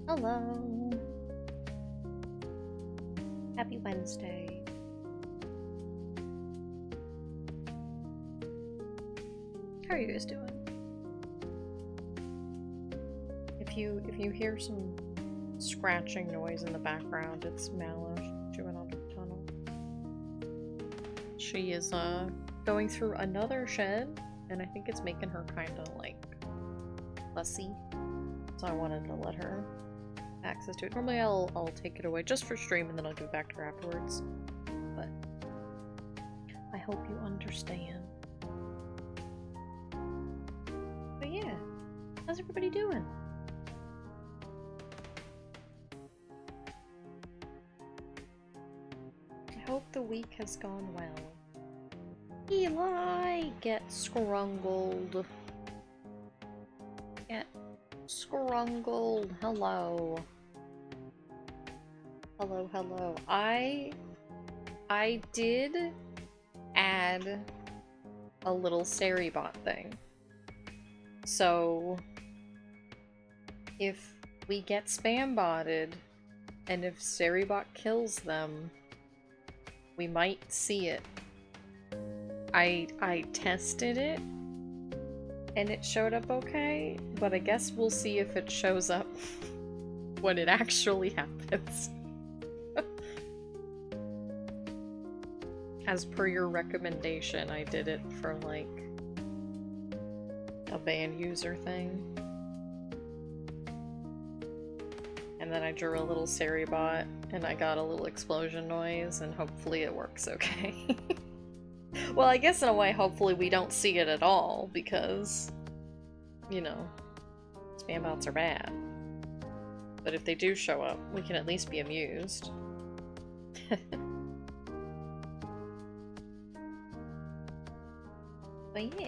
Hello. Happy Wednesday. How are you guys doing? If you hear some scratching noise in the background, it's Malish chewing on a tunnel. She is going through another shed, and I think it's making her kinda like fussy. So I wanted to let her access to it. Normally I'll take it away just for stream and then I'll give it back to her afterwards. But I hope you understand. But yeah, how's everybody doing? I hope the week has gone well. Eli, get scrungled. Get scrungled. Hello. Hello, hello. I did add a little Seribot thing. So if we get spam botted and if Seribot kills them, we might see it. I tested it and it showed up okay, but I guess we'll see if it shows up when it actually happens. As per your recommendation, I did it for like a banned user thing. And then I drew a little Seribot and I got a little explosion noise and hopefully it works okay. Well, I guess in a way, hopefully we don't see it at all because, you know, spam bots are bad. But if they do show up, we can at least be amused. But yeah,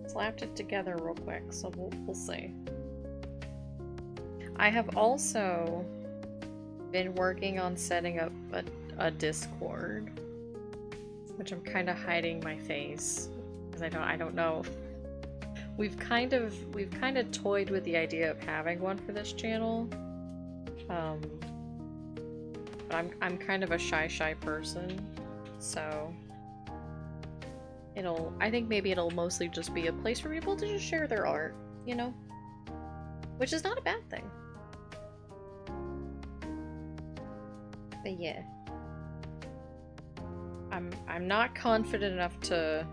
slapped it together real quick, so we'll see. I have also been working on setting up a Discord, which I'm kind of hiding my face because I don't know. We've kind of toyed with the idea of having one for this channel, but I'm kind of a shy person, so I think maybe it'll mostly just be a place for people to just share their art, you know, which is not a bad thing. But yeah, I'm not confident enough to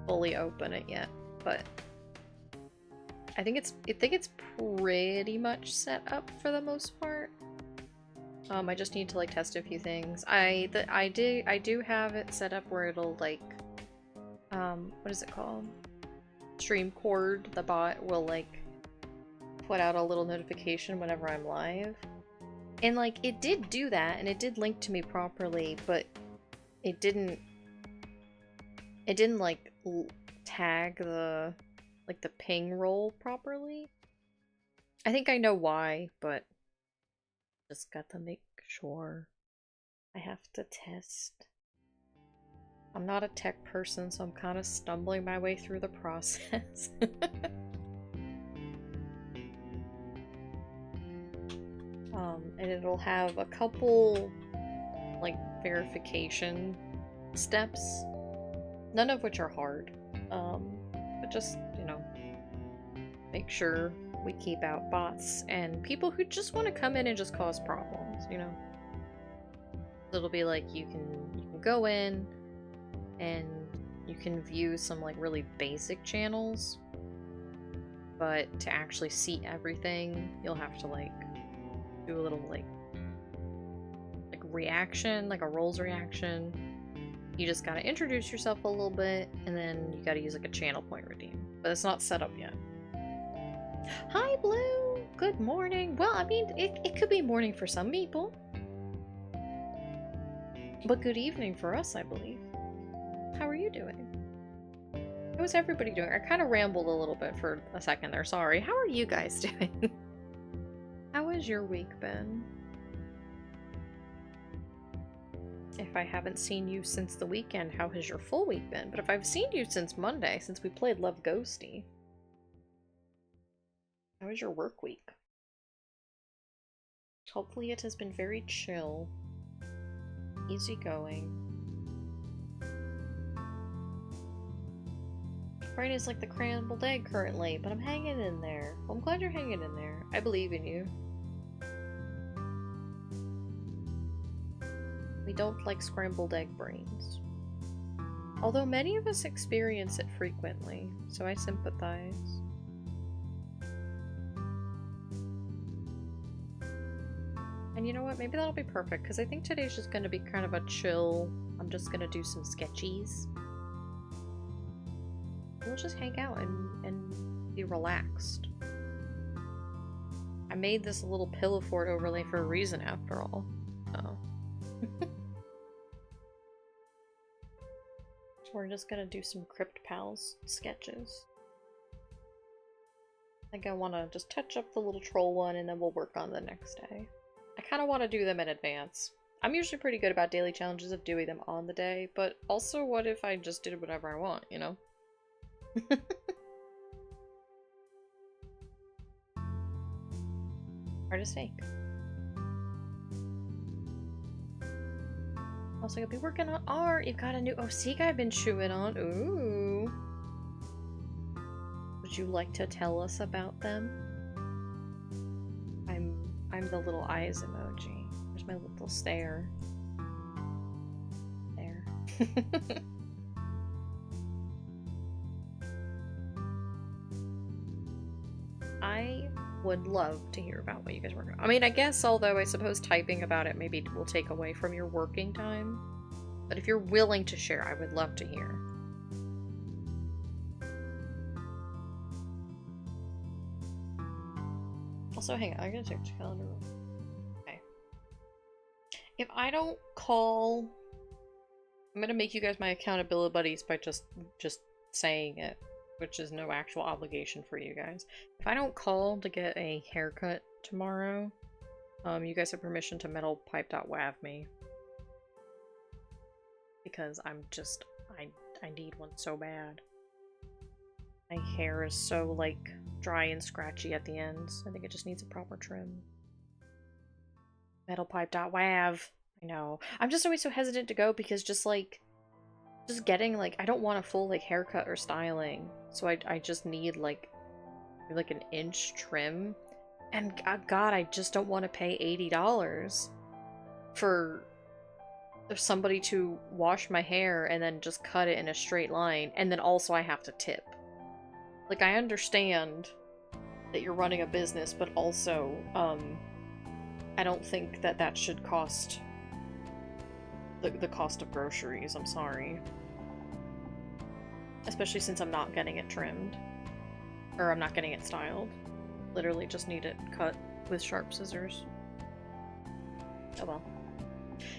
fully open it yet, but I think it's pretty much set up for the most part. I just need to like test a few things. I do have it set up where it'll like what is it called? Streamcord, the bot will like put out a little notification whenever I'm live. And like it did do that and it did link to me properly, but it didn't like tag the ping roll properly. I think I know why, but just got to make sure. I have to test. I'm not a tech person, so I'm kind of stumbling my way through the process. And it'll have a couple like verification steps, none of which are hard, but just, you know, make sure we keep out bots and people who just want to come in and just cause problems, you know. It'll be like you can go in and you can view some like really basic channels, but to actually see everything, you'll have to like do a little like reaction, like a roles reaction. You just gotta introduce yourself a little bit, and then you gotta use like a channel point redeem. But it's not set up yet. Hi, Blue! Good morning! Well, I mean, it could be morning for some people. But good evening for us, I believe. How are you doing? How is everybody doing? I kind of rambled a little bit for a second there, sorry. How are you guys doing? How has your week been? If I haven't seen you since the weekend, how has your full week been? But if I've seen you since Monday, since we played Love Ghosty, How was your work week? Hopefully it has been very chill, easygoing. Brain is like the scrambled egg currently, but I'm hanging in there. Well, I'm glad you're hanging in there. I believe in you. We don't like scrambled egg brains. Although many of us experience it frequently, so I sympathize. And you know what? Maybe that'll be perfect, because I think today's just going to be kind of a chill. I'm just going to do some sketchies. We'll just hang out and be relaxed. I made this little pillow fort overlay for a reason, after all. So. So we're just going to do some Crypt Pals sketches. I think I want to just touch up the little troll one, and then we'll work on the next day. I kind of want to do them in advance. I'm usually pretty good about daily challenges of doing them on the day, but also what if I just did whatever I want, you know? Artist fake. Also, you'll be working on art. You've got a new OC I've been chewing on. Ooh. Would you like to tell us about them? I'm the little eyes emoji. There's my little stare. There. I would love to hear about what you guys are working on. I mean, I guess, although I suppose typing about it maybe will take away from your working time. But if you're willing to share, I would love to hear. Also, hang on, I'm gonna check the calendar. Okay. If I don't call, I'm gonna make you guys my accountability buddies by just saying it, which is no actual obligation for you guys. If I don't call to get a haircut tomorrow, you guys have permission to metalpipe.wav me. Because I'm just, I need one so bad. My hair is so, like, dry and scratchy at the ends. I think it just needs a proper trim. Metalpipe.wav. I know. I'm just always so hesitant to go because just getting, like, I don't want a full, like, haircut or styling. So I just need, like an inch trim. And, God, I just don't want to pay $80 for somebody to wash my hair and then just cut it in a straight line. And then also I have to tip. Like, I understand that you're running a business, but also, I don't think that that should cost the cost of groceries. I'm sorry. Especially since I'm not getting it trimmed. Or I'm not getting it styled. Literally just need it cut with sharp scissors. Oh well.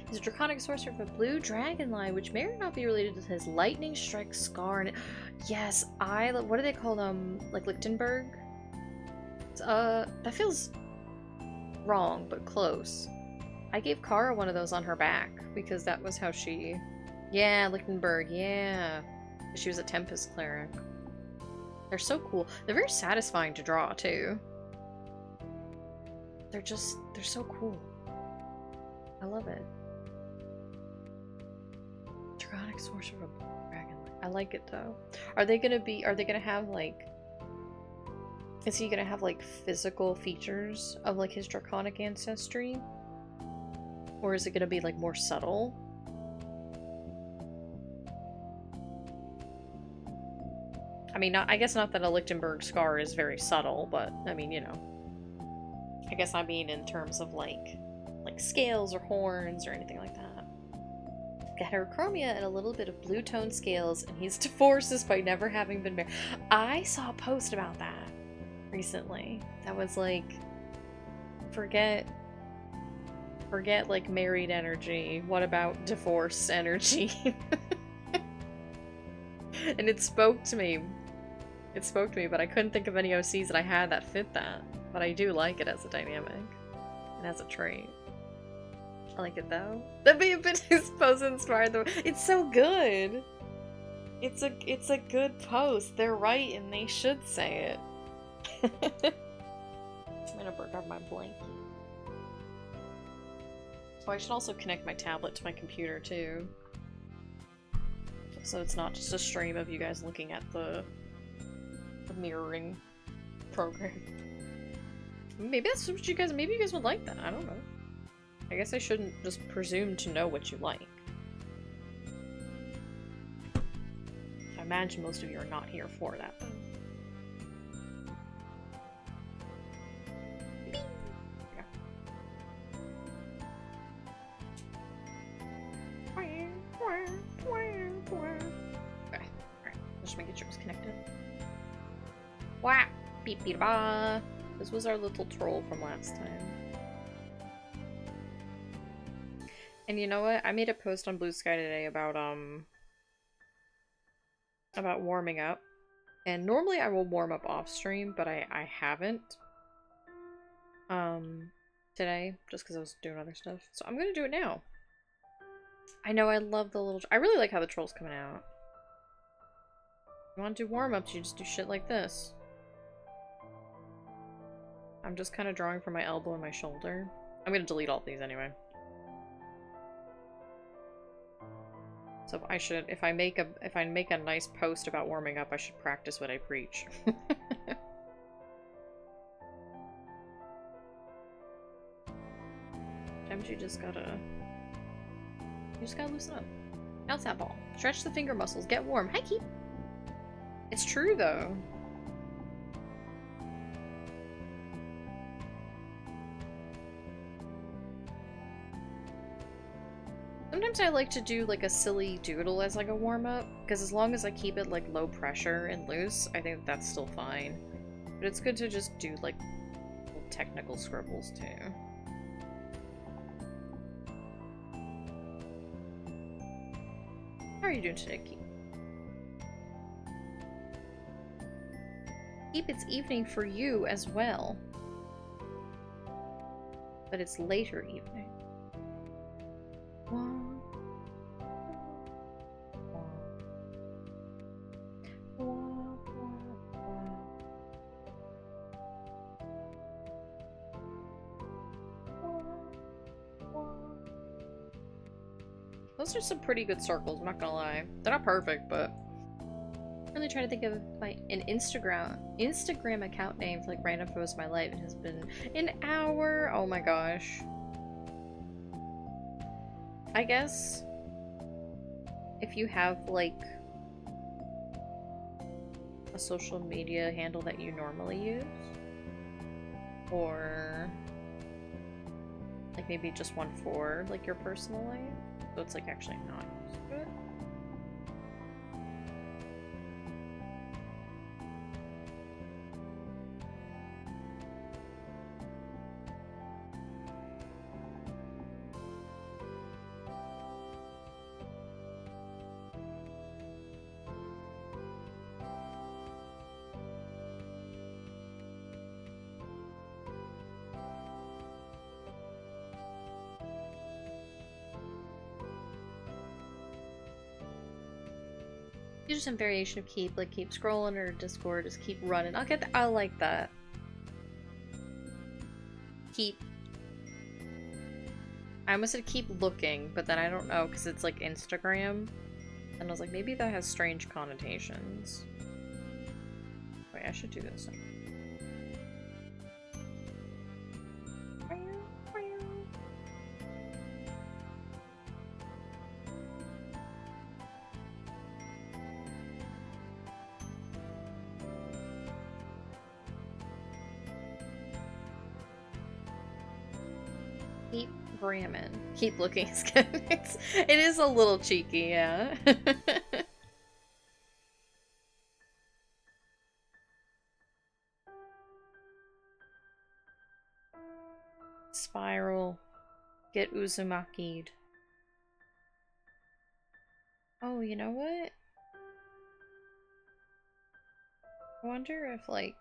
He's a draconic sorcerer of a blue dragon line, which may or not be related to his lightning strike scar. And yes, what do they call them? Like Lichtenberg? That feels wrong, but close. I gave Kara one of those on her back because that was how she. Yeah, Lichtenberg. Yeah, she was a Tempest cleric. They're so cool. They're very satisfying to draw too. They're so cool. I love it. Draconic sorcerer of dragon. I like it though. Are they gonna have like, is he gonna have like physical features of like his draconic ancestry? Or is it gonna be like more subtle? I mean, I guess not that a Lichtenberg scar is very subtle, but I mean, you know. I guess I mean in terms of like scales or horns or anything like that. Got heterochromia and a little bit of blue tone scales, and he's divorced despite never having been married. I saw a post about that recently. That was like, forget like married energy. What about divorce energy? And it spoke to me. It spoke to me, but I couldn't think of any OCs that I had that fit that. But I do like it as a dynamic. And as a trait. I like it though. That'd be a bit post inspired though. It's so good. It's a good post. They're right and they should say it. I'm gonna grab my blankie. Oh, I should also connect my tablet to my computer too. So it's not just a stream of you guys looking at the mirroring program. Maybe that's what you guys, maybe you guys would like that, I don't know. I guess I shouldn't just presume to know what you like. I imagine most of you are not here for that though. Just make sure it's connected. Wah! Beep beep ba! This was our little troll from last time. And you know what? I made a post on Blue Sky today about warming up. And normally I will warm up off stream, but I haven't. Today, just because I was doing other stuff. So I'm gonna do it now. I know, I love the little... I really like how the troll's coming out. You want to do warm-ups, you just do shit like this. I'm just kind of drawing from my elbow and my shoulder. I'm gonna delete all these anyway. So if I make a nice post about warming up, I should practice what I preach. Sometimes you just gotta loosen up. Bounce that ball. Stretch the finger muscles. Get warm. Hi, Keep. It's true, though. Sometimes I like to do, like, a silly doodle as, like, a warm-up. Because as long as I keep it, like, low pressure and loose, I think that's still fine. But it's good to just do, like, little technical scribbles, too. How are you doing today, Keep? Keep, it's evening for you as well. But it's later evening. Those are some pretty good circles, I'm not gonna lie. They're not perfect, but I'm really trying to think of an Instagram account name for like random photos of my life. It has been an hour. Oh my gosh. I guess if you have like a social media handle that you normally use, or like maybe just one for like your personal life. So it's like actually not good. Do some variation of keep, like keep scrolling or Discord, just keep running. I'll get that. I like that. Keep. I almost said keep looking, but then I don't know because it's like Instagram. And I was like, maybe that has strange connotations. Wait, I should do this. Ramen. Keep looking. It is a little cheeky, yeah. Spiral. Get Uzumaki'd. Oh, you know what? I wonder if, like,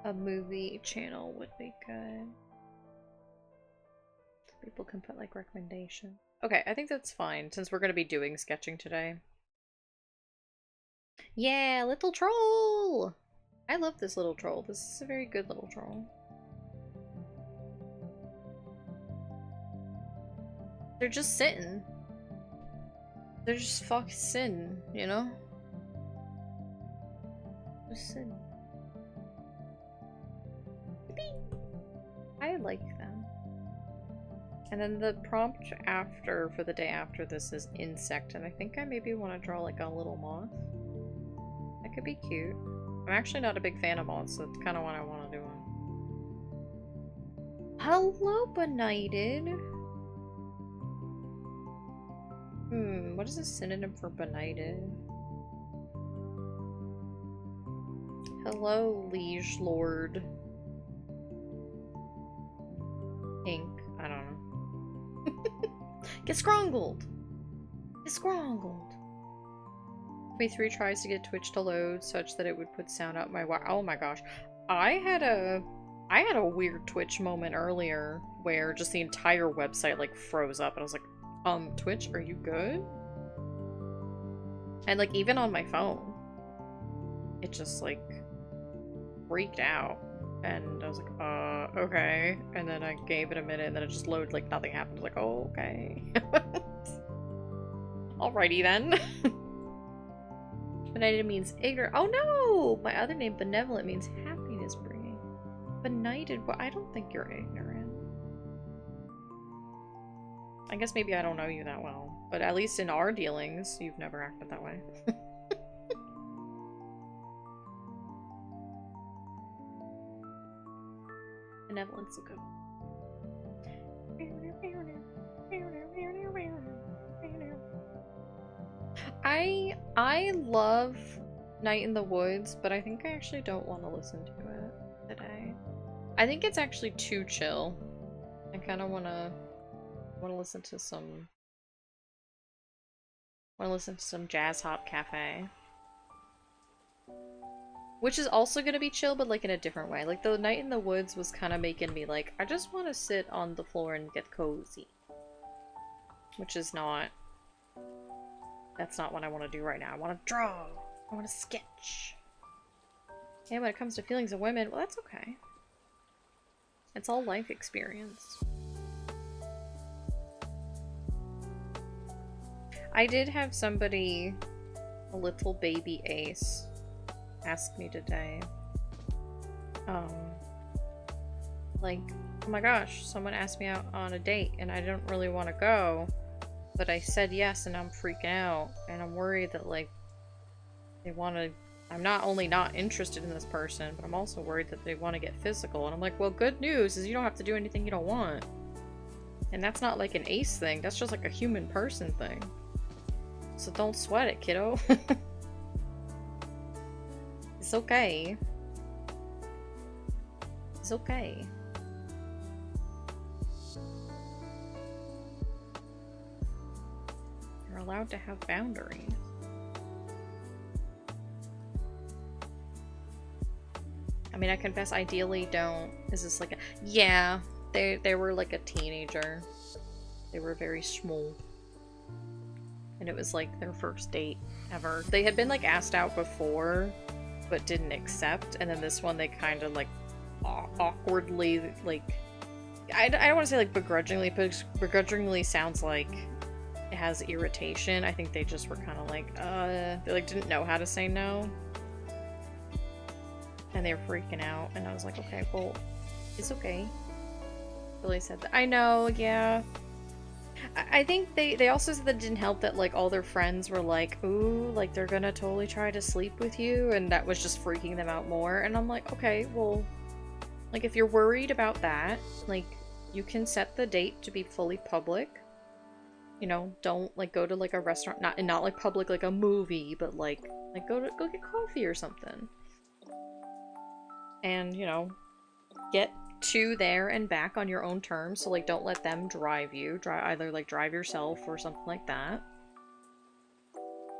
a movie channel would be good. People can put like recommendations. Okay, I think that's fine since we're going to be doing sketching today. Yeah, little troll! I love this little troll. This is a very good little troll. They're just sitting. They're just fucking sitting, you know? Just sitting. I like them. And then the prompt after, for the day after this, is insect, and I think I maybe want to draw like a little moth. That could be cute. I'm actually not a big fan of moths, so it's kind of what I want to do. Hello, benighted. What is a synonym for benighted? Hello, liege lord. Ink. I don't know. Get scrongled! Get scrongled! Took me 3 tries to get Twitch to load such that it would put sound out my oh my gosh. I had a weird Twitch moment earlier where just the entire website like froze up and I was like, Twitch, are you good? And like even on my phone, it just like freaked out. And I was like, okay. And then I gave it a minute and then it just loaded like nothing happened. I was like, oh, okay. Alrighty then. Benighted means ignorant. Oh no! My other name, benevolent, means happiness bringing. Benighted, well, I don't think you're ignorant. I guess maybe I don't know you that well. But at least in our dealings, you've never acted that way. Benevolence is good. I love Night in the Woods, but I think I actually don't want to listen to it today. I think it's actually too chill. I kind of want to listen to some Jazz Hop Cafe. Which is also gonna be chill, but like in a different way. Like the Night in the Woods was kind of making me like, I just want to sit on the floor and get cozy. Which is not... That's not what I want to do right now. I want to draw. I want to sketch. And when it comes to feelings of women, well, that's okay. It's all life experience. I did have somebody, a little baby ace, ask me today, like, oh my gosh, someone asked me out on a date and I don't really want to go, but I said yes and I'm freaking out and I'm worried that like they want to, I'm not only not interested in this person, but I'm also worried that they want to get physical. And I'm like, well, good news is you don't have to do anything you don't want. And that's not like an ace thing, that's just like a human person thing. So don't sweat it, kiddo. It's okay. It's okay. You're allowed to have boundaries. I mean, I confess, ideally don't. Is this like a... Yeah, they were like a teenager. They were very small. And it was like their first date ever. They had been like asked out before, but didn't accept. And then this one they kind of like awkwardly, like, I don't want to say like begrudgingly, but begrudgingly sounds like it has irritation. I think they just were kind of like, they like didn't know how to say no. And they were freaking out. And I was like, okay, well, it's okay. Billy said that. I know, yeah. I think they also said that it didn't help that like all their friends were like, ooh, like they're gonna totally try to sleep with you, and that was just freaking them out more. And I'm like, okay, well, like if you're worried about that, like you can set the date to be fully public. You know, don't like go to like a restaurant, not like public like a movie, but like go get coffee or something. And, you know, get to there and back on your own terms, so like don't let them drive you. Either like drive yourself or something like that.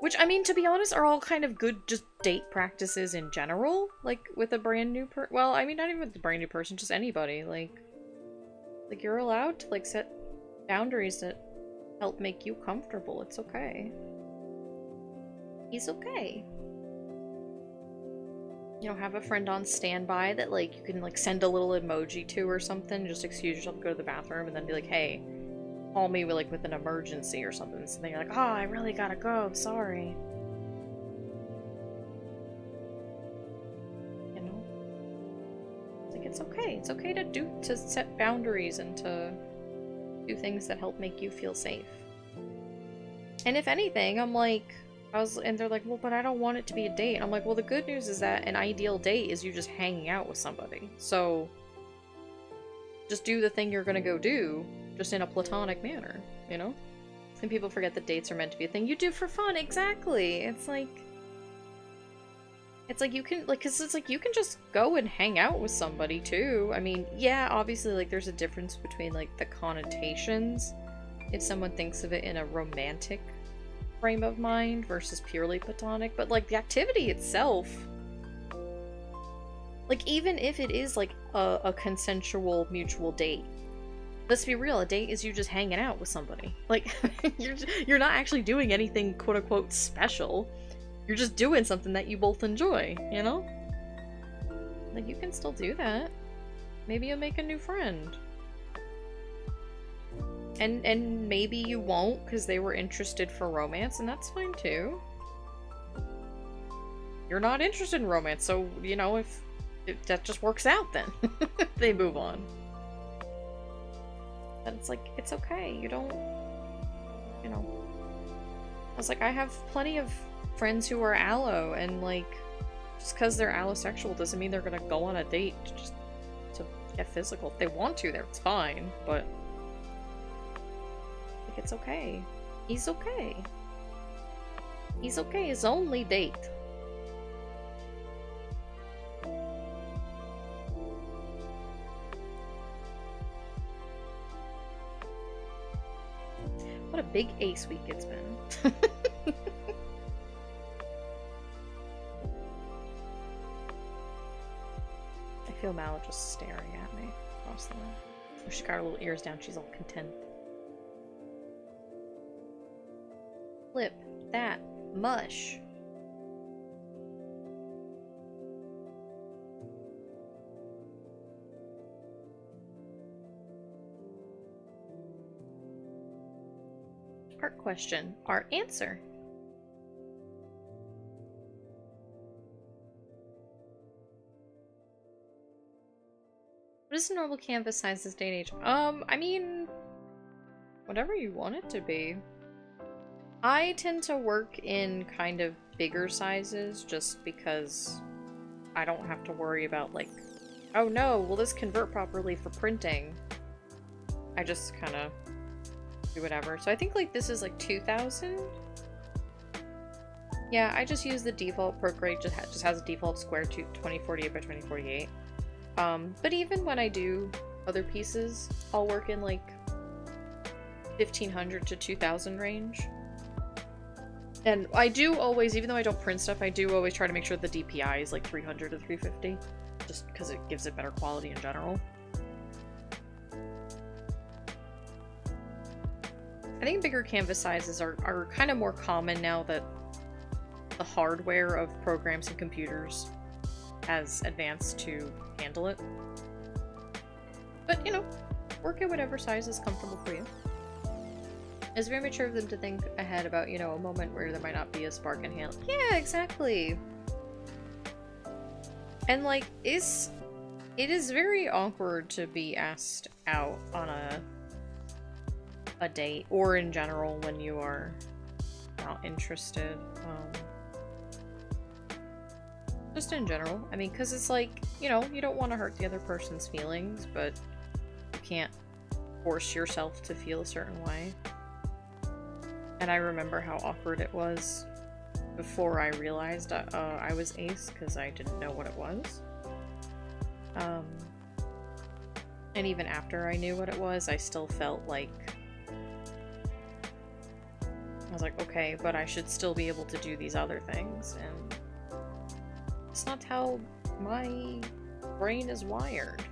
Which, I mean, to be honest, are all kind of good just date practices in general. Like with a brand new well, I mean, not even with a brand new person, just anybody. Like you're allowed to like set boundaries that help make you comfortable. It's okay. He's okay. you know, have a friend on standby that, like, you can, like, send a little emoji to or something. Just excuse yourself to go to the bathroom and then be like, hey, call me with, like, with an emergency or something. So then you're like, oh, I really gotta go. Sorry. You know? Like, it's okay. It's okay to set boundaries and to do things that help make you feel safe. And if anything, I'm like, and they're like, well, but I don't want it to be a date. And I'm like, well, the good news is that an ideal date is you just hanging out with somebody. So just do the thing you're gonna go do, just in a platonic manner, you know? And people forget that dates are meant to be a thing you do for fun. Exactly. It's like you can, like, cause it's like you can just go and hang out with somebody too. I mean, yeah, obviously, like, there's a difference between, like, the connotations if someone thinks of it in a romantic frame of mind versus purely platonic, but, like, the activity itself, like, even if it is, like, a consensual mutual date, let's be real, a date is you just hanging out with somebody. Like, you're not actually doing anything quote-unquote special. You're just doing something that you both enjoy, you know? Like, you can still do that. Maybe you'll make a new friend. And maybe you won't because they were interested for romance, and that's fine too. You're not interested in romance, so, you know, if that just works out then. They move on. But it's like, it's okay. You don't, you know. I was like, I have plenty of friends who are allo, and, like, just because they're allosexual doesn't mean they're gonna go on a date just to get physical. If they want to, it's fine, but like, it's okay. He's okay. He's okay. His only date. What a big ace week it's been. I feel Mal just staring at me across the room. Oh, she got her little ears down. She's all content. Flip that mush. Art question. Art answer. What is the normal canvas size this day and age? I mean, whatever you want it to be. I tend to work in kind of bigger sizes just because I don't have to worry about, like, oh no, will this convert properly for printing? I just kind of do whatever. So I think, like, this is like 2,000. Yeah, I just use the default Procreate, just has a default square 2048 by 2048. But even when I do other pieces, I'll work in like 1,500 to 2,000 range. And I do always, even though I don't print stuff, I do always try to make sure the DPI is like 300 to 350, just because it gives it better quality in general. I think bigger canvas sizes are kind of more common now that the hardware of programs and computers has advanced to handle it. But, you know, work at whatever size is comfortable for you. It's very mature of them to think ahead about, you know, a moment where there might not be a spark in hand. Yeah, exactly. And, like, it is very awkward to be asked out on a date, or in general when you are not interested. Just in general. I mean, because it's like, you know, you don't want to hurt the other person's feelings, but you can't force yourself to feel a certain way. And I remember how awkward it was before I realized I was ace, because I didn't know what it was. And even after I knew what it was, I still felt like I was like, okay, but I should still be able to do these other things, and it's not how my brain is wired.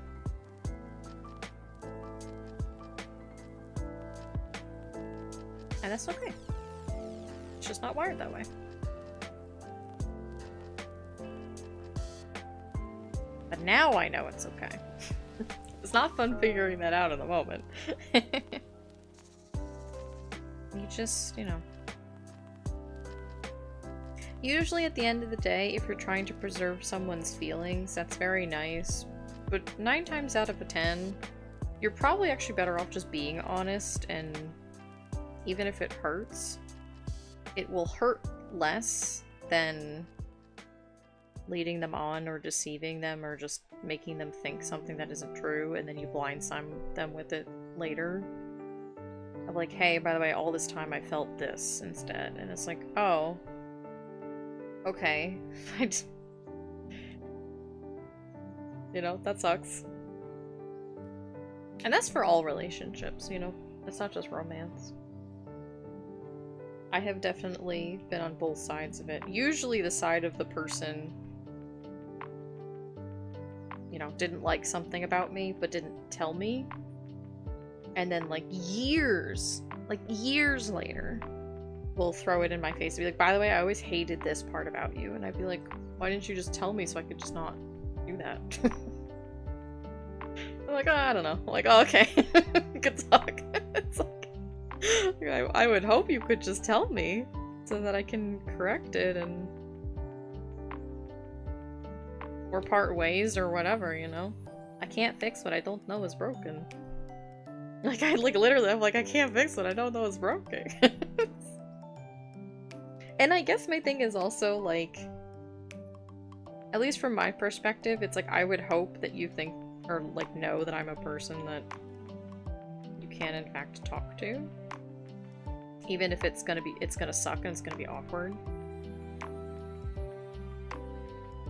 And that's okay. It's just not wired that way. But now I know it's okay. It's not fun figuring that out in the moment. You just, you know. Usually at the end of the day, if you're trying to preserve someone's feelings, that's very nice. But 9 times out of 10, you're probably actually better off just being honest, and even if it hurts, it will hurt less than leading them on or deceiving them or just making them think something that isn't true, and then you blindside them with it later. Of like, hey, by the way, all this time I felt this instead. And it's like, oh, okay. You know, that sucks. And that's for all relationships, you know? It's not just romance. I have definitely been on both sides of it. Usually the side of the person, you know, didn't like something about me, but didn't tell me. And then, like, years later, will throw it in my face and be like, by the way, I always hated this part about you. And I'd be like, why didn't you just tell me so I could just not do that? I'm like, oh, I don't know. I'm like, oh, okay. We could talk. It's like, I would hope you could just tell me so that I can correct it and or part ways or whatever, you know? I can't fix what I don't know is broken. Like, literally, I'm like, I can't fix what I don't know is broken. And I guess my thing is also, like, at least from my perspective, it's like, I would hope that you think, or, like, know that I'm a person that you can, in fact, talk to. Even if it's gonna suck and it's gonna be awkward.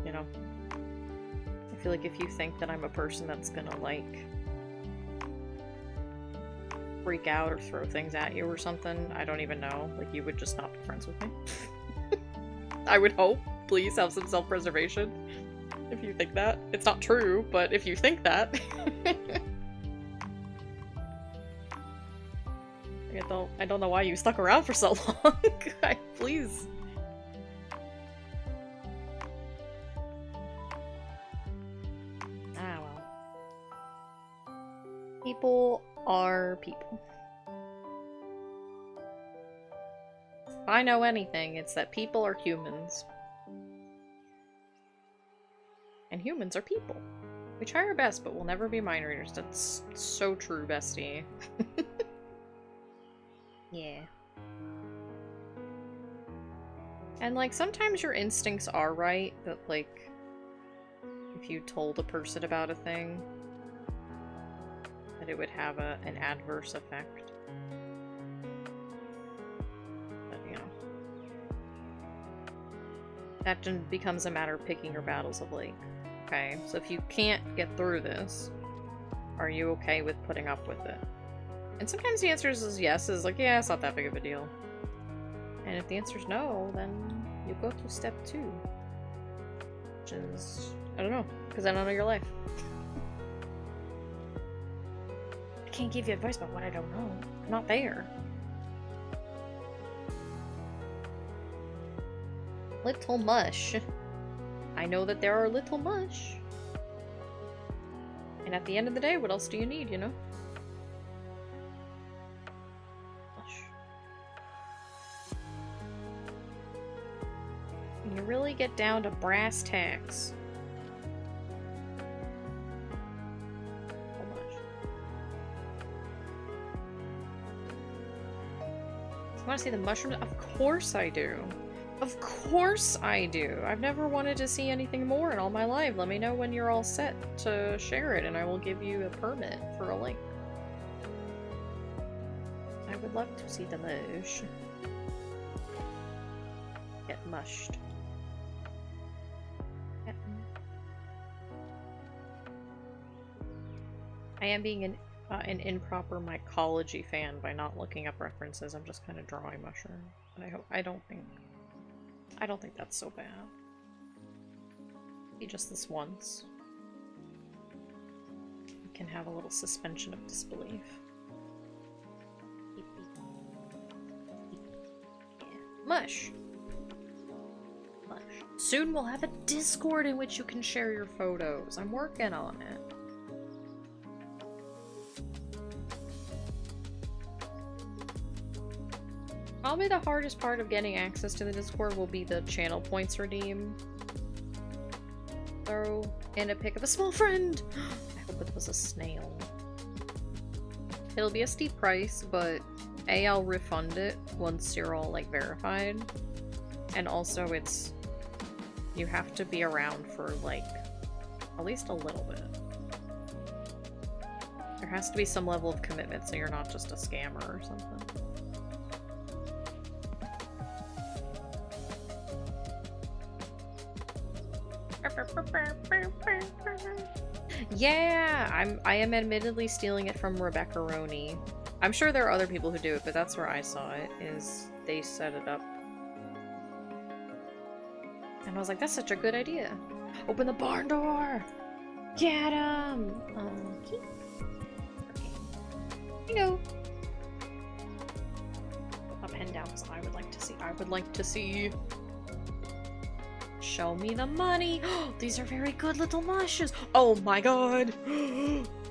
You know? I feel like if you think that I'm a person that's gonna, like, freak out or throw things at you or something, I don't even know. Like, you would just not be friends with me. I would hope. Please have some self-preservation. If you think that. It's not true, but if you think that. I don't know why you stuck around for so long. Please. Ah, well. People are people. If I know anything, it's that people are humans. And humans are people. We try our best, but we'll never be mind readers. That's so true, bestie. Yeah. And, like, sometimes your instincts are right, that, like, if you told a person about a thing, that it would have an adverse effect. But, you know. That then becomes a matter of picking your battles of, like, okay, so if you can't get through this, are you okay with putting up with it? And sometimes the answer is yes, is like, yeah, it's not that big of a deal. And if the answer is no, then you go to step 2. Which is, I don't know, because I don't know your life. I can't give you advice about what I don't know. I'm not there. Little mush. I know that there are little mush. And at the end of the day, what else do you need, you know? Mush. And you really get down to brass tacks. Want to see the mushrooms? Of course I do. Of course I do. I've never wanted to see anything more in all my life. Let me know when you're all set to share it and I will give you a permit for a link. I would love to see the mush. Get mushed. I am being an improper mycology fan by not looking up references. I'm just kind of drawing mushrooms, and I don't think that's so bad. Maybe just this once. We can have a little suspension of disbelief. Yeah. Mush. Mush. Soon we'll have a Discord in which you can share your photos. I'm working on it. Probably the hardest part of getting access to the Discord will be the channel points redeem. Throw in a pic of a small friend! I hope it was a snail. It'll be a steep price, but A, I'll refund it once you're all, like, verified. And also it's... you have to be around for, like, at least a little bit. There has to be some level of commitment so you're not just a scammer or something. Yeah! I am admittedly stealing it from Rebecca Roney. I'm sure there are other people who do it, but that's where I saw it, is they set it up. And I was like, that's such a good idea. Open the barn door! Get him! Okay. You know. Put my pen down because I would like to see. Show me the money! These are very good little mushes! Oh my god!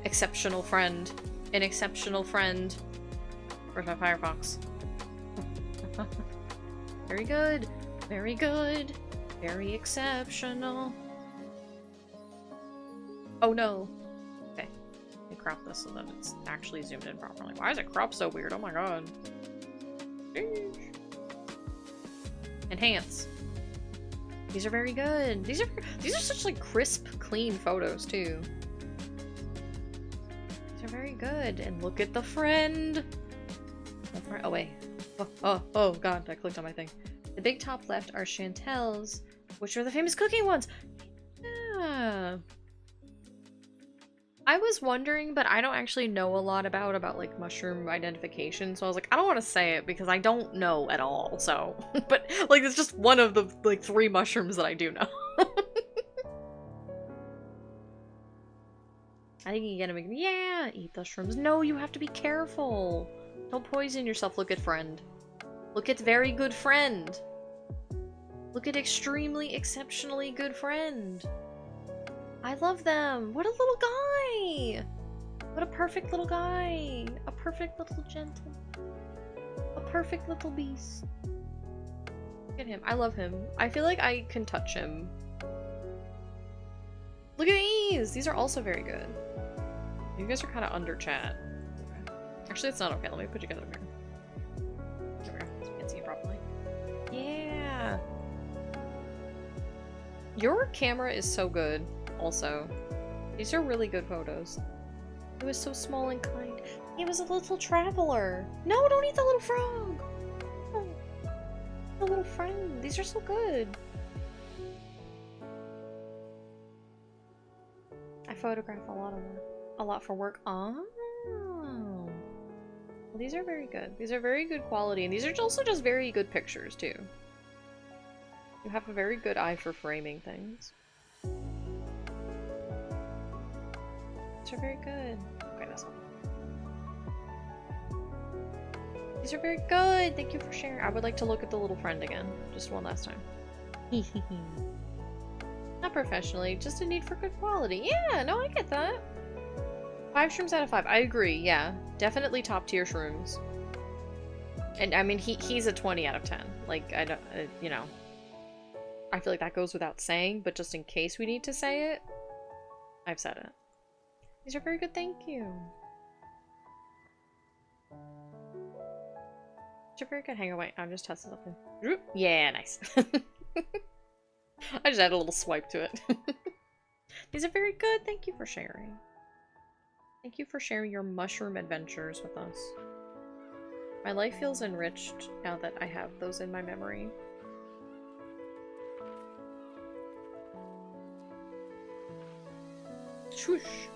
Exceptional friend. An exceptional friend. Where's my Firefox? Very good. Very good. Very exceptional. Oh no. Okay. Let me crop this so that it's actually zoomed in properly. Why is it cropped so weird? Oh my god. Sheesh. Enhance. These are very good. These are such like crisp, clean photos too. These are very good. And look at the friend. Oh wait. Oh god, I clicked on my thing. The big top left are Chantel's, which are the famous cooking ones. Yeah. I was wondering, but I don't actually know a lot about like mushroom identification, so I was like, I don't want to say it because I don't know at all. So, but like it's just one of the like 3 mushrooms that I do know. I think you gotta make, yeah, eat the shrooms. No, you have to be careful. Don't poison yourself. Look at friend. Look at very good friend. Look at extremely, exceptionally good friend. I love them. What a little guy. What a perfect little guy. A perfect little gentleman. A perfect little beast. Look at him. I love him. I feel like I can touch him. Look at these. These are also very good. You guys are kind of under chat. Okay. Actually, it's not okay. Let me put you guys over here. There we go. So you can see it properly. Yeah. Your camera is so good. Also, these are really good photos. It was so small and kind. He was a little traveler. No, don't eat the little frog. Oh, the little friend. These are so good. I photograph a lot for work. Oh, well, these are very good. These are very good quality, and these are also just very good pictures too. You have a very good eye for framing things. These are very good. Okay, that's all. These are very good! Thank you for sharing. I would like to look at the little friend again. Just one last time. Not professionally, just a need for good quality. Yeah, no, I get that. 5 shrooms out of 5. I agree, yeah. Definitely top tier shrooms. And I mean, he's a 20 out of 10. Like, I don't, you know. I feel like that goes without saying, but just in case we need to say it, I've said it. These are very good, thank you. These are very good. Hang on, wait, I'm just testing something. Yeah, nice. I just add a little swipe to it. These are very good, thank you for sharing. Thank you for sharing your mushroom adventures with us. My life feels enriched now that I have those in my memory. Swoosh.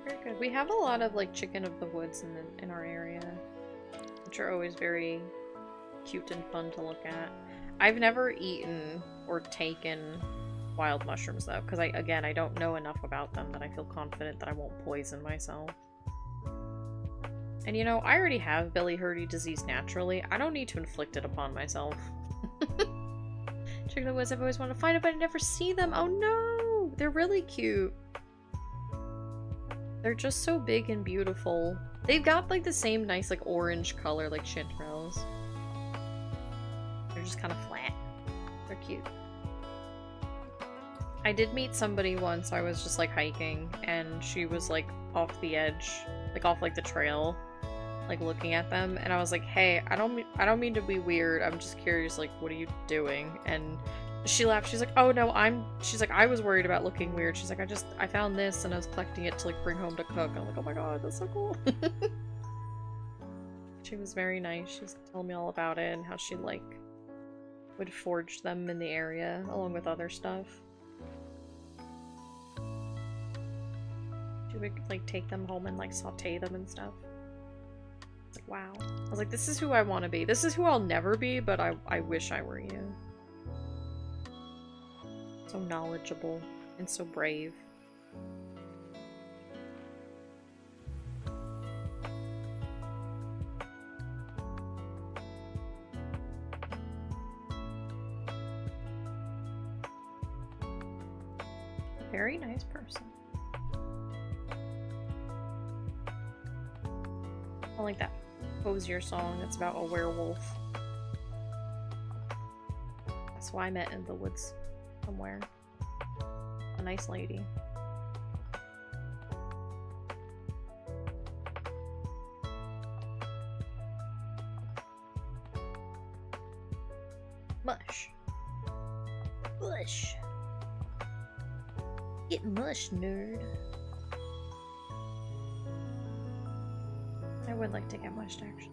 Very good. We have a lot of like chicken of the woods in our area, which are always very cute and fun to look at. I've never eaten or taken wild mushrooms though, because I don't know enough about them that I feel confident that I won't poison myself. And you know, I already have biliary disease naturally. I don't need to inflict it upon myself. Check the woods. I've always wanted to find it, but I never see them. Oh no! They're really cute. They're just so big and beautiful. They've got like the same nice like orange color like chanterelles. They're just kind of flat. They're cute. I did meet somebody once. I was just like hiking and she was like off the edge, like off like the trail, like looking at them, and I was like, hey, I don't mean to be weird, I'm just curious, like what are you doing? And she laughed. She's like, oh no, she's like, I was worried about looking weird. She's like, I found this and I was collecting it to like bring home to cook. I'm like, oh my god, that's so cool. She was very nice. She was telling me all about it and how she like would forage them in the area along with other stuff. She would like take them home and like saute them and stuff. It's like, wow. I was like, this is who I want to be. This is who I'll never be, but I wish I were you. So knowledgeable and so brave. Very nice person. I like that Hosier song. It's about a werewolf. That's why I met in the woods somewhere. A nice lady. Mush. Mush. Get mush, nerd. I would like to get mushed, actually.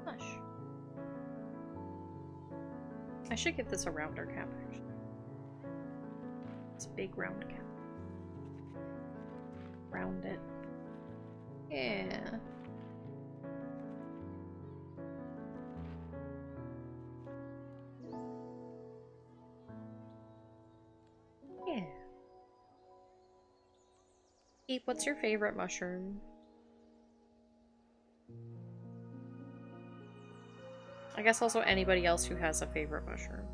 Mush. I should get this a rounder cap, actually. It's a big round cap. Round it. Yeah. Yeah. Eep, what's your favorite mushroom? I guess also anybody else who has a favorite mushroom.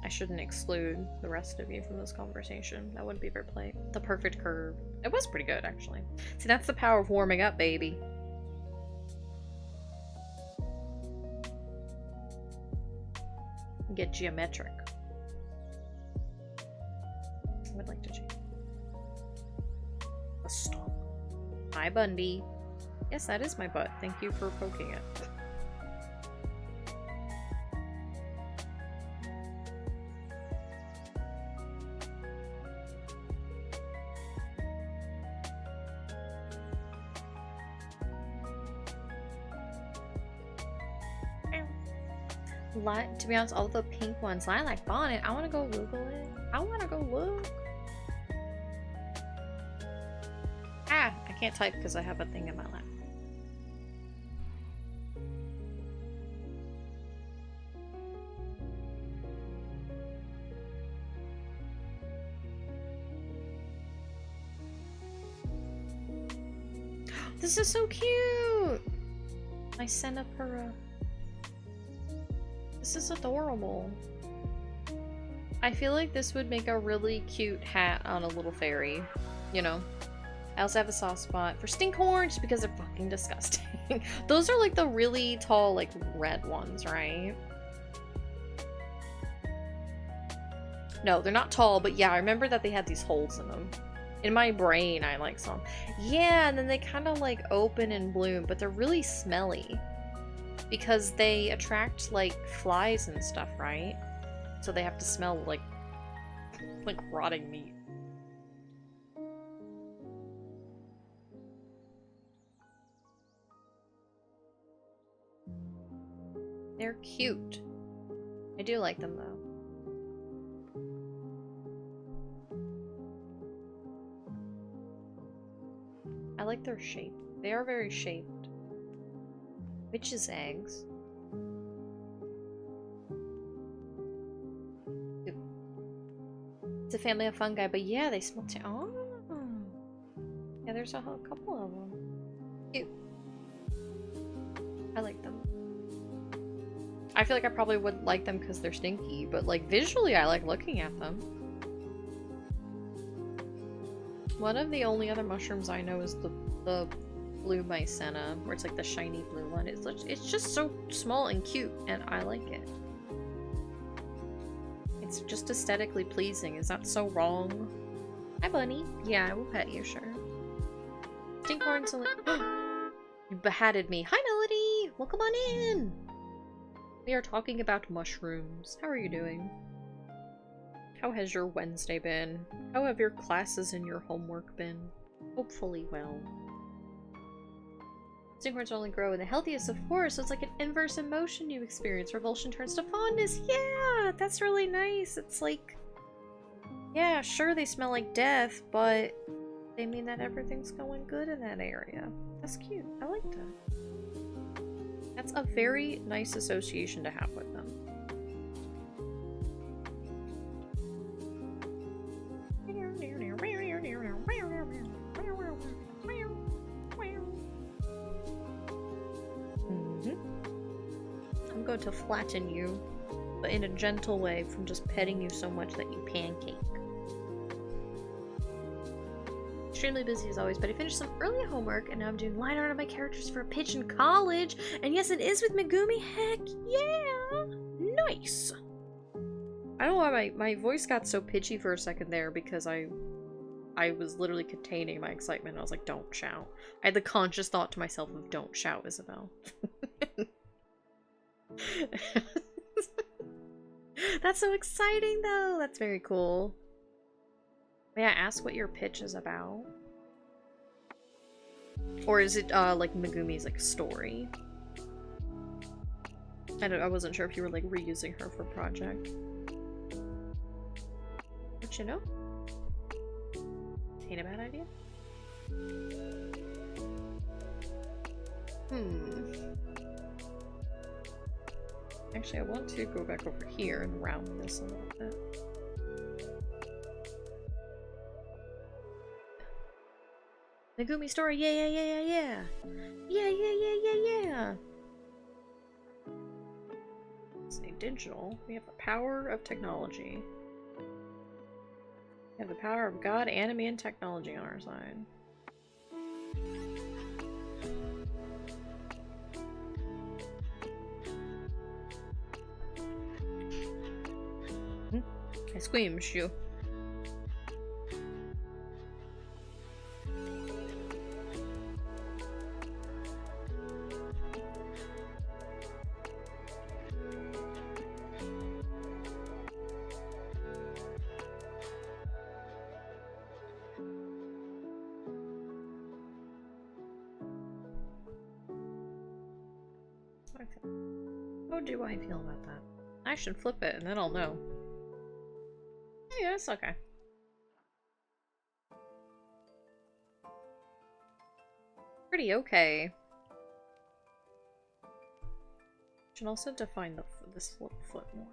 I shouldn't exclude the rest of you from this conversation. That wouldn't be fair play. The perfect curve. It was pretty good, actually. See, that's the power of warming up, baby. Get geometric. I would like to change. A stomp. Hi, Bundy. Yes, that is my butt. Thank you for poking it. To be honest, all the pink ones, Lilac Bonnet, I want to go Google it. I want to go look. Ah, I can't type because I have a thing in my lap. This is so cute! I sent up her This is adorable. I feel like this would make a really cute hat on a little fairy, you know? I also have a soft spot for stinkhorn just because they're fucking disgusting. Those are like the really tall, like red ones, right? No, they're not tall, but yeah, I remember that they had these holes in them. In my brain, I like saw them. Yeah, and then they kind of like open and bloom, but they're really smelly. Because they attract like flies and stuff, right? So they have to smell like rotting meat. They're cute. I do like them though. I like their shape. They are very shaped. Witch's eggs. It's a family of fungi, but yeah, they smell too. Oh. Yeah, there's a couple of them. Cute. I like them. I feel like I probably wouldn't like them because they're stinky, but like visually I like looking at them. One of the only other mushrooms I know is the blue mycena, where it's like the shiny blue one. It's just so small and cute, and I like it. It's just aesthetically pleasing. Is that so wrong? Hi, bunny. Yeah, I will pet you, sure. Stinkhorns only. You behatted me. Hi, Melody. Welcome on in. We are talking about mushrooms. How are you doing? How has your Wednesday been? How have your classes and your homework been? Hopefully well. Stinkhorns only grow in the healthiest of forests, so it's like an inverse emotion you experience. Revulsion turns to fondness. Yeah, that's really nice. It's like, yeah, sure they smell like death, but they mean that everything's going good in that area. That's cute. I like that. That's a very nice association to have with them. I'm going to flatten you, but in a gentle way, from just petting you so much that you pancake. Extremely busy as always, but I finished some early homework and now I'm doing line art on my characters for a pitch in college. And yes, it is with Megumi. Heck yeah! Nice! I don't know why my voice got so pitchy for a second there, because I was literally containing my excitement. I was like, don't shout. I had the conscious thought to myself of, don't shout, Isabel. That's so exciting though! That's very cool. May I ask what your pitch is about? Or is it like Megumi's like story? I wasn't sure if you were like reusing her for a project. But you know? Ain't a bad idea. Actually, I want to go back over here and round this a little bit. Megumi story, yeah. Yeah. Let's say digital. We have the power of technology. We have the power of God, anime, and technology on our side. I squeamish you. How do I feel about that? I should flip it and then I'll know. Yeah, it's okay. Pretty okay. Should also define this foot more.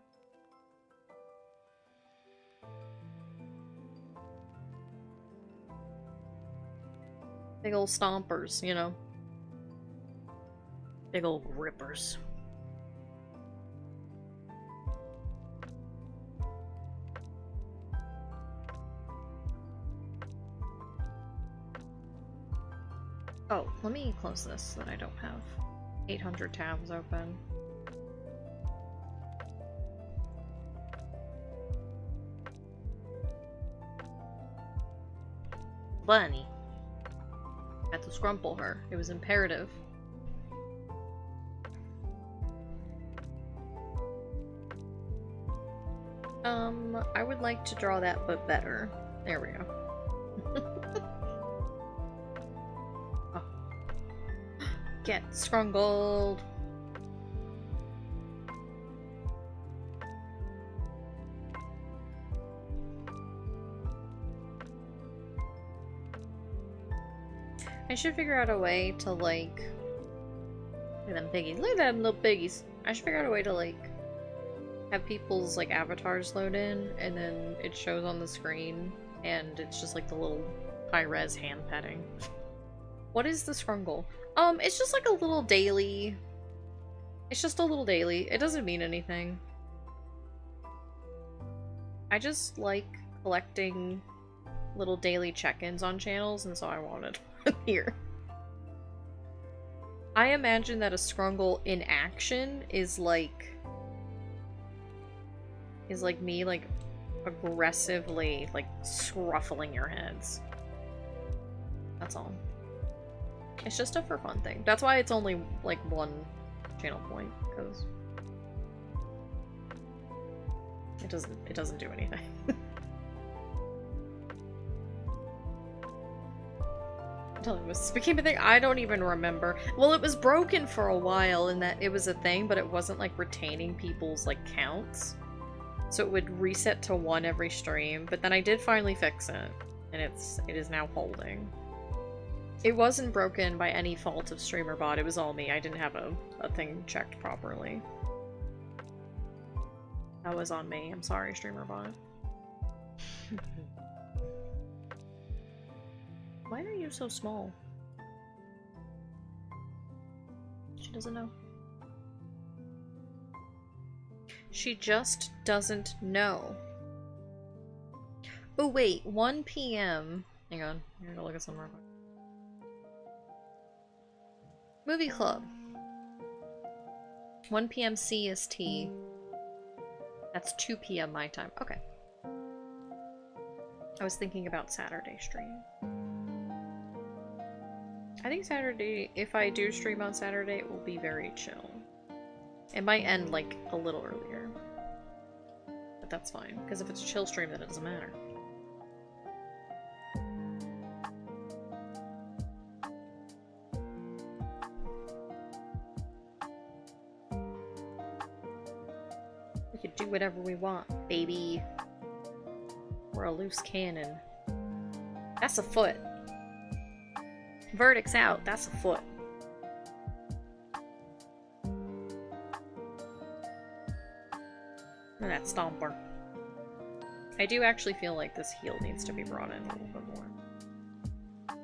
Big ol' stompers, you know. Big ol' grippers. Oh, let me close this so that I don't have 800 tabs open. Bunny. I had to scrumple her. It was imperative. I would like to draw that, but better. There we go. Oh. Get scrungled. I should figure out a way to, like... Look at them piggies. Look at them little piggies. I should figure out a way to, like, have people's, like, avatars load in, and then it shows on the screen, and it's just, like, the little high-res hand petting. What is the scrungle? It's just, like, a little daily It's just a little daily. It doesn't mean anything. I just like collecting little daily check-ins on channels, and so I wanted one here. I imagine that a Scrungle in action is like me, like, aggressively, like, scruffling your heads. That's all. It's just a for fun thing. That's why it's only, like, one channel point, because it doesn't do anything. Until it became a thing. I don't even remember. Well, it was broken for a while in that it was a thing, but it wasn't, like, retaining people's, like, counts. So it would reset to 1 every stream, but then I did finally fix it, and it is now holding. It wasn't broken by any fault of StreamerBot, it was all me. I didn't have a thing checked properly. That was on me. I'm sorry, StreamerBot. Why are you so small? She doesn't know. She just doesn't know. Oh wait, 1 p.m. Hang on, I'm gonna look at somewhere. Movie club. 1 p.m. CST. That's 2 p.m. my time. Okay. I was thinking about Saturday stream. I think Saturday, if I do stream on Saturday, it will be very chill. It might end, like, a little earlier. But that's fine, because if it's a chill stream, then it doesn't matter. We could do whatever we want, baby. We're a loose cannon. That's a foot. Verdict's out. That's a foot. That stomper. I do actually feel like this heel needs to be brought in a little bit more.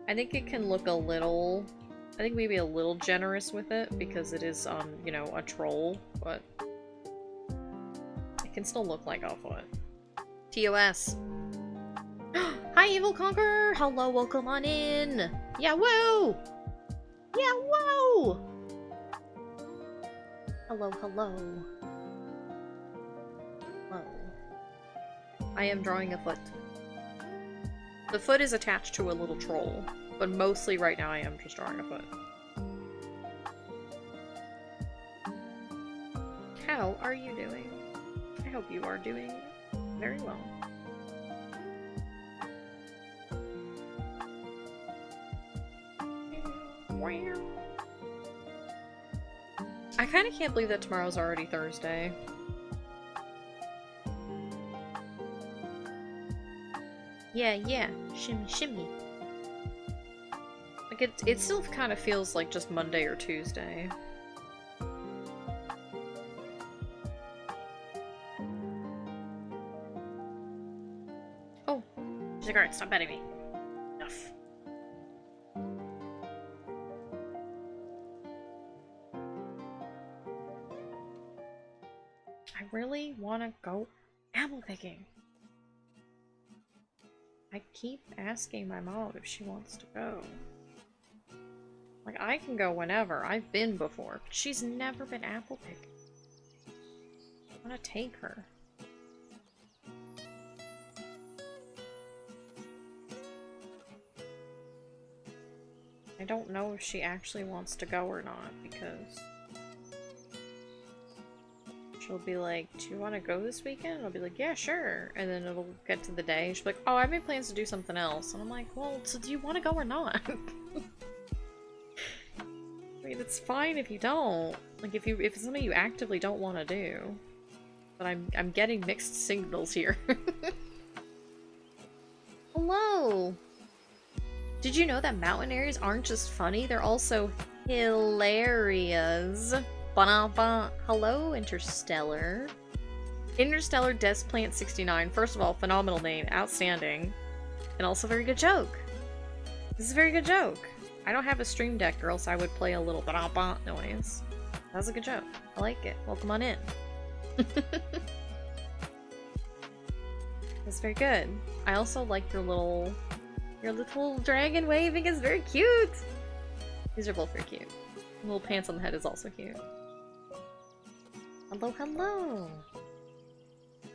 I think it can look a little... I think maybe a little generous with it, because it is, you know, a troll, but... it can still look like a foot. TOS! Hi, Evil Conqueror! Hello, welcome on in! Yeah, whoa! Yeah, whoa! Hello, hello. I am drawing a foot. The foot is attached to a little troll, but mostly right now I am just drawing a foot. How are you doing? I hope you are doing very well. I kind of can't believe that tomorrow's already Thursday. Yeah, yeah. Shimmy, shimmy. Like, it still kind of feels like just Monday or Tuesday. Oh. She's like, alright, stop betting me. Enough. I really want to go apple picking. I keep asking my mom if she wants to go. Like, I can go whenever. I've been before. But she's never been apple picking. I want to take her. I don't know if she actually wants to go or not, because she'll be like, do you want to go this weekend? And I'll be like, yeah, sure. And then it'll get to the day. She'll be like, oh, I made plans to do something else. And I'm like, well, so do you want to go or not? I mean, it's fine if you don't. Like, if it's something you actively don't want to do. But I'm getting mixed signals here. Hello! Did you know that mountain areas aren't just funny, they're also hilarious? Ba-da-ba. Hello, Interstellar. Interstellar Desplant 69. First of all, phenomenal name. Outstanding. And also very good joke. This is a very good joke. I don't have a stream deck, or else I would play a little ba-da-ba noise. That was a good joke. I like it. Welcome on in. That's very good. I also like your little dragon waving is very cute. These are both very cute. The little pants on the head is also cute. Hello, hello.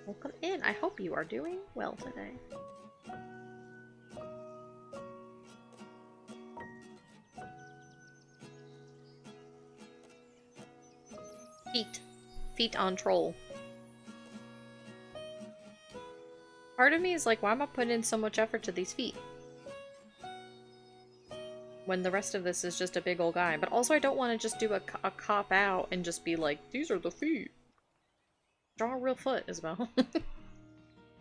Welcome in. I hope you are doing well today. Feet. Feet on troll. Part of me is like, why am I putting in so much effort to these feet? When the rest of this is just a big old guy. But also I don't want to just do a cop out and just be like, these are the feet. Draw a real foot, Isabel.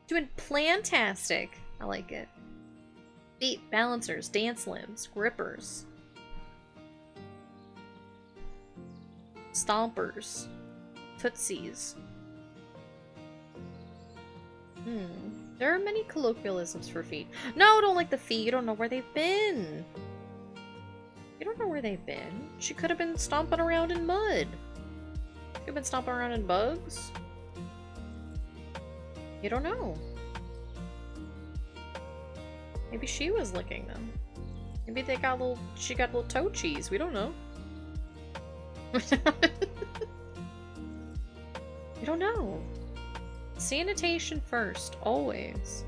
Doing plantastic. I like it. Feet, balancers, dance limbs, grippers. Stompers. Tootsies. There are many colloquialisms for feet. No, don't like the feet. You don't know where they've been. You don't know where they've been. She could have been stomping around in mud. She could have been stomping around in bugs. You don't know. Maybe she was licking them. Maybe they got little. She got little toe cheese. We don't know. You don't know. Sanitation first, always.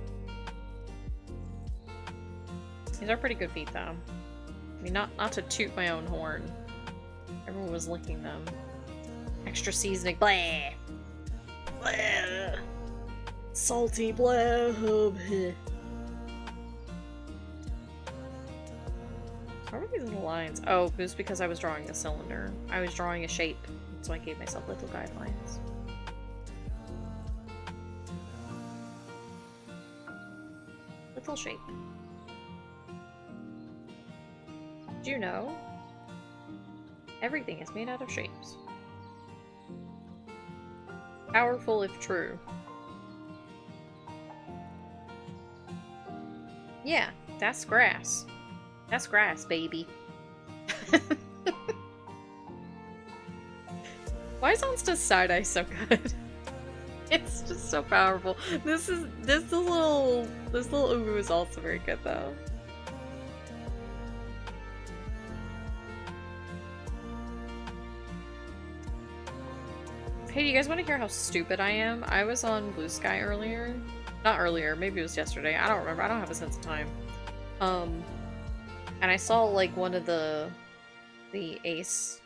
These are pretty good feet, though. I mean, not to toot my own horn. Everyone was licking them. Extra seasoning. Blah. Blah. Salty blah. What were these little lines? Oh, it was because I was drawing a cylinder. I was drawing a shape, so I gave myself little guidelines. Little shape. Do you know? Everything is made out of shapes. Powerful if true. Yeah, that's grass. That's grass, baby. Why is Onsta's side-eye so good? It's just so powerful. This little Ubu is also very good though. Hey, do you guys want to hear how stupid I am? I was on Blue Sky earlier. Not earlier, maybe it was yesterday. I don't remember. I don't have a sense of time. And I saw like one of the Ace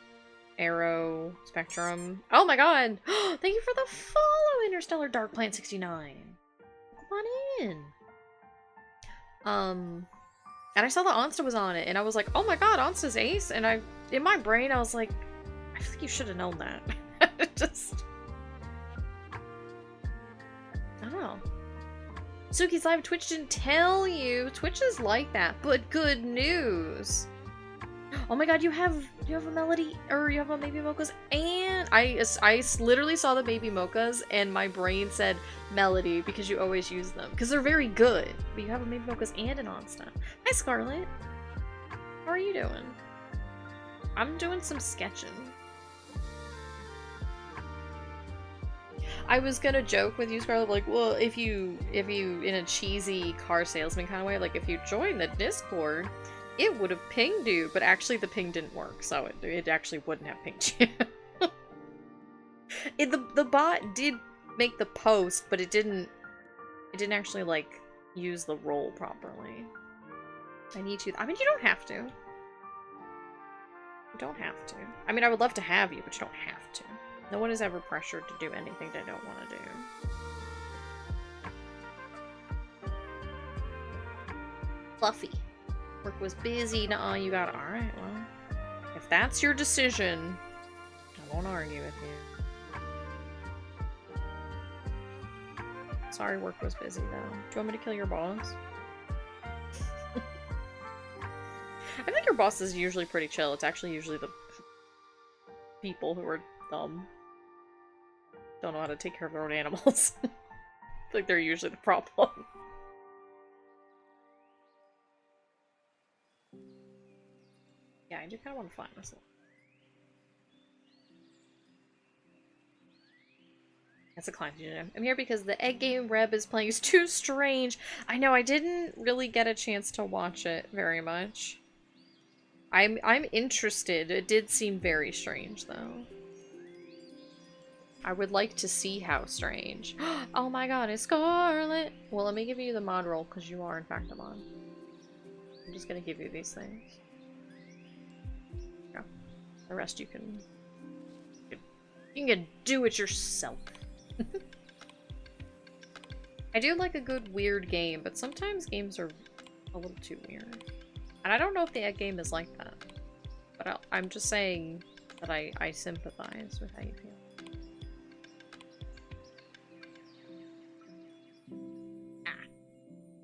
Arrow Spectrum. Oh my god! Thank you for the follow, Interstellar Dark Planet 69. Come on in. And I saw that Onsta was on it, and I was like, oh my god, Onsta's Ace, and in my brain I was like, I think you should have known that. Just I don't know. Suki's live Twitch didn't tell you. Twitch is like that, but good news. Oh my god, you have a Melody, or you have a Baby Mochas, and I literally saw the Baby Mochas, and my brain said Melody, because you always use them. Because they're very good. But you have a Baby Mochas and an Onsta. Hi, Scarlett. How are you doing? I'm doing some sketching. I was gonna joke with you, Scarlett, like, well, if you, in a cheesy car salesman kind of way, like, if you join the Discord, it would have pinged you, but actually the ping didn't work, so it actually wouldn't have pinged you. The bot did make the post, but it didn't actually, like, use the role properly. I need to. I mean, you don't have to. You don't have to. I mean, I would love to have you, but you don't have to. No one is ever pressured to do anything they don't want to do. Fluffy. Work was busy. Nuh-uh, you got it. Alright, well. If that's your decision, I won't argue with you. Sorry work was busy, though. Do you want me to kill your boss? I think your boss is usually pretty chill. It's actually usually the people who are dumb. Don't know how to take care of their own animals. I feel like they're usually the problem. Yeah, I do kind of want to find this one. That's a client. I'm here because the egg game Reb is playing is too strange. I know, I didn't really get a chance to watch it very much. I'm interested. It did seem very strange, though. I would like to see how strange. Oh my god, it's Scarlet! Well, let me give you the mod roll, because you are, in fact, a mod. I'm just gonna give you these things. Yeah. The rest you can do it yourself. I do like a good weird game, but sometimes games are a little too weird. And I don't know if the egg game is like that. But I'm just saying that I sympathize with how you feel. Ah.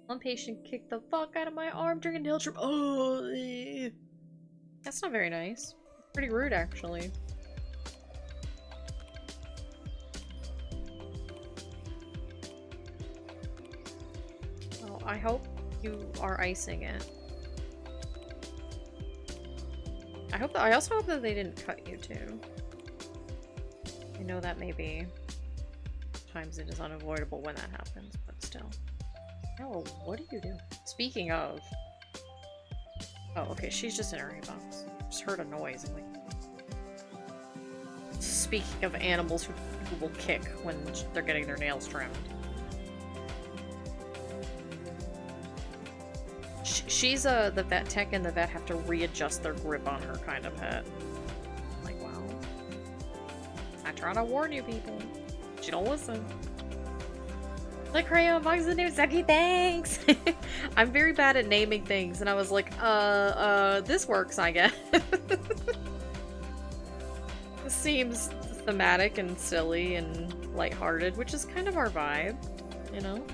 One patient kicked the fuck out of my arm during a nail trim. Oh, that's not very nice. It's pretty rude, actually. Well, I hope you are icing it. I also hope that they didn't cut you too. I know that maybe times it is unavoidable when that happens, but still. Oh, what do you do? Speaking of. Oh, okay, she's just in her box. Just heard a noise. I'm like. Speaking of animals who will kick when they're getting their nails trimmed. She's the vet tech, and the vet have to readjust their grip on her kind of pet. Like, wow. I try to warn you people. But you don't listen. Like crayon box the name Sucky, thanks! I'm very bad at naming things, and I was like, this works, I guess. This seems thematic and silly and lighthearted, which is kind of our vibe, you know?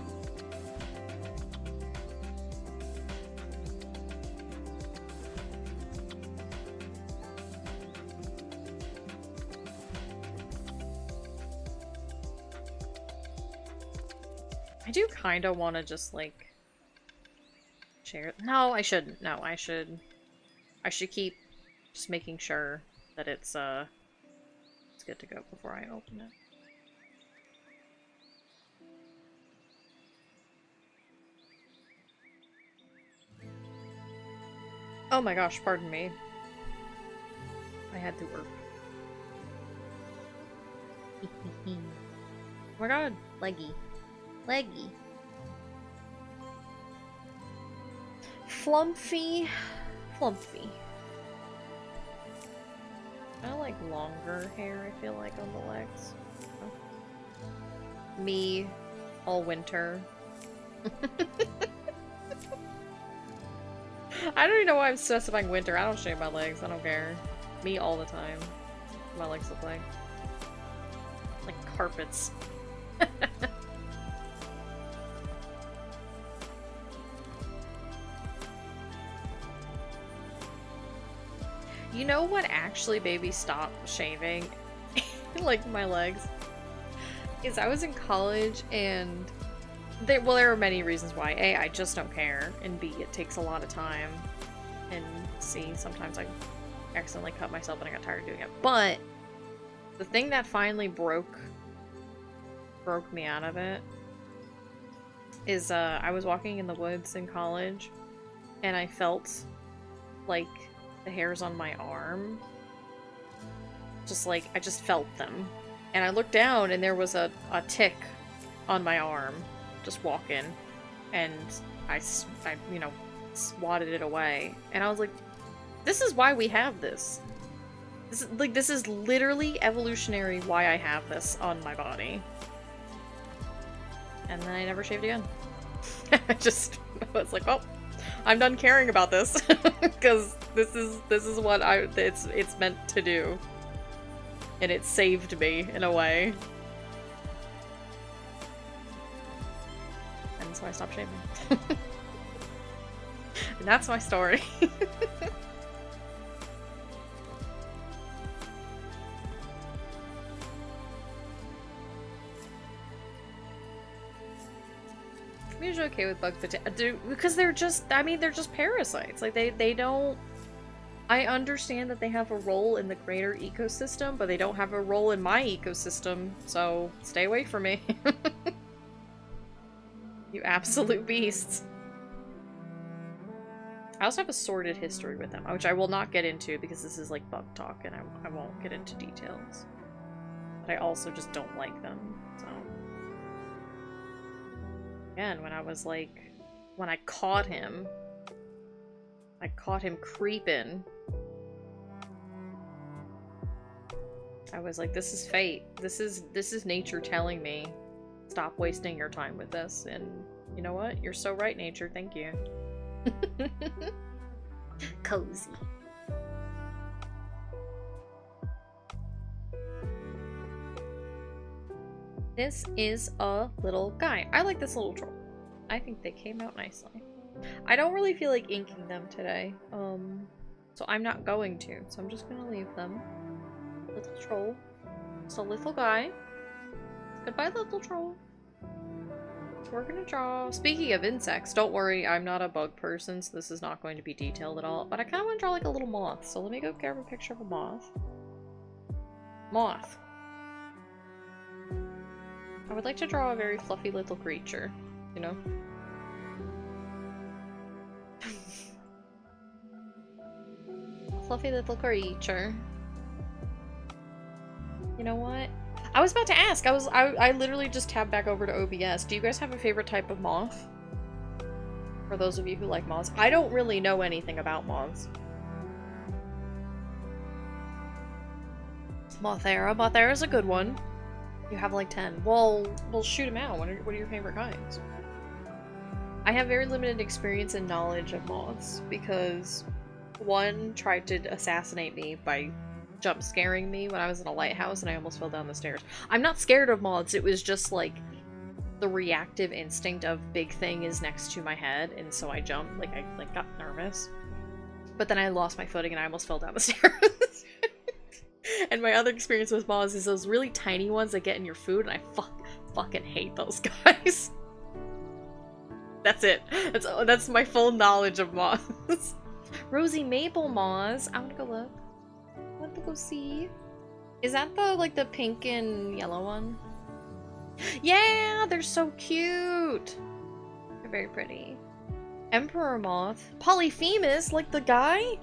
I do kind of want to just, like, share it. No, I shouldn't. No, I should keep just making sure that it's good to go before I open it. Oh my gosh, pardon me. I had to work. Oh my god, leggy. Leggy. Flumpy. Flumpy. I like longer hair, I feel like, on the legs. Oh. Me, all winter. I don't even know why I'm specifying winter. I don't shave my legs. I don't care. Me all the time. My legs look like. Like carpets. You know what actually made me stop shaving, like, my legs? Is I was in college and there were many reasons why. A, I just don't care, and B, it takes a lot of time, and C, sometimes I accidentally cut myself and I got tired of doing it. But the thing that finally broke me out of it is I was walking in the woods in college and I felt like the hairs on my arm, just like, I just felt them. And I looked down and there was a tick on my arm, just walking, and I you know, swatted it away. And I was like, this is why we have this. This is literally evolutionary why I have this on my body. And then I never shaved again. I was like, oh, I'm done caring about this because this is what it's meant to do, and it saved me in a way, and so I stopped shaving. And that's my story. I'm usually okay with bug because they're just, I mean, they're just parasites. Like, they don't I understand that they have a role in the greater ecosystem, but they don't have a role in my ecosystem, so stay away from me. You absolute beasts. I also have a sordid history with them, which I will not get into because this is like bug talk and I won't get into details. But I also just don't like them, so. Again, when I was like, when I caught him creeping. I was like, this is fate. This is nature telling me, stop wasting your time with this. And you know what? You're so right, nature. Thank you. Cozy. This is a little guy. I like this little troll. I think they came out nicely. I don't really feel like inking them today. So I'm not going to. So I'm just gonna leave them. Little troll. It's a little guy. Goodbye, little troll. We're gonna draw... Speaking of insects, don't worry, I'm not a bug person, so this is not going to be detailed at all. But I kind of want to draw like a little moth, so let me go grab a picture of a moth. Moth. I would like to draw a very fluffy little creature, you know? Fluffy little creature. You know what? I was about to ask. I literally just tabbed back over to OBS. Do you guys have a favorite type of moth? For those of you who like moths. I don't really know anything about moths. Mothera. Mothera's a good one. You have like 10. Well, we'll shoot them out. What are your favorite kinds? I have very limited experience and knowledge of moths because one tried to assassinate me by jump scaring me when I was in a lighthouse and I almost fell down the stairs. I'm not scared of moths, it was just like the reactive instinct of big thing is next to my head, and so I jumped, like I got nervous. But then I lost my footing and I almost fell down the stairs. And my other experience with moths is those really tiny ones that get in your food, and I fucking hate those guys. That's it. That's my full knowledge of moths. Rosy Maple moths. I want to go look. I want to go see. Is that the, like, the pink and yellow one? Yeah, they're so cute. They're very pretty. Emperor moth. Polyphemus, like the guy?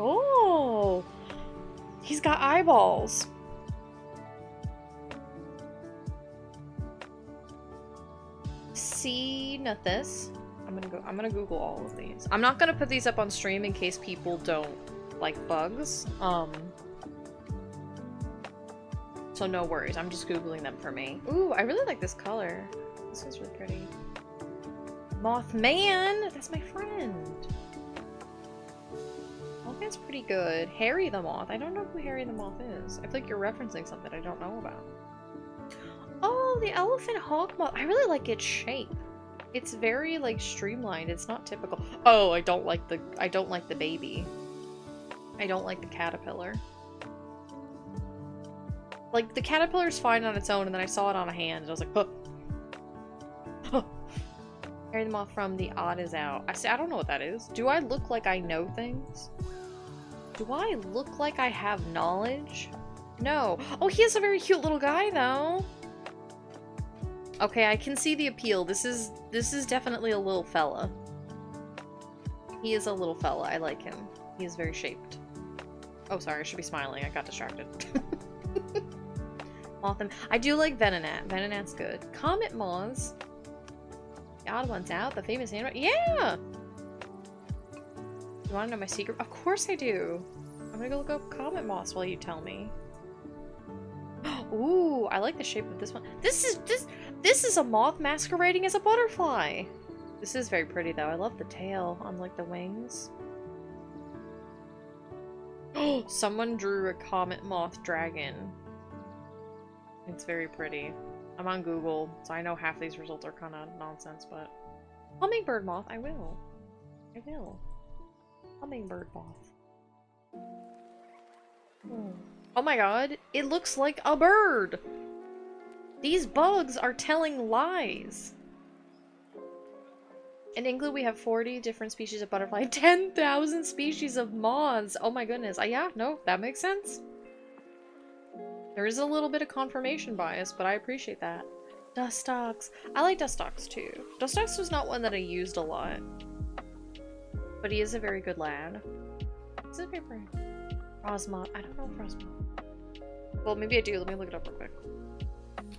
Oh, he's got eyeballs. Ceanothus. I'm gonna Google all of these. I'm not gonna put these up on stream in case people don't like bugs. So no worries. I'm just Googling them for me. Ooh, I really like this color. This is really pretty. Mothman! That's my friend. Mothman's pretty good. Harry the Moth. I don't know who Harry the Moth is. I feel like you're referencing something I don't know about. Oh, the elephant hawk moth. I really like its shape. It's very, like, streamlined. It's not typical. Oh, I don't like the baby. I don't like the caterpillar. Like, the caterpillar's fine on its own, and then I saw it on a hand, and I was like, huh. Huh. Harry the Moth from The Odd Is Out. I don't know what that is. Do I look like I know things? Do I look like I have knowledge? No. Oh, he is a very cute little guy, though. Okay, I can see the appeal. This is definitely a little fella. He is a little fella. I like him. He is very shaped. Oh, sorry. I should be smiling. I got distracted. Motham. I do like Venonat. Venonat's good. Comet moths. The odd one's out. The famous animal. Yeah! You want to know my secret? Of course I do. I'm gonna go look up comet moths while you tell me. Ooh, I like the shape of this one. This is a moth masquerading as a butterfly. This is very pretty though. I love the tail on like the wings. Oh, someone drew a comet moth dragon. It's very pretty. I'm on Google, so I know half these results are kind of nonsense, but hummingbird moth, I will. I will. Hummingbird moth. Oh. Oh my god, it looks like a bird! These bugs are telling lies. In England, we have 40 different species of butterfly, 10,000 species of moths. Oh my goodness. Yeah, no, that makes sense. There is a little bit of confirmation bias, but I appreciate that. Dustox. I like Dustox too. Dustox was not one that I used a lot. But he is a very good lad. What's his favorite? Frostmoth. I don't know Frostmoth. Well, maybe I do. Let me look it up real quick.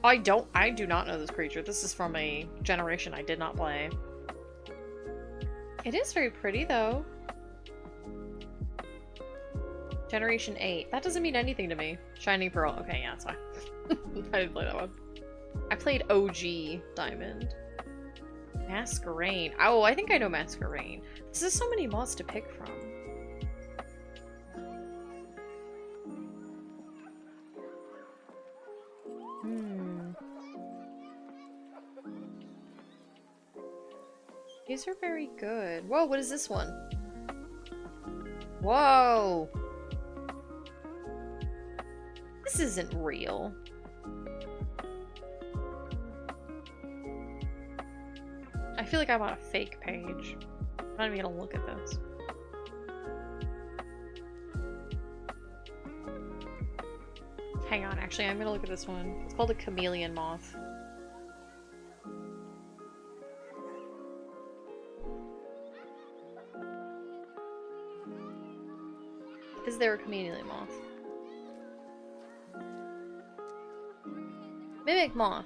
I do not know this creature. This is from a generation I did not play. It is very pretty, though. Generation 8. That doesn't mean anything to me. Shining Pearl. Okay, yeah, that's fine. I didn't play that one. I played OG Diamond. Masquerain. Oh, I think I know Masquerain. This is so many mods to pick from. These are very good. Whoa, what is this one? Whoa! This isn't real. I feel like I'm on a fake page. I'm not even gonna look at this. Hang on, actually, I'm gonna look at this one. It's called a chameleon moth. Is there a chameleon moth? Mimic moth.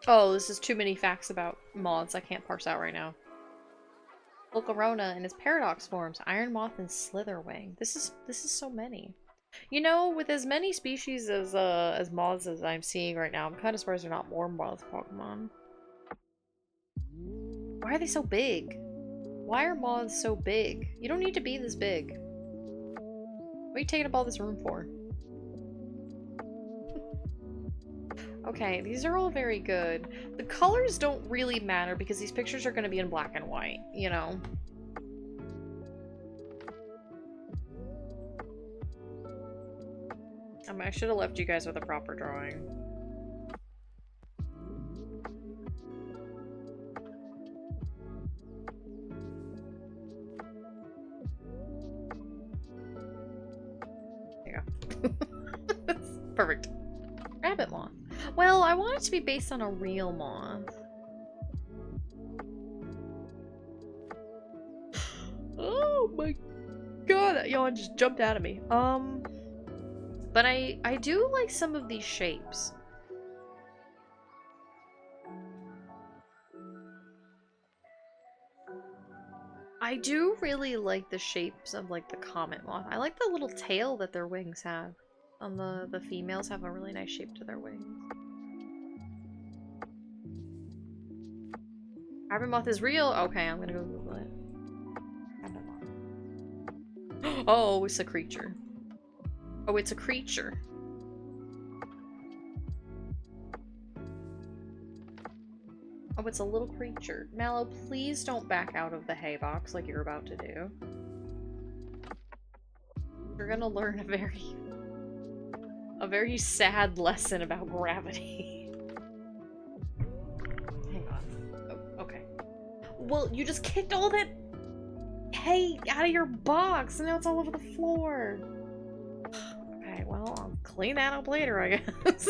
Oh, this is too many facts about moths I can't parse out right now. Volcarona and its paradox forms, iron moth and slitherwing. This is so many. You know, with as many species as moths as I'm seeing right now, I'm kind of surprised there are not more moth Pokemon. Why are they so big? Why are moths so big? You don't need to be this big. What are you taking up all this room for? Okay, these are all very good. The colors don't really matter because these pictures are going to be in black and white, you know? I should have left you guys with a proper drawing. There you go. Perfect. Rabbit moth. Well, I want it to be based on a real moth. Oh my god, yawn just jumped out of me. But I do like some of these shapes. I do really like the shapes of like the comet moth. I like the little tail that their wings have. The females have a really nice shape to their wings. Rabbit moth is real? Okay, I'm gonna go Google it. Rabbit moth. Oh, it's a creature. Oh, it's a creature. Oh, it's a little creature. Mallow, please don't back out of the hay box like you're about to do. You're gonna learn a very sad lesson about gravity. Hang on. Oh, okay. Well, you just kicked all that hay out of your box, and now it's all over the floor. Okay, well, I'll clean that up later, I guess.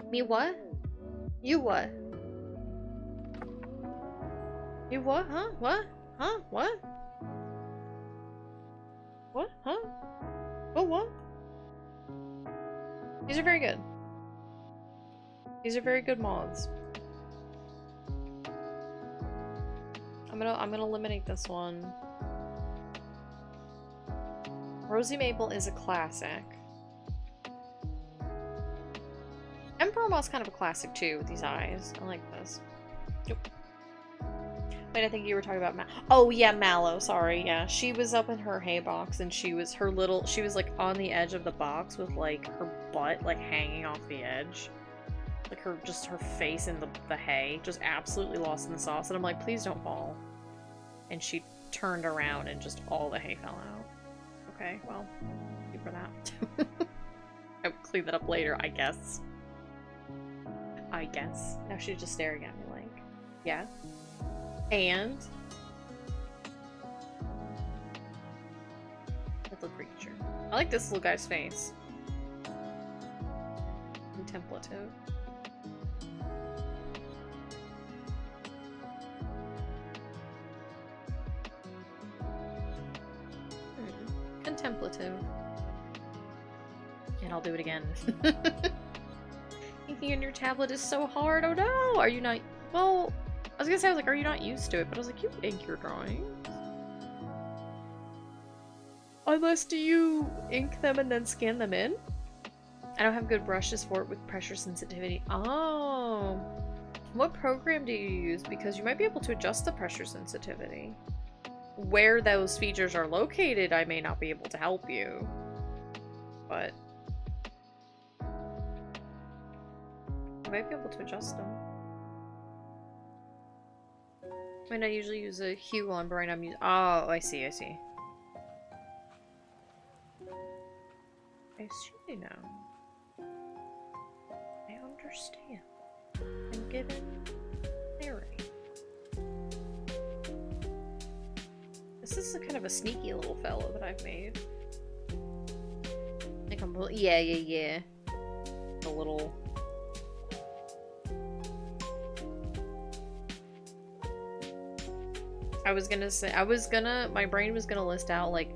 Me what? You what? You what? Huh? What? Huh? What? What? Huh? Oh, what? These are very good. These are very good mods. I'm gonna eliminate this one. Rosie Maple is a classic. Emperor Moth's kind of a classic too with these eyes. I like this. Nope. Wait, I think you were talking about oh yeah, Mallow, sorry, yeah. She was up in her hay box and she was like on the edge of the box with like her butt like hanging off the edge. Like her face in the hay, just absolutely lost in the sauce. And I'm like, please don't fall. And she turned around and just all the hay fell out. Okay, well, thank you for that. I would clean that up later, I guess. I guess. Now she's just staring at me like, yeah. And little creature. I like this little guy's face. Contemplative. Contemplative. And I'll do it again. Inking on your tablet is so hard. Oh no! Are you not? Well, I was gonna say, I was like, are you not used to it? But I was like, you ink your drawings. Unless do you ink them and then scan them in? I don't have good brushes for it with pressure sensitivity. Oh. What program do you use? Because you might be able to adjust the pressure sensitivity. Where those features are located, I may not be able to help you. But I might be able to adjust them. I mean, I usually use a hue on, but right now I'm using... Oh, I see, I see. I see now. I understand. I'm given clarity. This is a kind of a sneaky little fellow that I've made. Like I'm... Yeah. A little... my brain was gonna list out, like,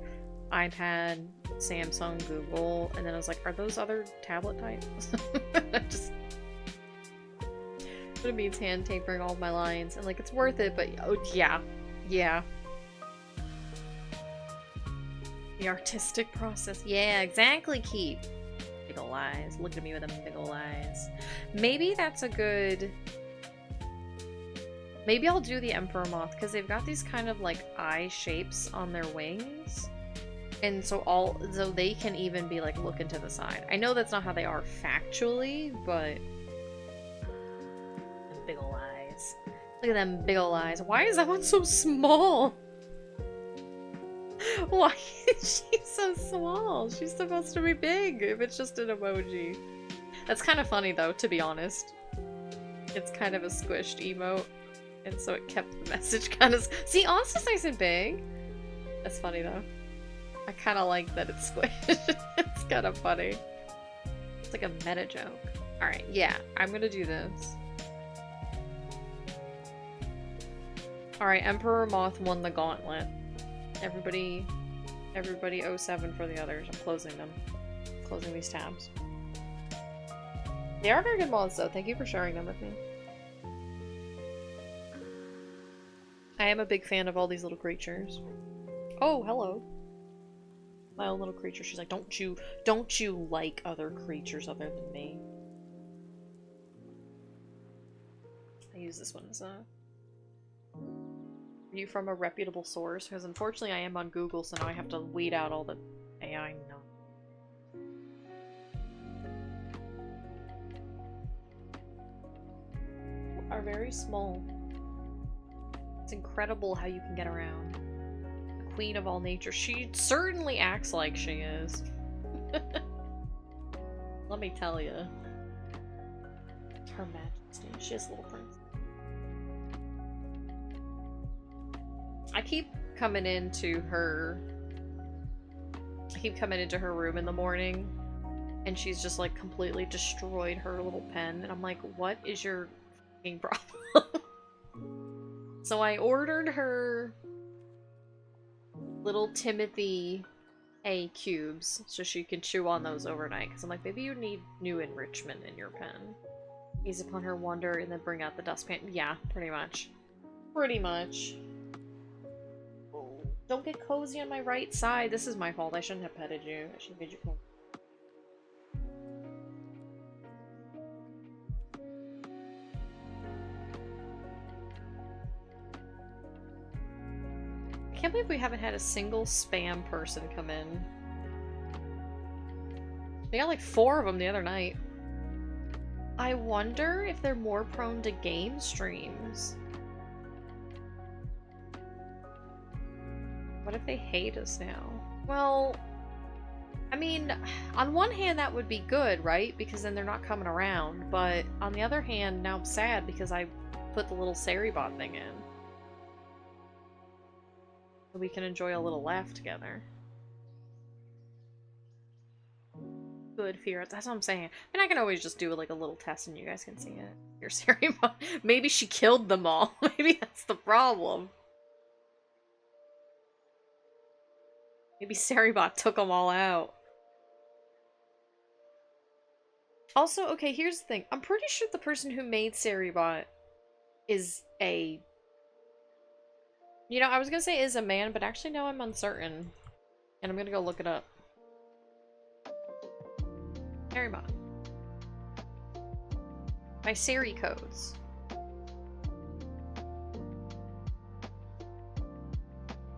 iPad, Samsung, Google, and then I was like, are those other tablet types? But it means hand tapering all of my lines, and, like, it's worth it, but, oh, yeah. The artistic process. Yeah, exactly, Keep. Big ol' eyes. Look at me with them big ol' eyes. Maybe that's a good... Maybe I'll do the Emperor Moth, because they've got these kind of, like, eye shapes on their wings. And so they can even be, like, looking to the side. I know that's not how they are factually, but... Big ol' eyes. Look at them big ol' eyes. Why is that one so small? Why is she so small? She's supposed to be big if it's just an emoji. That's kind of funny, though, to be honest. It's kind of a squished emote. And so it kept the message kind of... See, Austin's nice and big. That's funny, though. I kind of like that it's squished. It's kind of funny. It's like a meta joke. Alright, yeah. I'm gonna do this. Alright, Emperor Moth won the gauntlet. Everybody 07 for the others. I'm closing them. Closing these tabs. They are very good moths, though. Thank you for sharing them with me. I am a big fan of all these little creatures. Oh, hello. My own little creature. She's like, don't you like other creatures other than me? I use this one as a review from a reputable source, because unfortunately I am on Google, so now I have to weed out all the AI are very small. It's incredible how you can get around. The queen of all nature. She certainly acts like she is. Let me tell you. Her Majesty. She is little prince. I keep coming into her room in the morning, and she's just like completely destroyed her little pen, and I'm like, what is your fucking problem? So I ordered her little Timothy A cubes so she can chew on those overnight, because I'm like, maybe you need new enrichment in your pen. Gaze upon her wonder and then bring out the dustpan. Yeah, pretty much. Pretty much. Oh, don't get cozy on my right side. This is my fault. I shouldn't have petted you. I should have made you come. I can't believe we haven't had a single spam person come in. We got like 4 of them the other night. I wonder if they're more prone to game streams. What if they hate us now? Well, I mean, on one hand that would be good, right? Because then they're not coming around. But on the other hand, now I'm sad because I put the little Saribot thing in. So we can enjoy a little laugh together. Good fear. That's what I'm saying. I mean, I can always just do like a little test and you guys can see it. Your Saribot. Maybe she killed them all. Maybe that's the problem. Maybe Saribot took them all out. Also, okay, here's the thing. I'm pretty sure the person who made Saribot is a... You know, I was gonna say is a man, but actually no, I'm uncertain. And I'm gonna go look it up. Saribot. My Sari codes.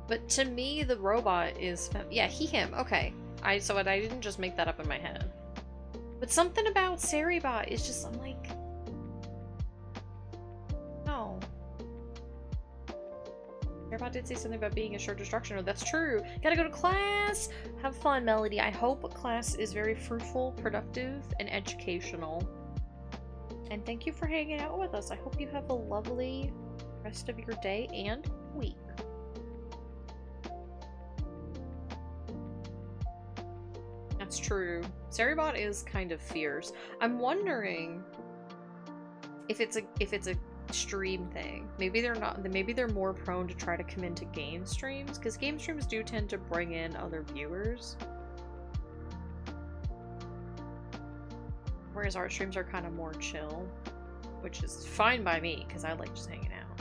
But to me, the robot is... Yeah, he, him. Okay. So I didn't just make that up in my head. But something about Saribot is just, I'm like... No. Saribot did say something about being a sure destruction. Oh, that's true. Gotta go to class! Have fun, Melody. I hope class is very fruitful, productive, and educational. And thank you for hanging out with us. I hope you have a lovely rest of your day and week. That's true. Saribot is kind of fierce. I'm wondering if it's a stream thing. Maybe they're not. Maybe they're more prone to try to come into game streams, because game streams do tend to bring in other viewers. Whereas our streams are kind of more chill, which is fine by me because I like just hanging out.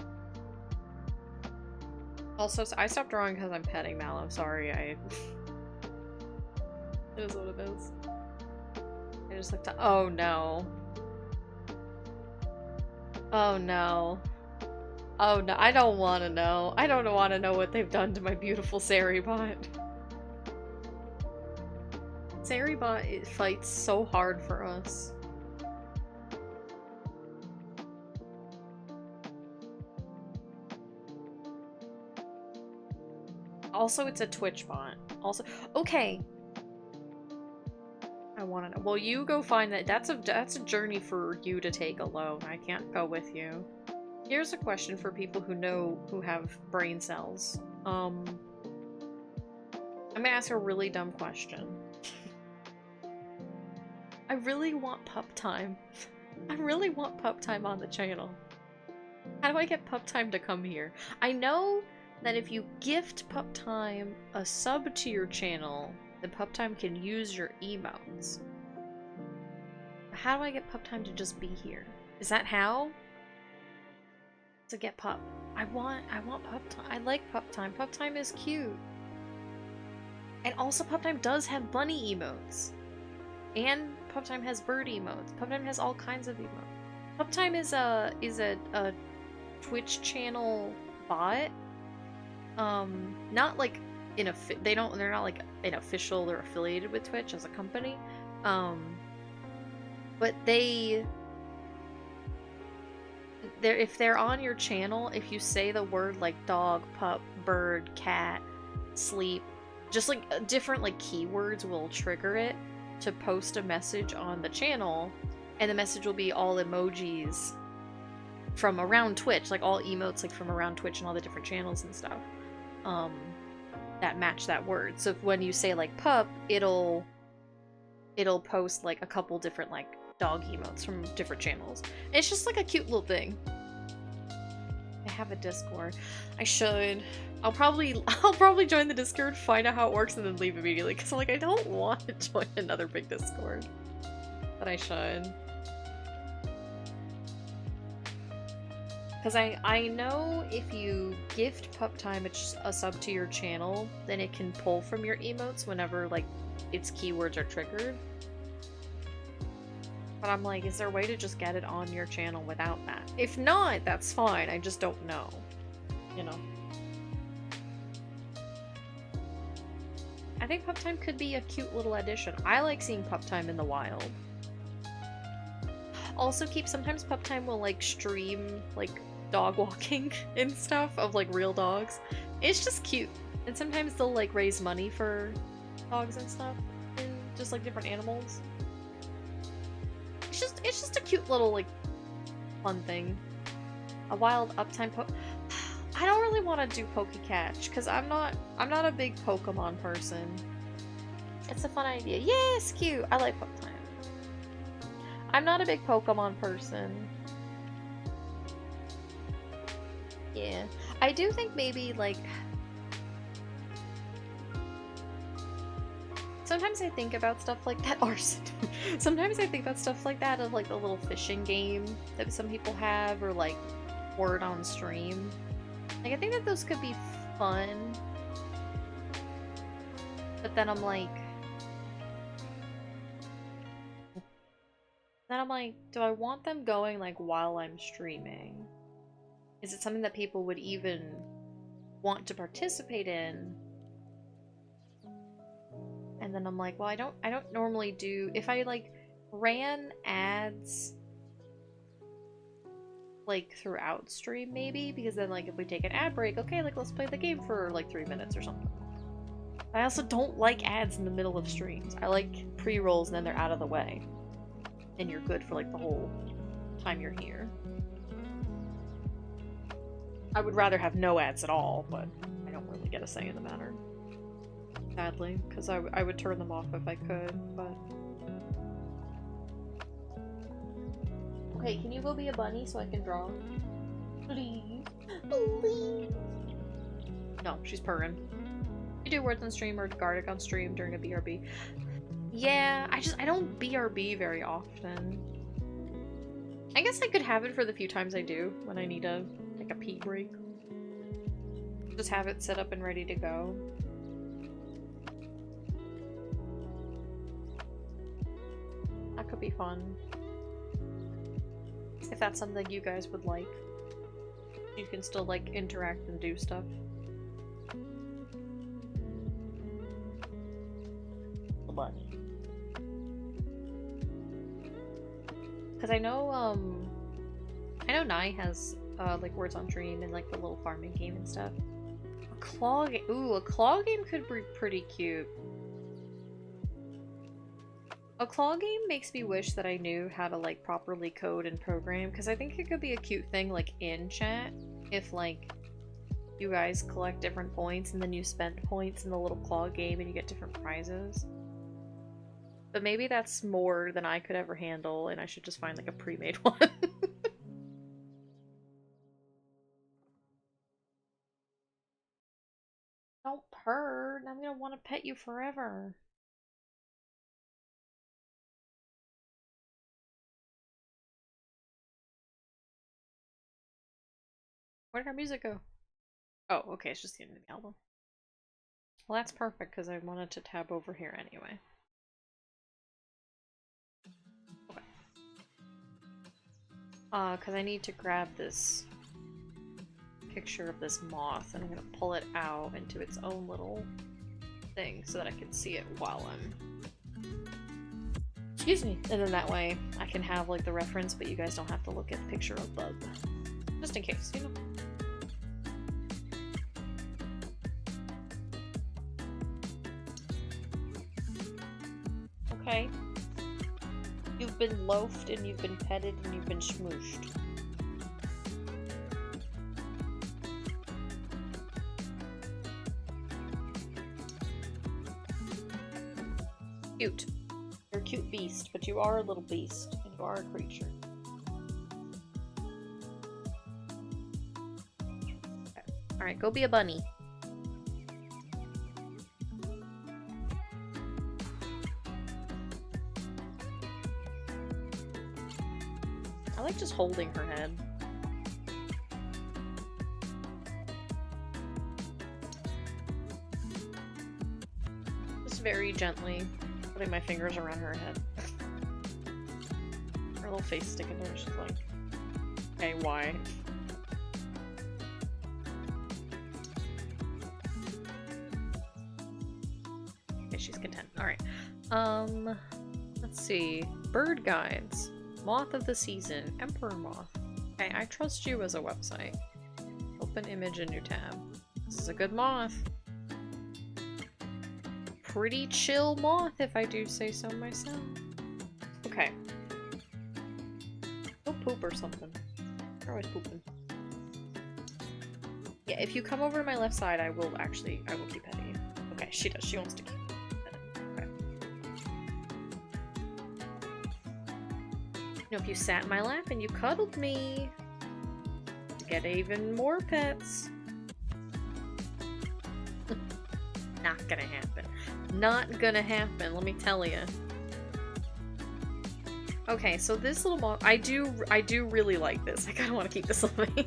Also, I stopped drawing because I'm petting Mallow. Sorry, It is what it is. I just looked at— oh no. Oh no. Oh no, I don't want to know. I don't want to know what they've done to my beautiful Saribot. Saribot, it fights so hard for us. Also, it's a Twitch bot. Also, okay. I want to know. Well, you go find that. That's a journey for you to take alone. I can't go with you. Here's a question for people who have brain cells. I'm gonna ask a really dumb question. I really want pup time. I really want pup time on the channel. How do I get pup time to come here? I know that if you gift pup time a sub to your channel, then pup time can use your emotes. How do I get pup time to just be here? Is that how? To get pup. I want pup time. I like pup time. Pup time is cute. And also pup time does have bunny emotes. And pup time has bird emotes. Pup time has all kinds of emotes. Pup time is a Twitch channel bot. Not like they're not like an official or affiliated with Twitch as a company. But if they're on your channel, if you say the word like dog, pup, bird, cat, sleep, just like different like keywords will trigger it to post a message on the channel, and the message will be all emojis from around Twitch, like all emotes like from around Twitch and all the different channels and stuff. That match that word. So if, when you say like pup, it'll post like a couple different like dog emotes from different channels. It's just like a cute little thing. I have a Discord. I should. I'll probably join the Discord, find out how it works, and then leave immediately, because I'm like, I don't want to join another big Discord. But I should. Because I know if you gift pup time a sub to your channel, then it can pull from your emotes whenever like its keywords are triggered. But I'm like, is there a way to just get it on your channel without that? If not, that's fine. I just don't know. You know? I think pup time could be a cute little addition. I like seeing pup time in the wild. Also, sometimes pup time will like stream like dog walking and stuff of like real dogs. It's just cute. And sometimes they'll like raise money for dogs and stuff in just like different animals. It's just a cute little like fun thing. A wild uptime I don't really want to do Pokécatch because I'm not a big Pokemon person. It's a fun idea. Yes, cute. I like Pokemon. I'm not a big Pokemon person. Yeah. I do think maybe like sometimes I think about stuff like that. Arson. Sometimes I think about stuff like that of like the little fishing game that some people have or like word on stream. Like I think that those could be fun. But then I'm like do I want them going like while I'm streaming? Is it something that people would even want to participate in? And then I'm like, well, I don't normally do, if I like ran ads like throughout stream maybe, because then like if we take an ad break, okay, like let's play the game for like 3 minutes or something. I also don't like ads in the middle of streams. I like pre-rolls and then they're out of the way. And you're good for like the whole time you're here. I would rather have no ads at all, but I don't really get a say in the matter. Sadly, because I would turn them off if I could, but... Okay, can you go be a bunny so I can draw? Please. Please. No, she's purring. You do words on stream or Gardic on stream during a BRB. Yeah, I don't BRB very often. I guess I could have it for the few times I do when I need a pee break. Just have it set up and ready to go. That could be fun. If that's something you guys would like. You can still like interact and do stuff. The bunny. Because I know Nye has like words on stream and like the little farming game and stuff. A claw game. Ooh, a claw game could be pretty cute. A claw game makes me wish that I knew how to like properly code and program, because I think it could be a cute thing like in chat if like you guys collect different points and then you spend points in the little claw game and you get different prizes. But maybe that's more than I could ever handle and I should just find like a pre-made one. Don't purr. I'm gonna want to pet you forever. Where did our music go? Oh, okay, it's just the end of the album. Well, that's perfect because I wanted to tab over here anyway. Okay. Because I need to grab this picture of this moth and I'm gonna pull it out into its own little thing so that I can see it while I'm... Excuse me! And then that way I can have like the reference, but you guys don't have to look at the picture of Bug. Just in case, you know? Okay. You've been loafed and you've been petted and you've been smooshed. Cute. You're a cute beast, but you are a little beast, and you are a creature. Okay. Alright, go be a bunny. I like just holding her head. Just very gently putting my fingers around her head. Her little face sticking there, she's like, okay, why? Okay, she's content. Alright. Let's see. Bird guides. Moth of the season. Emperor moth. Okay, I trust you as a website. Open image in new tab. This is a good moth. pretty chill moth, if I do say so myself. Okay. Go poop or something. They're always pooping. Yeah, if you come over to my left side, I will keep petting you. Okay, she does. She wants to keep petting. Okay. You know, if you sat in my lap and you cuddled me, you get even more pets. Not gonna happen. Not gonna happen, let me tell you. Okay, so this little moth, I do really like this. I kinda want to keep this living.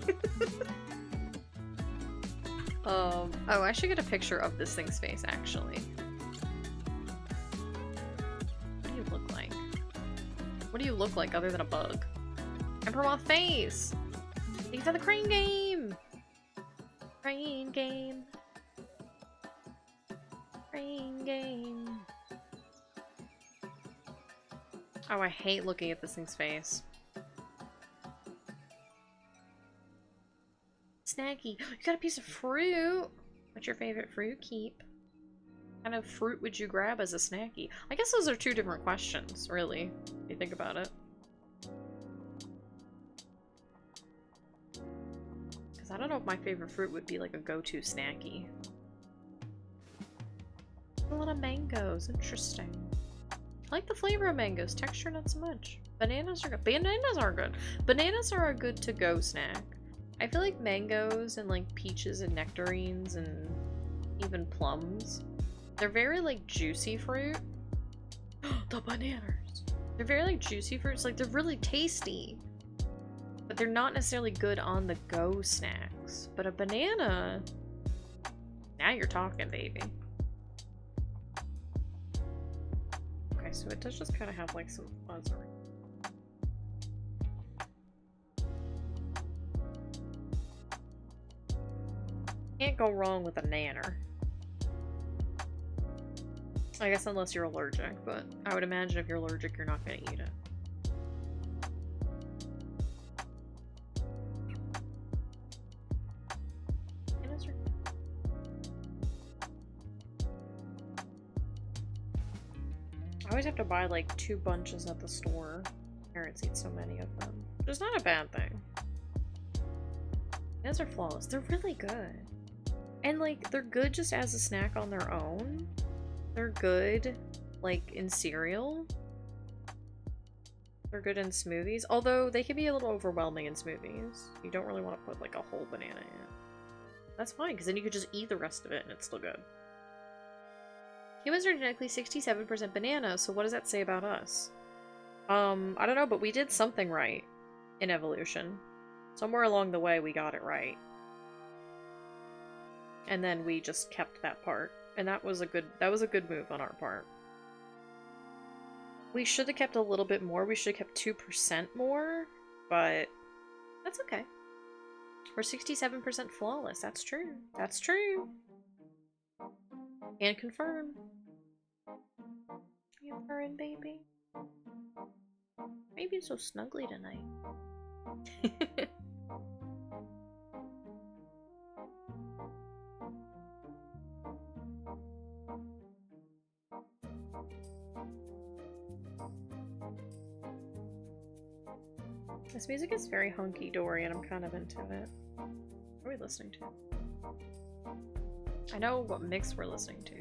Oh, I should get a picture of this thing's face, actually. What do you look like? What do you look like other than a bug? Emperor Moth face! Thank you for the crane game! Crane game. Crane game. Oh, I hate looking at this thing's face. Snacky. You got a piece of fruit. What's your favorite fruit? Keep. What kind of fruit would you grab as a snacky? I guess those are two different questions, really, if you think about it. Because I don't know if my favorite fruit would be like a go-to snacky. A lot of mangoes. Interesting. I like the flavor of mangoes. Texture, not so much. Bananas are good. Bananas are good. Bananas are a good to-go snack. I feel like mangoes and like peaches and nectarines and even plums, they're very like juicy fruit. The bananas. They're very like juicy fruits. Like they're really tasty, but they're not necessarily good on the go snacks. But a banana, now you're talking, baby. Okay, so it does just kind of have like some fuzz around. Can't go wrong with a nanner. I guess unless you're allergic, but I would imagine if you're allergic, you're not gonna eat it. I always have to buy like 2 bunches at the store. Parents eat so many of them. Which is not a bad thing. These are flawless. They're really good. And like, they're good just as a snack on their own. They're good, like, in cereal. They're good in smoothies. Although, they can be a little overwhelming in smoothies. You don't really want to put, like, a whole banana in it. That's fine, because then you could just eat the rest of it and it's still good. Humans are genetically 67% banana, so what does that say about us? I don't know, but we did something right in evolution. Somewhere along the way, we got it right. And then we just kept that part. And that was a good move on our part. We should have kept a little bit more. We should have kept 2% more, but that's okay. We're 67% flawless. That's true. That's true. And confirm. You purring, baby? Maybe so snuggly tonight. This music is very hunky-dory and I'm kind of into it. What are we listening to? I know what mix we're listening to.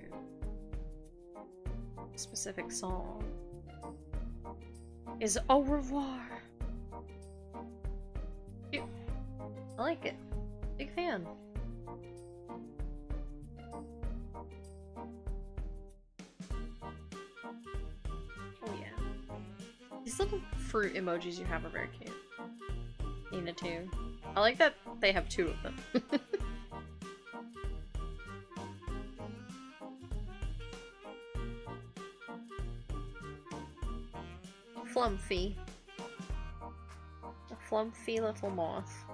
A specific song is Au revoir. Cute. I like it. Big fan. Oh yeah. These little fruit emojis you have are very cute. Nina too. I like that they have 2 of them. Flumpy. A flumpy little moth.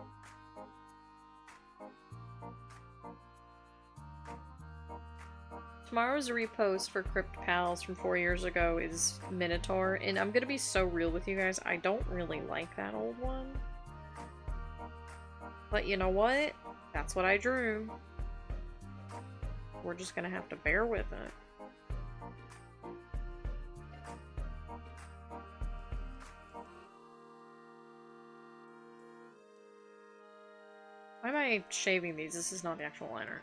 Tomorrow's repost for Crypt Pals from 4 years ago is Minotaur, and I'm gonna be so real with you guys, I don't really like that old one. But you know what? That's what I drew. We're just gonna have to bear with it. Why am I shaving these? This is not the actual liner.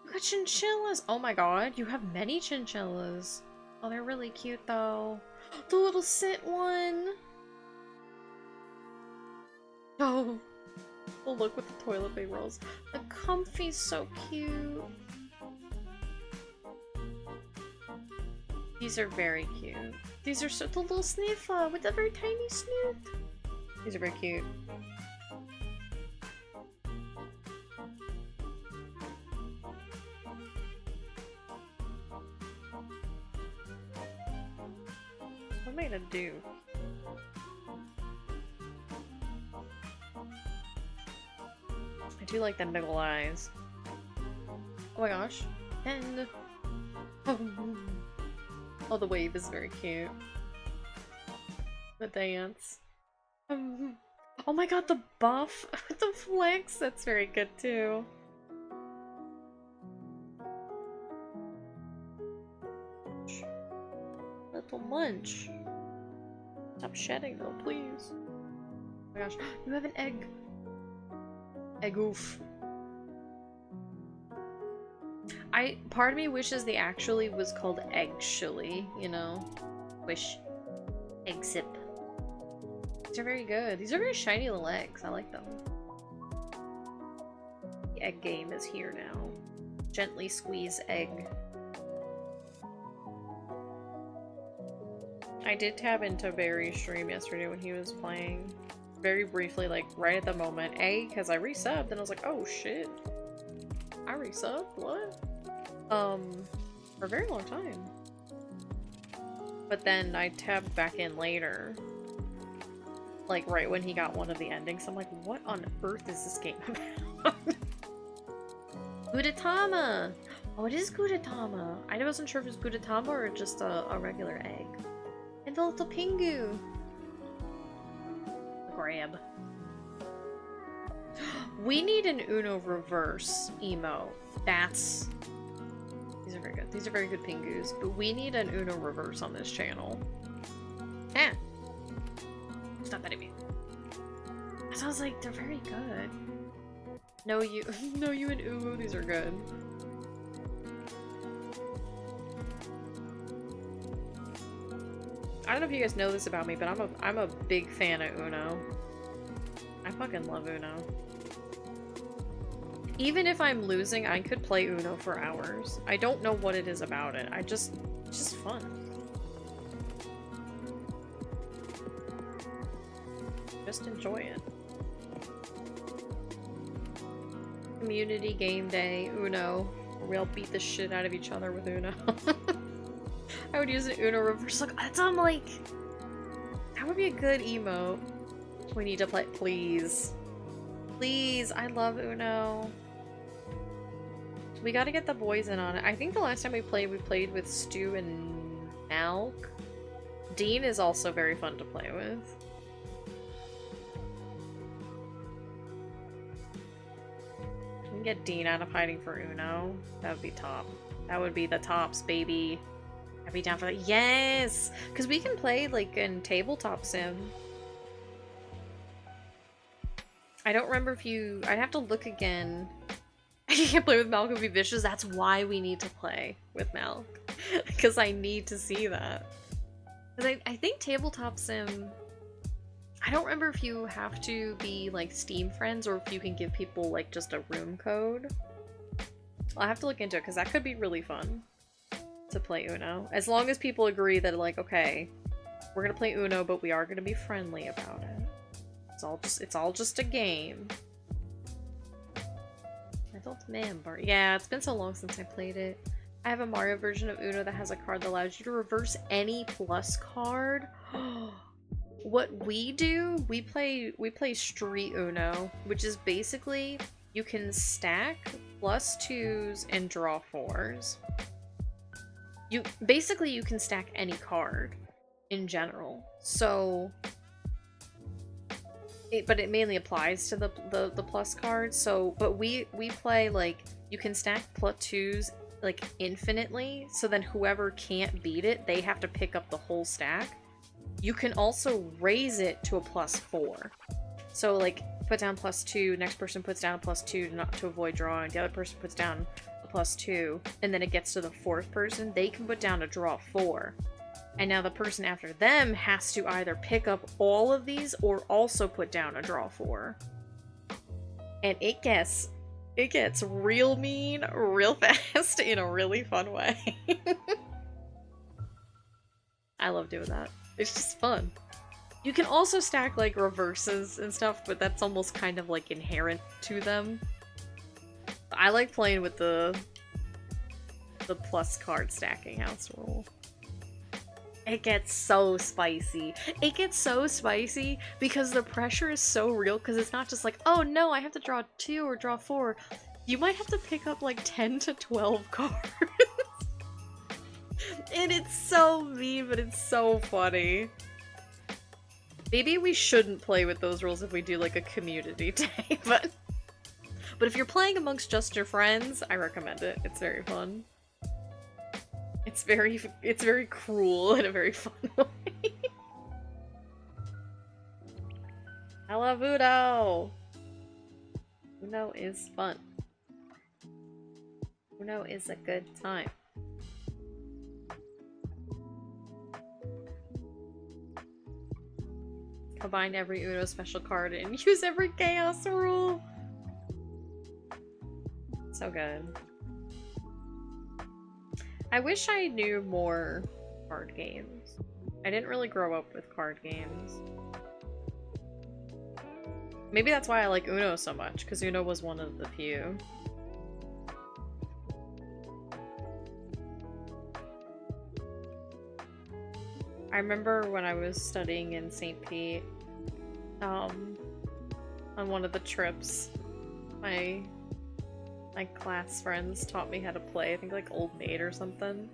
You got chinchillas! Oh my god, you have many chinchillas. Oh, they're really cute though. The little sit one! Oh, the look with the toilet paper rolls. The comfy's so cute. These are very cute. These are so the little sniffer with a very tiny snoot. These are very cute. What am I gonna do? I do like them big ol' eyes. Oh my gosh. And oh, the wave is very cute. The dance. Oh my god, the buff with the flex, that's very good too. Little munch. Stop shedding though, please. Oh my gosh, you have an egg. Egg oof. Part of me wishes they actually was called egg chili, you know? Wish. Egg sip. These are very good. These are very shiny little eggs. I like them. The egg game is here now. Gently squeeze egg. I did tab into Barry's stream yesterday when he was playing. Very briefly, like right at the moment. Because I resubbed and I was like, oh shit. I resubbed? What? For a very long time. But then I tabbed back in later. Like right when he got one of the endings. I'm like, what on earth is this game about? Gudetama! Oh, it is Gudetama. I wasn't sure if it was Gudetama or just a regular egg. And the little Pingu. Grab. We need an Uno reverse emo. These are very good. These are very good Pingus, but we need an Uno reverse on this channel. Ah! Stop at me. So I was like, they're very good. No you no you and Uwu, these are good. I don't know if you guys know this about me, but I'm a big fan of Uno. I fucking love Uno. Even if I'm losing, I could play Uno for hours. I don't know what it is about it. It's just fun. Just enjoy it. Community game day, Uno. Where we all beat the shit out of each other with Uno. I would use an Uno reverse. Like, that's I'm like, that would be a good emote. We need to play, please. Please, I love Uno. We gotta get the boys in on it. I think the last time we played with Stu and Malk. Dean is also very fun to play with. We can get Dean out of hiding for Uno. That would be top. That would be the tops, baby. I'd be down for that. Yes! Because we can play, like, in tabletop sim. I don't remember if you... I'd have to look again. I can't play with Malk, it would be vicious. That's why we need to play with Malk. Because I need to see that. Because I think tabletop sim... I don't remember if you have to be, like, Steam friends or if you can give people, like, just a room code. I'll have to look into it, because that could be really fun to play Uno. As long as people agree that, like, okay, we're gonna play Uno, but we are gonna be friendly about it. It's all just a game. I don't remember. Yeah, it's been so long since I played it. I have a Mario version of Uno that has a card that allows you to reverse any plus card. What we do, we play Street Uno, which is basically you can stack +2s and draw 4s. You can stack any card in general. So but it mainly applies to the plus cards. So but we play, like, you can stack +2s like infinitely, so then whoever can't beat it, they have to pick up the whole stack. You can also raise it to a +4. So, like, put down +2, next person puts down a +2 to avoid drawing, the other person puts down a +2, and then it gets to the fourth person, they can put down a draw 4. And now the person after them has to either pick up all of these or also put down a draw 4. And it gets real mean real fast in a really fun way. I love doing that. It's just fun. You can also stack like reverses and stuff, but that's almost kind of like inherent to them. I like playing with the plus card stacking house rule. It gets so spicy. It gets so spicy because the pressure is so real, because it's not just like, oh no, I have to draw 2 or draw 4. You might have to pick up like 10 to 12 cards. And it's so mean, but it's so funny. Maybe we shouldn't play with those rules if we do like a community day, but if you're playing amongst just your friends, I recommend it. It's very fun. It's very cruel in a very fun way. I love Uno! Uno is fun. Uno is a good time. Combine every Uno special card and use every chaos rule! So good. I wish I knew more card games. I didn't really grow up with card games. Maybe that's why I like Uno so much, because Uno was one of the few. I remember when I was studying in St. Pete, on one of the trips, my class friends taught me how to play, I think like Old Maid or something,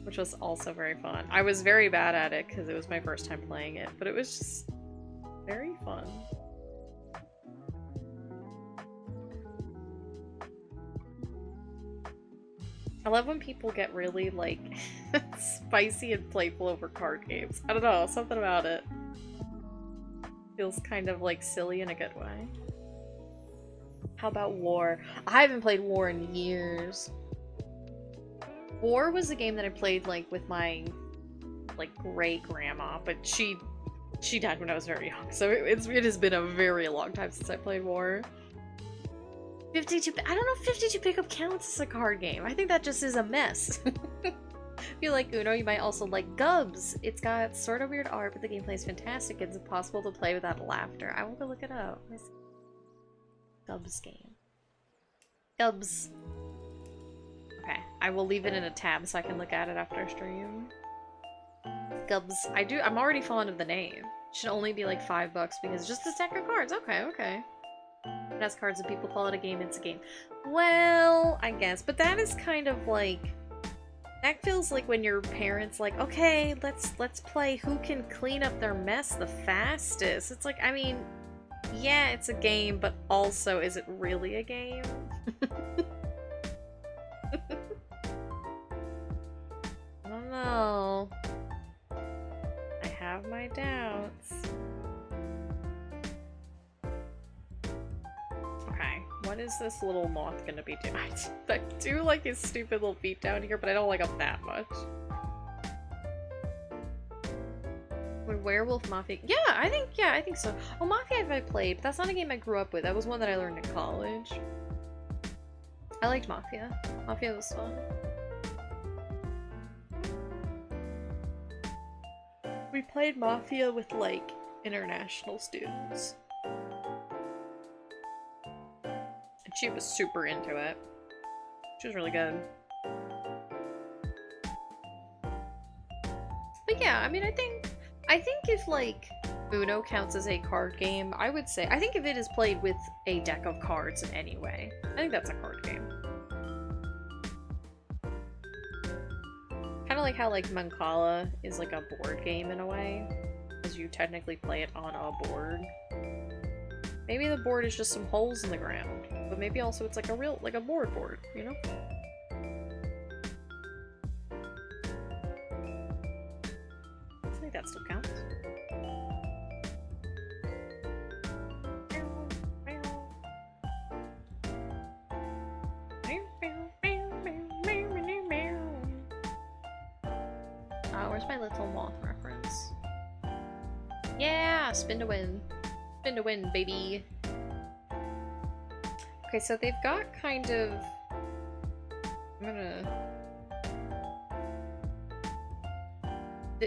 which was also very fun. I was very bad at it because it was my first time playing it, but it was just very fun. I love when people get really like spicy and playful over card games. I don't know, something about it feels kind of like silly in a good way. How about War? I haven't played War in years. War was a game that I played like with my like great grandma, but she died when I was very young, so it has been a very long time since I played War. 52. I don't know if 52 pickup counts as a card game. I think that just is a mess. If you like Uno, you might also like Gubs. It's got sort of weird art, but the gameplay is fantastic. It's impossible to play without laughter. I will go look it up. Gubs game. Gubs. Okay, I will leave it in a tab so I can look at it after stream. Gubs. I'm already fond of the name. Should only be like $5 because it's just a stack of cards. Okay, okay. It has cards and people call it a game, it's a game. Well, I guess. But that is kind of like... That feels like when your parents like, okay, let's play who can clean up their mess the fastest. It's like, I mean... Yeah, it's a game, but also, is it really a game? I don't know. I have my doubts. Okay, what is this little moth gonna be doing? I do like his stupid little feet down here, but I don't like him that much. Werewolf Mafia. Yeah, I think so. Oh, Mafia I played, but that's not a game I grew up with. That was one that I learned in college. I liked Mafia. Mafia was fun. We played Mafia with, like, international students. And she was super into it. She was really good. But yeah, I mean, I think if, like, Uno counts as a card game, I would say... I think if it is played with a deck of cards in any way, I think that's a card game. Kind of like how, like, Mancala is, like, a board game in a way, because you technically play it on a board. Maybe the board is just some holes in the ground, but maybe also it's, like, a real... like, a board, you know? I think that still counts. my little moth reference. Yeah, spin to win. Spin to win, baby. Okay, so they've got kind of... I'm gonna...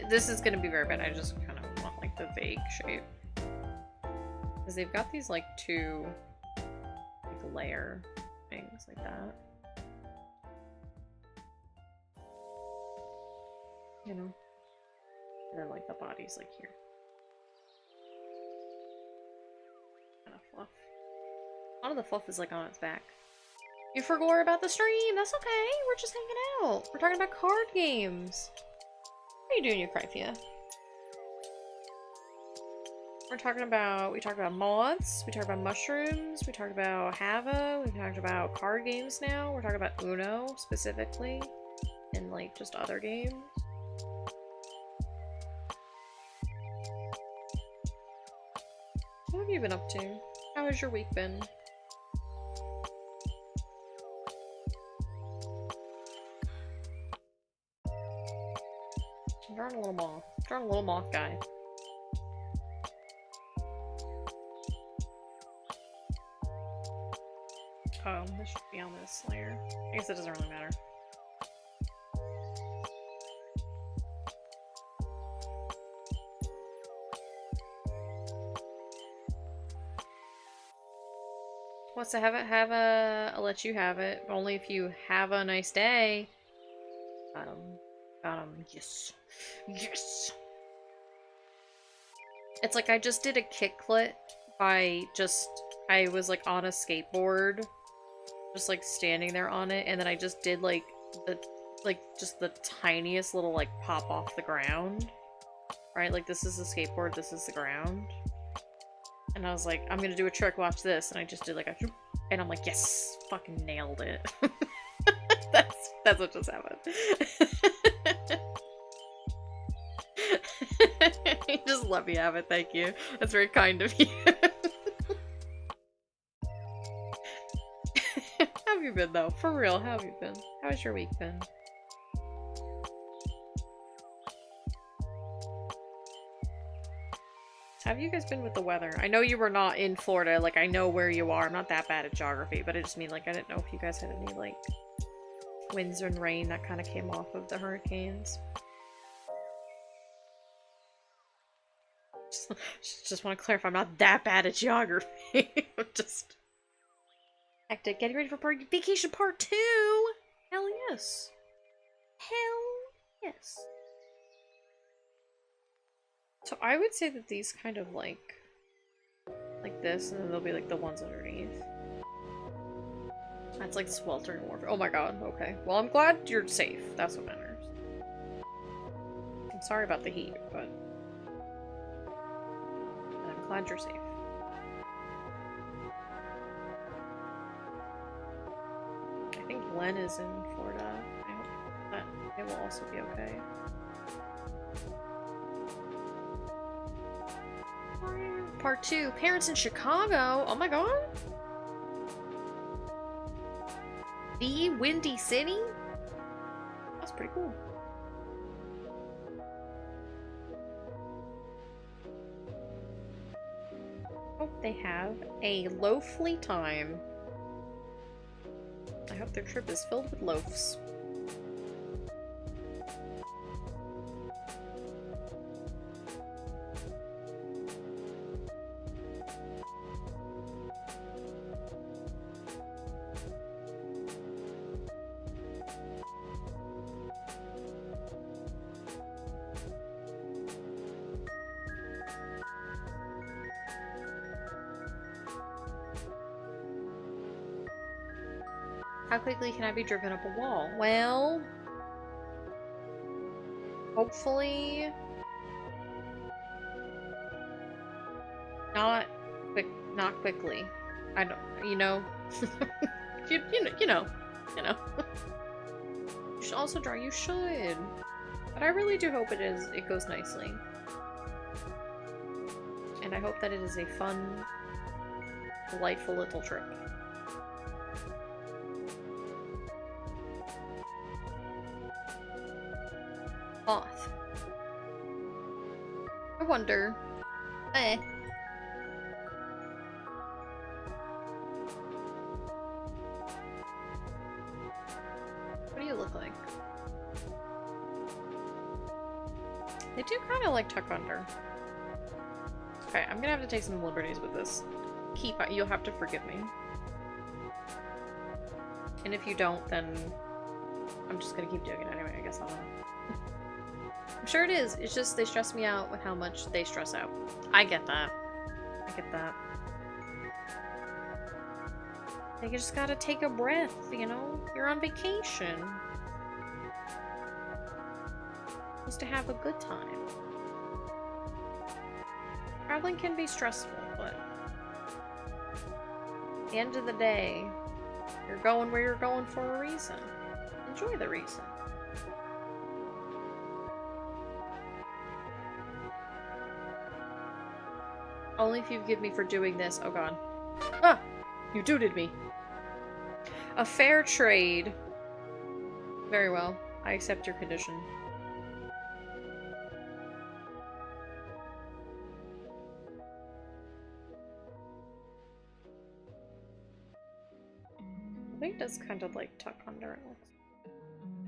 This is gonna be very bad. I just kind of want like the vague shape. Because they've got these like two like layer things like that. You know? And then like the body's like here. Kind of fluff. A lot of the fluff is like on its back. You forgot about the stream. That's okay. We're just hanging out. We're talking about card games. How you doing, Eucryphia? We talked about moths, we talked about mushrooms, we talked about Hava, we talked about card games now, we're talking about Uno specifically, and like just other games. What have you been up to? How has your week been? I'm drawing a little moth. Drawing a little moth guy. Oh, this should be on this layer. I guess it doesn't really matter. What's to have it? I'll let you have it. Only if you have a nice day. Yes. Yes! It's like I just did a kickflip by I was like on a skateboard, just like standing there on it, and then I just did like just the tiniest little like pop off the ground. Right? Like this is the skateboard, this is the ground. And I was like, I'm gonna do a trick, watch this, and I just did like a and I'm like, yes! Fucking nailed it. That's what just happened. You just let me have it, thank you. That's very kind of you. How have you been though? For real, how have you been? How has your week been? How have you guys been with the weather? I know you were not in Florida, like I know where you are. I'm not that bad at geography, but I just mean like I didn't know if you guys had any like winds and rain that kind of came off of the hurricanes. Just want to clarify, I'm not that bad at geography. I'm just hectic. Getting ready for vacation part 2! Hell yes. Hell yes. So I would say that these kind of like this, and then there'll be like the ones underneath. That's like sweltering warfare. Oh my god, okay. Well, I'm glad you're safe. That's what matters. I'm sorry about the heat, but I'm glad you're safe. I think Len is in Florida. I hope that it will also be okay. Part 2. Parents in Chicago? Oh my god. The Windy City? That's pretty cool. Hope they have a loafly time. I hope their trip is filled with loafs. How quickly can I be driven up a wall? Well, hopefully not quickly. I don't, you know, you know. You should also draw. You should, but I really do hope it goes nicely, and I hope that it is a fun, delightful little trip. Moth. I wonder. Eh. What do you look like? They do kind of like tuck under. Okay, I'm gonna have to take some liberties with this. You'll have to forgive me. And if you don't, then I'm just gonna keep doing it anyway, I guess. I don't know. I'm sure it is. It's just they stress me out with how much they stress out. I get that. I get that. You just gotta take a breath, you know? You're on vacation. Supposed to have a good time. Traveling can be stressful, but at the end of the day, you're going where you're going for a reason. Enjoy the reason. Only if you forgive me for doing this. Oh god. Ah! You duded me. A fair trade. Very well. I accept your condition. I think it does kind of like tuck under.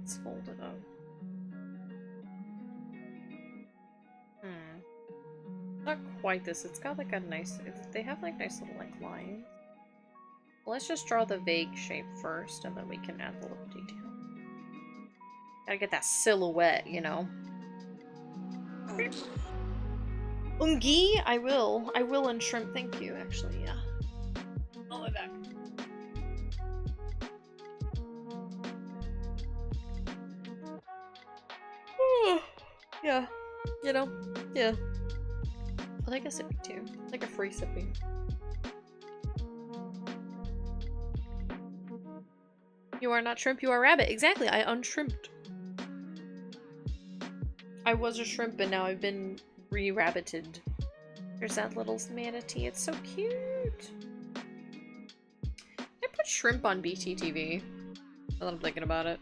It's folded up. Not quite this. It's got like a nice... They have like nice little like lines. Let's just draw the vague shape first, and then we can add the little detail. Gotta get that silhouette, you know. Ungi, I will. I will unshrimp. Thank you, actually, yeah. I'll be back. Yeah. You know? Yeah. I like a sippy too. Like a free sippy. You are not shrimp, you are rabbit. Exactly, I unshrimped. I was a shrimp and now I've been re-rabbited. There's that little manatee, it's so cute. I put shrimp on BTTV. Now that I'm thinking about it.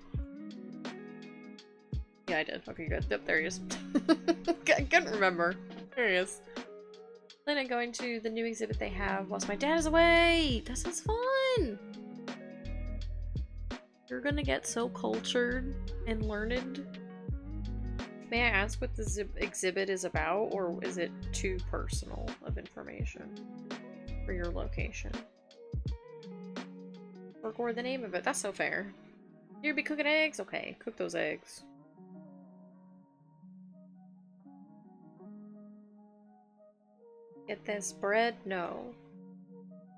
Yeah, I did. Okay, good. Yep, there he is. I couldn't remember. There he is. Then I'm going to the new exhibit they have whilst my dad is away! This is fun! You're gonna get so cultured and learned. May I ask what the exhibit is about, or is it too personal of information for your location? Record the name of it. That's so fair. You'd be cooking eggs? Okay, cook those eggs. Get this bread? No.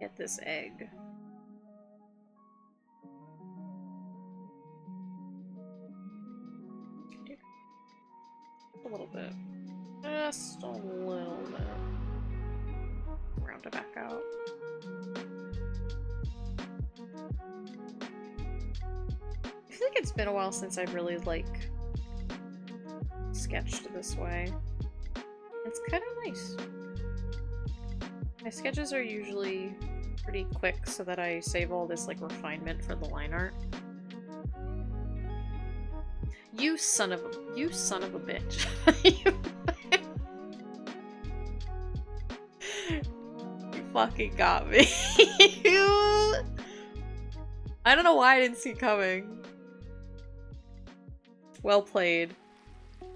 Get this egg. A little bit. Just a little bit. Round it back out. I feel like it's been a while since I've really, like, sketched this way. It's kind of nice. My sketches are usually pretty quick so that I save all this, like, refinement for the line art. You son of a bitch. You fucking got me. I don't know why I didn't see it coming. Well played.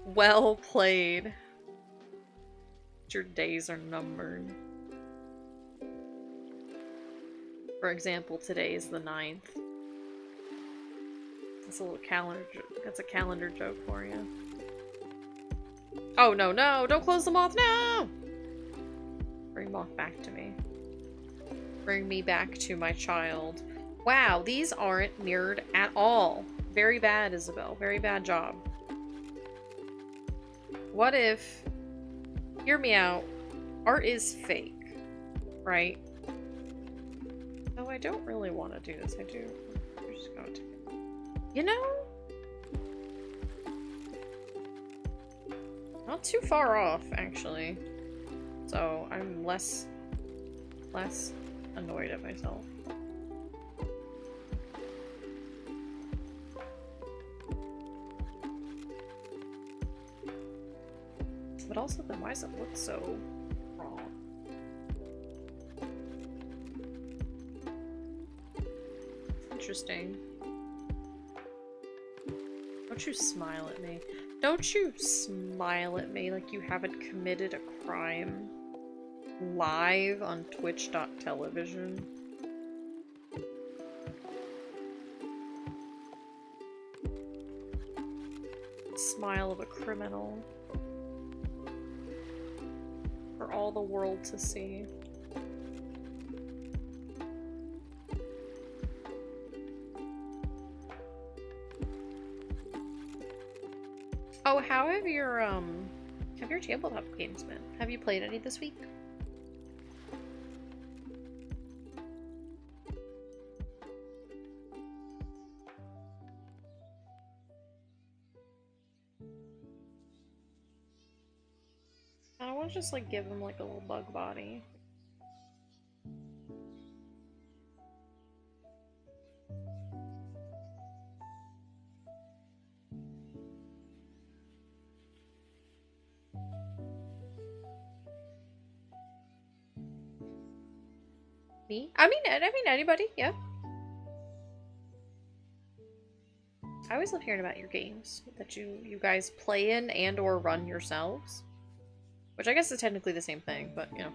Well played. Your days are numbered. For example, today is the 9th. That's a little calendar. That's a calendar joke for you. Oh no, no! Don't close the moth! No! Bring moth back to me. Bring me back to my child. Wow, these aren't mirrored at all. Very bad, Isabel. Very bad job. What if... Hear me out. Art is fake, right? No, I don't really want to do this. I do. I'm just going to... You know? Not too far off, actually. So, I'm less annoyed at myself. But but also then why does it look so wrong? Interesting. Don't you smile at me. Don't you smile at me like you haven't committed a crime live on Twitch.television. Smile of a criminal. For all the world to see. Oh, how have your tabletop games been? Have you played any this week? I want to just like give him like a little bug body. Me? I mean anybody, yeah. I always love hearing about your games that you guys play in and or run yourselves. Which I guess is technically the same thing, but you know.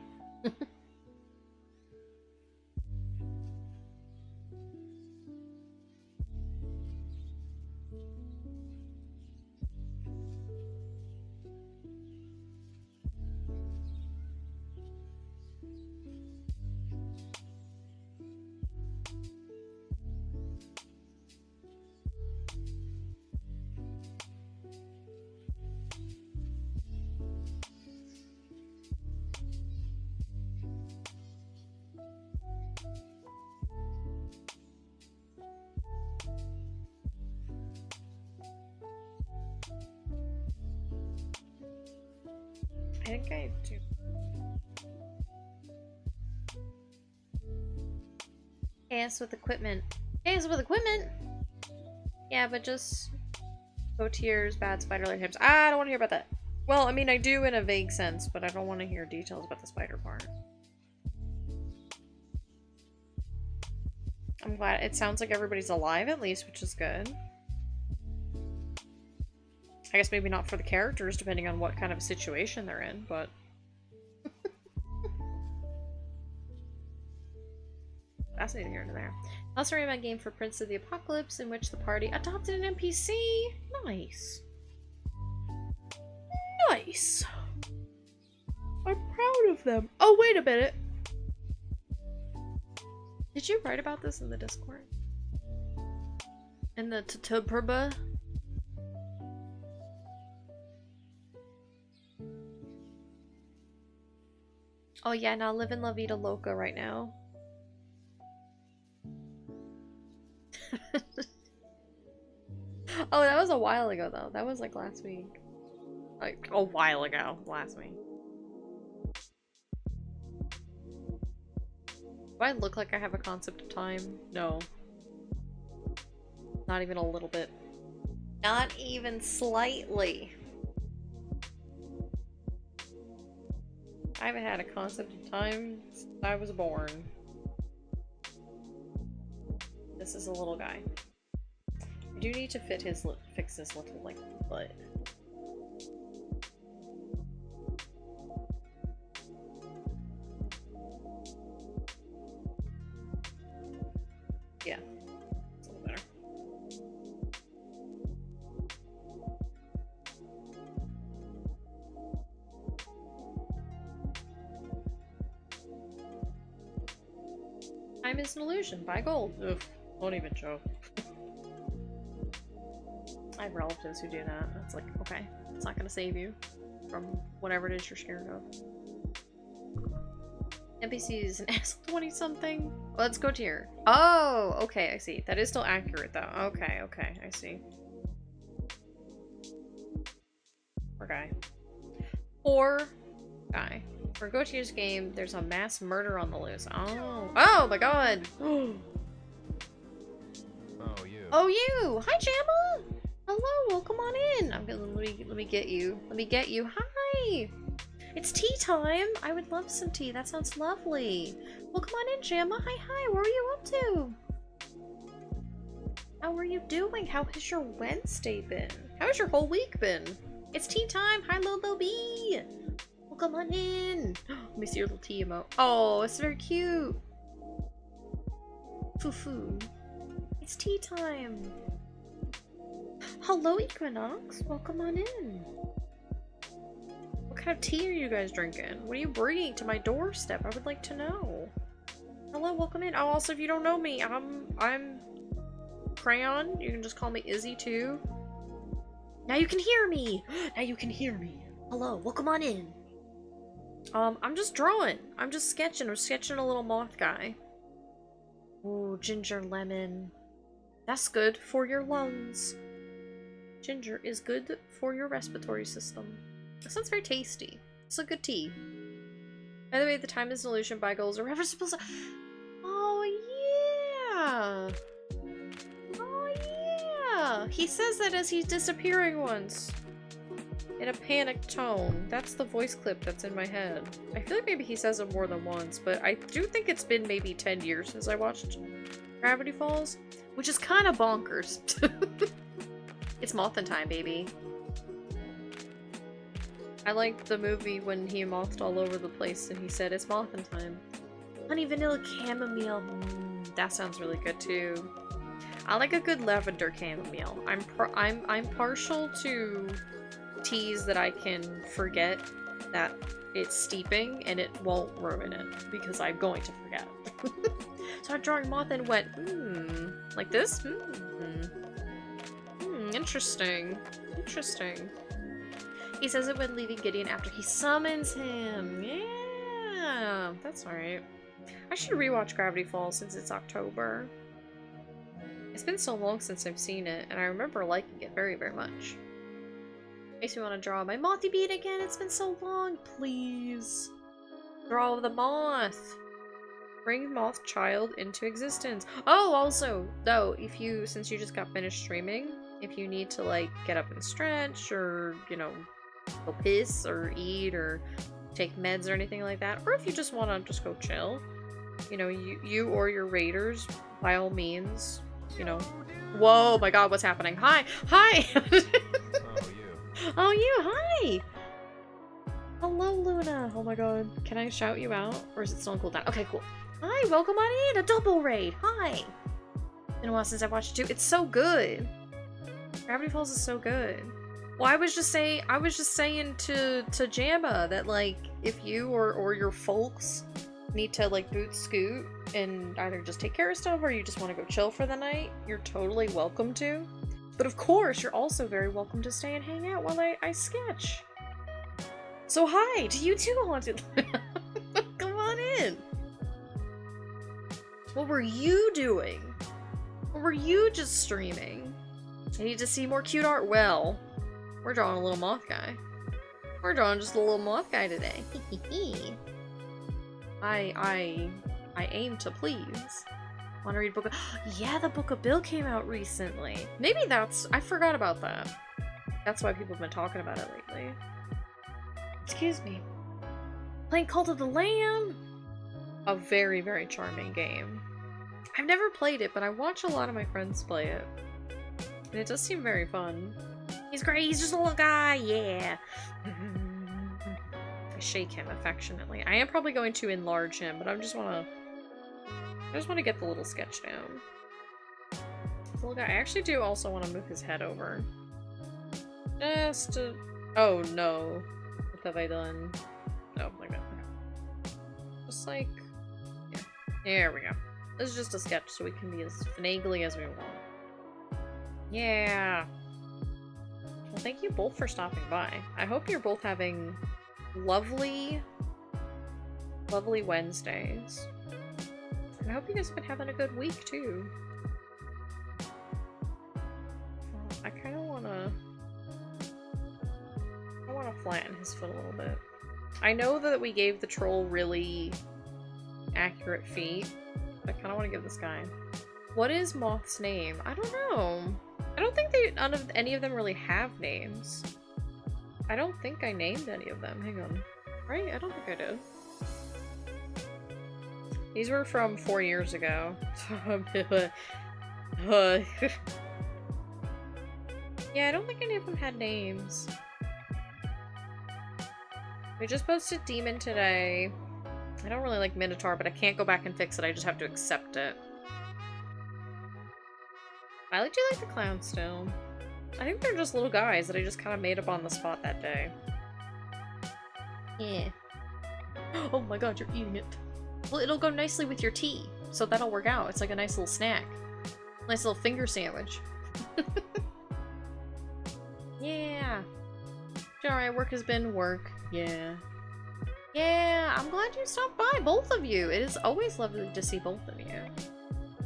I think I do. Chaos with equipment. Chaos with equipment? Yeah, but just go tears, bad spider leg hips. I don't want to hear about that. Well, I mean, I do in a vague sense, but I don't want to hear details about the spider part. I'm glad it sounds like everybody's alive at least, which is good. I guess maybe not for the characters, depending on what kind of a situation they're in, but... That's neither here nor there. Also ran a game for Prince of the Apocalypse, in which the party adopted an NPC. Nice. Nice. I'm proud of them. Oh, wait a minute. Did you write about this in the Discord? In the Tutuberba? Oh yeah, now living La Vida Loca right now. Oh, that was a while ago though. That was like last week. Like a while ago, last week. Do I look like I have a concept of time? No. Not even a little bit. Not even slightly. I haven't had a concept of time since I was born. This is a little guy. I do need to fix his little, like, butt. Yeah. It's a little better. Time is an illusion. Buy gold. Ugh. Won't even show. I have relatives who do that. It's like, okay, it's not gonna save you from whatever it is you're scared of. NPC is an asshole 20-something. Well, let's go to here. Oh, okay, I see. That is still accurate though. Okay, okay, I see. Poor guy. Poor guy. For Gautier's game, there's a mass murder on the loose. Oh, oh my god. Oh, you. Oh, you. Hi, Jamma. Hello. Welcome on in. I'm gonna let me get you. Let me get you. Hi. hi! It's tea time! I would love some tea. That sounds lovely. Well, come on in, Jamma. Hi. What are you up to? How are you doing? How has your Wednesday been? How has your whole week been? It's tea time. Hi, Lolo B. Well, come on in. Let me see your little tea emote. Oh, it's very cute. Foo-foo. It's tea time. Hello, Equinox. Welcome on in. What kind of tea are you guys drinking? What are you bringing to my doorstep? I would like to know. Hello, welcome in. Oh, also, if you don't know me, I'm Crayon. You can just call me Izzy too. Now you can hear me. Now you can hear me. Hello, welcome on in. I'm just drawing. I'm just sketching. I'm sketching a little moth guy. Ooh, ginger lemon. That's good for your lungs. Ginger is good for your respiratory system. That sounds very tasty. It's a good tea. By the way, the time is an illusion. By goals are reversible. Oh yeah. Oh yeah. He says that as he's disappearing once. In a panicked tone. That's the voice clip that's in my head. I feel like maybe he says it more than once, but I do think it's been maybe 10 years since I watched Gravity Falls, which is kind of bonkers. It's Mothin' time, baby. I liked the movie when he mothed all over the place and he said, it's Mothin' time. Honey vanilla chamomile. That sounds really good too. I like a good lavender chamomile. I'm partial to teas that I can forget that it's steeping and it won't ruin it because I'm going to forget. So I'm drawing moth and went, like this? Interesting. Interesting. He says it when leaving Gideon after he summons him. Yeah, that's alright. I should rewatch Gravity Falls since it's October. It's been so long since I've seen it, and I remember liking it very, very much. Makes me want to draw my mothy bead again. It's been so long. Please. Draw the moth. Bring moth child into existence. Oh, also, though, if you, since you just got finished streaming, if you need to, like, get up and stretch, or, you know, go piss, or eat, or take meds, or anything like that, or if you just want to just go chill, you know, you or your raiders, by all means, you know. Whoa, my god, what's happening? Hi! Hi! Oh, you! Hi! Hello, Luna! Oh my god. Can I shout you out? Or is it still on cooldown? Okay, cool. Hi, welcome on in! A double raid! Hi! Been a while since I watched it too. It's so good! Gravity Falls is so good. Well, I was just saying to Jamma that, like, if you or your folks need to, like, boot scoot and either just take care of stuff or you just want to go chill for the night, you're totally welcome to. But of course, you're also very welcome to stay and hang out while I sketch. So hi, do you too, Haunted? Come on in. What were you doing? Or were you just streaming? I need to see more cute art. Well, we're drawing a little moth guy. We're drawing just a little moth guy today. I aim to please. Want to read Book of... Yeah, the Book of Bill came out recently. Maybe that's... I forgot about that. That's why people have been talking about it lately. Excuse me. Playing Cult of the Lamb? A very, very charming game. I've never played it, but I watch a lot of my friends play it. And it does seem very fun. He's great, he's just a little guy, yeah! I shake him affectionately. I am probably going to enlarge him, but I just want to get the little sketch down. This little guy. I actually do also want to move his head over. Just to... Oh no. What have I done? Oh my god. Okay. Just like... Yeah. There we go. This is just a sketch so we can be as finagly as we want. Yeah. Well, thank you both for stopping by. I hope you're both having lovely, lovely Wednesdays. And I hope you guys have been having a good week, too. I kind of want to... I want to flatten his foot a little bit. I know that we gave the troll really accurate feet. But I kind of want to give this guy... What is Moth's name? I don't know. I don't think any of them really have names. I don't think I named any of them. Hang on. Right? I don't think I did. These were from 4 years ago. Yeah, I don't think any of them had names. We just posted Demon today. I don't really like Minotaur, but I can't go back and fix it. I just have to accept it. I do like the clowns still. I think they're just little guys that I just kind of made up on the spot that day. Yeah. Oh my god, you're eating it. Well, it'll go nicely with your tea, so that'll work out. It's like a nice little snack. Nice little finger sandwich. Yeah. Alright, work has been work. Yeah. Yeah, I'm glad you stopped by, both of you. It is always lovely to see both of you.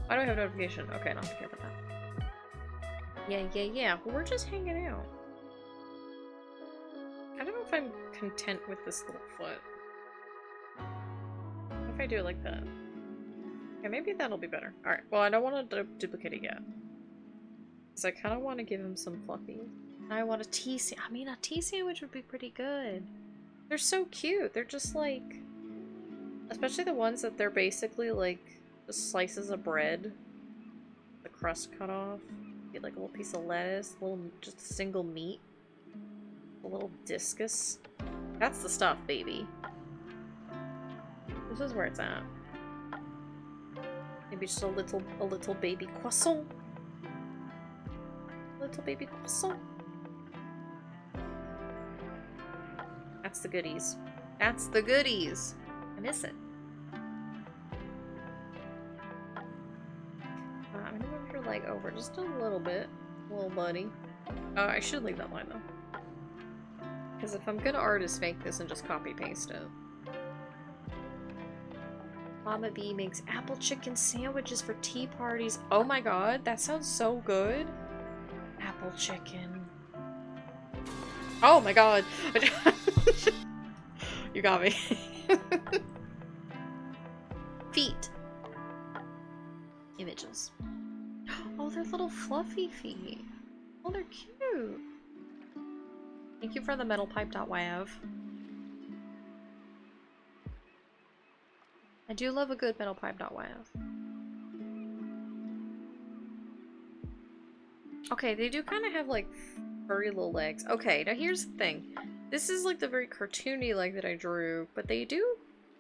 Why do I have a notification? Okay, not to care about that. Yeah. Well, we're just hanging out. I don't know if I'm content with this little foot. What if I do it like that? Okay, maybe that'll be better. Alright, well, I don't want to duplicate it yet. Because I kind of want to give him some fluffy. I want a tea sandwich. I mean, a tea sandwich would be pretty good. They're so cute. They're just like... Especially the ones that they're basically like just slices of bread. The crust cut off. Get like a little piece of lettuce. Just a single meat. A little discus. That's the stuff, baby. This is where it's at. Maybe just a little baby croissant. Little baby croissant. That's the goodies. That's the goodies. I miss it. I'm gonna move your leg over just a little bit, little buddy. I should leave that line though. Because if I'm gonna artist fake this and just copy paste it. Mama B makes apple chicken sandwiches for tea parties. Oh my god, that sounds so good. Apple chicken. Oh my god. You got me. Feet. Images. Oh, they're little fluffy feet. Oh, they're cute. Thank you for the metalpipe.wav. I do love a good metalpipe.wav. Okay, they do kind of have like furry little legs. Okay, now here's the thing. This is like the very cartoony leg that I drew, but they do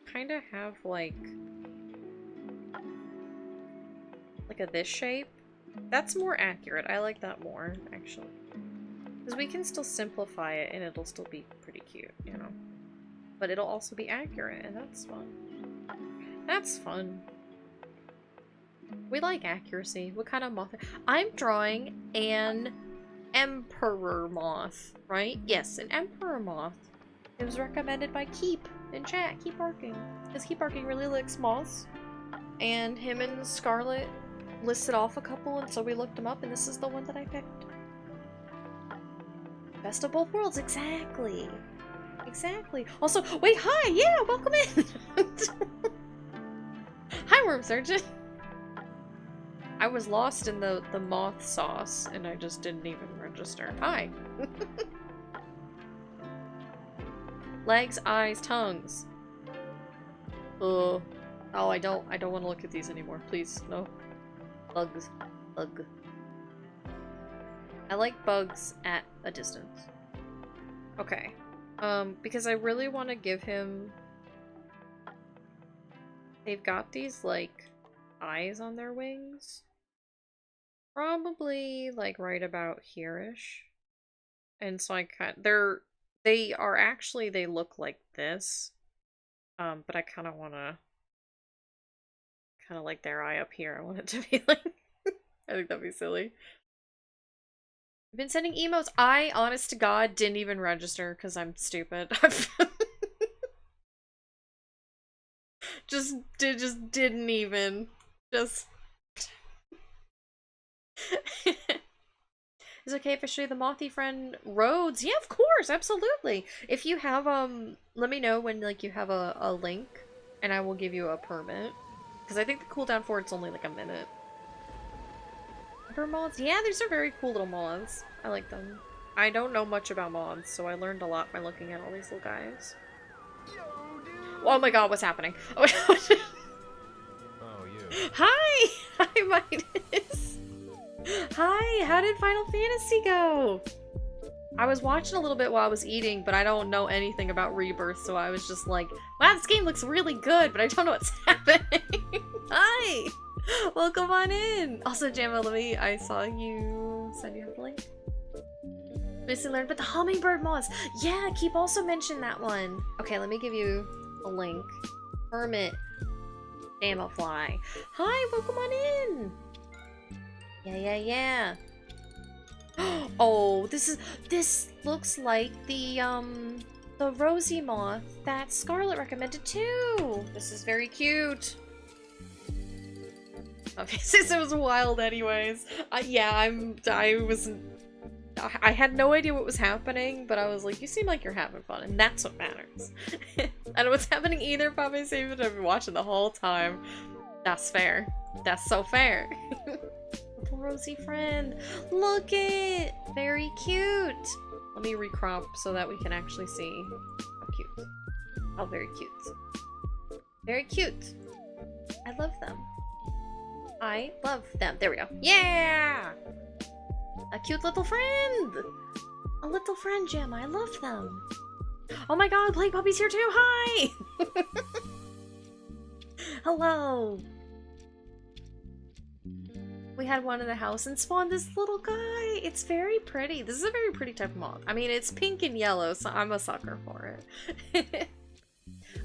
kind of have like a this shape. That's more accurate. I like that more, actually. Because we can still simplify it and it'll still be pretty cute, you know? But it'll also be accurate, and that's fun. That's fun. We like accuracy. What kind of moth? I'm drawing an emperor moth, right? Yes, an emperor moth. It was recommended by Keep in chat. Keep Barking. Because Keep Barking really likes moths. And him and Scarlet listed off a couple, and so we looked them up, and this is the one that I picked. Best of both worlds, exactly. Exactly. Also, wait, hi! Yeah, welcome in! Hi, Worm Surgeon! I was lost in the moth sauce, and I just didn't even register. Hi! Legs, eyes, tongues. Oh, I don't want to look at these anymore. Please, no. Bugs. Bug. I like bugs at a distance. Okay. Because I really want to give him... They've got these, like, eyes on their wings. Probably, like, right about here-ish. And so I they are actually, they look like this. But I kind of want to... Kind of like their eye up here. I want it to be like... I think that'd be silly. I've been sending emotes. I, honest to God, didn't even register because I'm stupid. just didn't even. Just... Is it okay if I show you the Mothy friend roads? Yeah, of course, absolutely. If you have, let me know when, like, you have a link, and I will give you a permit. Because I think the cooldown for it's only, like, a minute. Emperor moths? Yeah, these are very cool little moths. I like them. I don't know much about mods, so I learned a lot by looking at all these little guys. Oh my god, what's happening? Oh my god. Oh, you. Hi! Hi, Midas! Hi, how did Final Fantasy go? I was watching a little bit while I was eating, but I don't know anything about Rebirth, so I was just like, wow, this game looks really good, but I don't know what's happening. Hi! Welcome on in! Also, Jamma, I saw you send you a link. Missy learned, but the hummingbird moths! Yeah, keep also mentioned that one. Okay, let me give you a link. Hermit. Damafly. Hi, welcome on in! Yeah. Oh, this looks like the rosy moth that Scarlet recommended too. This is very cute. Okay, since it was wild anyways. Yeah, I had no idea what was happening, but I was like, you seem like you're having fun, and that's what matters. I don't know what's happening either, Papa Savage. I've been watching the whole time. That's fair. That's so fair. Little rosy friend. Look it! Very cute. Let me recrop so that we can actually see how cute. Oh, very cute. Very cute. I love them. I love them. There we go. Yeah! A cute little friend! A little friend, Gemma. I love them. Oh my god, Plague Puppy's here too! Hi! Hello! We had one in the house and spawned this little guy. It's very pretty. This is a very pretty type of moth. I mean, it's pink and yellow, so I'm a sucker for it.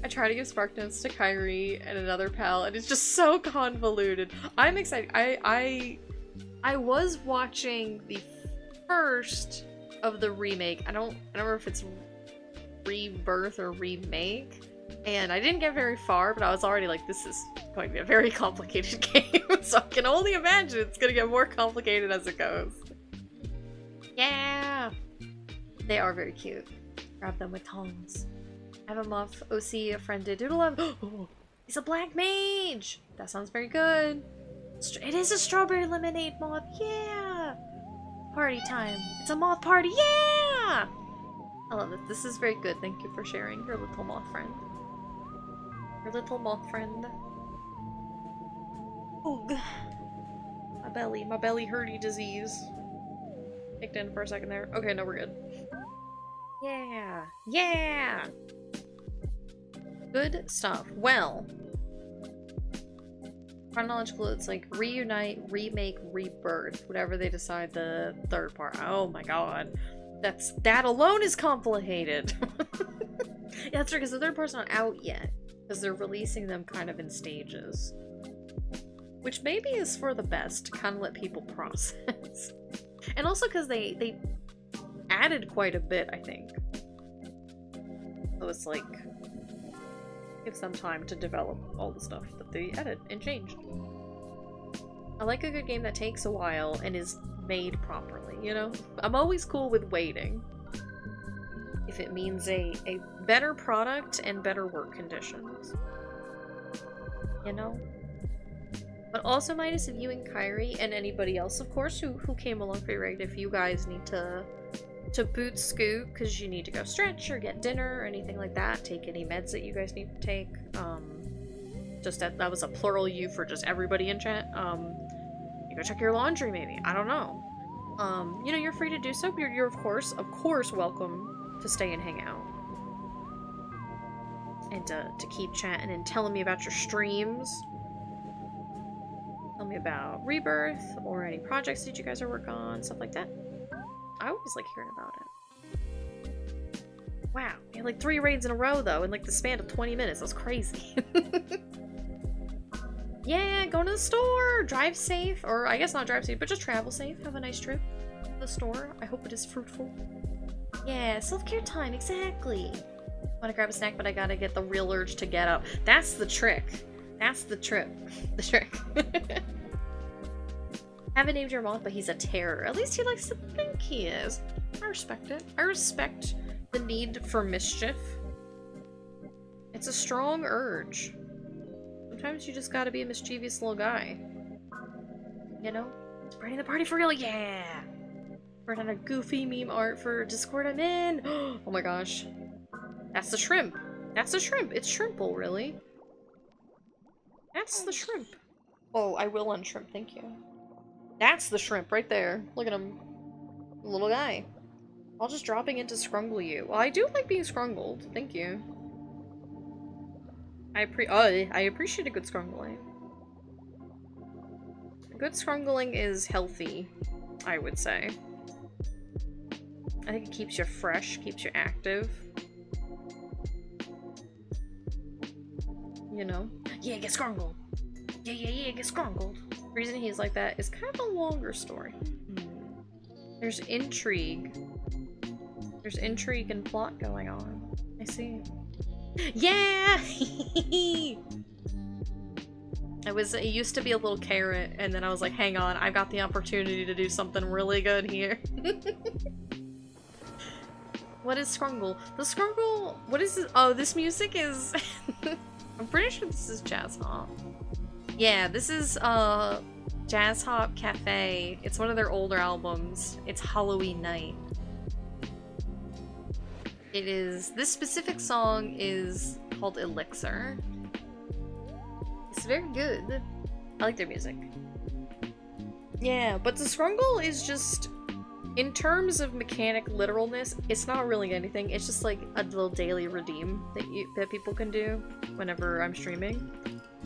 I try to give Spark Notes to Kyrie and another pal, and it's just so convoluted. I'm excited. I was watching the first of the remake. I don't remember if it's Rebirth or Remake. And I didn't get very far, but I was already like, this is going to be a very complicated game. So I can only imagine it's going to get more complicated as it goes. Yeah! They are very cute. Grab them with tongs. I have a muff. OC, a friend did doodle up. Oh, he's a black mage! That sounds very good. It is a strawberry lemonade moth. Yeah! Party time. It's a moth party. Yeah! I love it. This is very good. Thank you for sharing your little moth friend. Your little moth friend. Oog. My belly hurty disease. Kicked in for a second there. Okay, no, we're good. Yeah! Yeah! Good stuff. Well, chronological, it's like reunite, remake, rebirth, whatever they decide the third part. Oh my god. That alone is complicated. Yeah, that's right, because the third part's not out yet. Because they're releasing them kind of in stages. Which maybe is for the best, to kind of let people process. And also because they added quite a bit, I think. So it's like, gives them time to develop all the stuff that they added and changed. I like a good game that takes a while and is made properly, you know? I'm always cool with waiting. If it means a better product and better work conditions. You know? But also, Midas, if you and Kyrie and anybody else, of course, who came along for your raid, if you guys need to boot scoot because you need to go stretch or get dinner or anything like that, take any meds that you guys need to take. Just that was a plural you for just everybody in chat. You go check your laundry maybe. I don't know. You know, you're free to do so. You're of course welcome to stay and hang out. And to keep chatting and telling me about your streams. Tell me about Rebirth or any projects that you guys are working on, stuff like that. I always like hearing about it. Wow, we had like 3 raids in a row though, in like the span of 20 minutes. That's crazy. Yeah, go to the store! Drive safe, or I guess not drive safe, but just travel safe. Have a nice trip to the store. I hope it is fruitful. Yeah, self-care time, exactly. Wanna grab a snack, but I gotta get the real urge to get up. That's the trick. That's the trick. The trick. Haven't named your moth, but he's a terror. At least he likes to think he is. I respect it. I respect the need for mischief. It's a strong urge. Sometimes you just gotta be a mischievous little guy. You know? Spreading the party for real, yeah! We're on a goofy meme art for Discord I'm in. Oh my gosh. That's the shrimp. That's the shrimp. It's Shrimple, really. That's the shrimp. Oh, I will unshrimp, thank you. That's the shrimp right there. Look at him. Little guy. All just dropping in to scrungle you. Well, I do like being scrungled. Thank you. I appreciate a good scrungling. Good scrungling is healthy, I would say. I think it keeps you fresh, keeps you active. You know? Yeah, get scrungled! Yeah, get scrungled! The reason he's like that is kind of a longer story. There's intrigue. There's intrigue and plot going on. I see. Yeah! It used to be a little carrot, and then I was like, hang on, I've got the opportunity to do something really good here. What is Scrungle? The Scrungle, what is this? Oh, this music is... I'm pretty sure this is Jazz Hop. Yeah, this is, Jazz Hop Cafe. It's one of their older albums. It's Halloween Night. It is... This specific song is called Elixir. It's very good. I like their music. Yeah, but the Scrungle is just... In terms of mechanic literalness, it's not really anything. It's just like a little daily redeem that people can do whenever I'm streaming.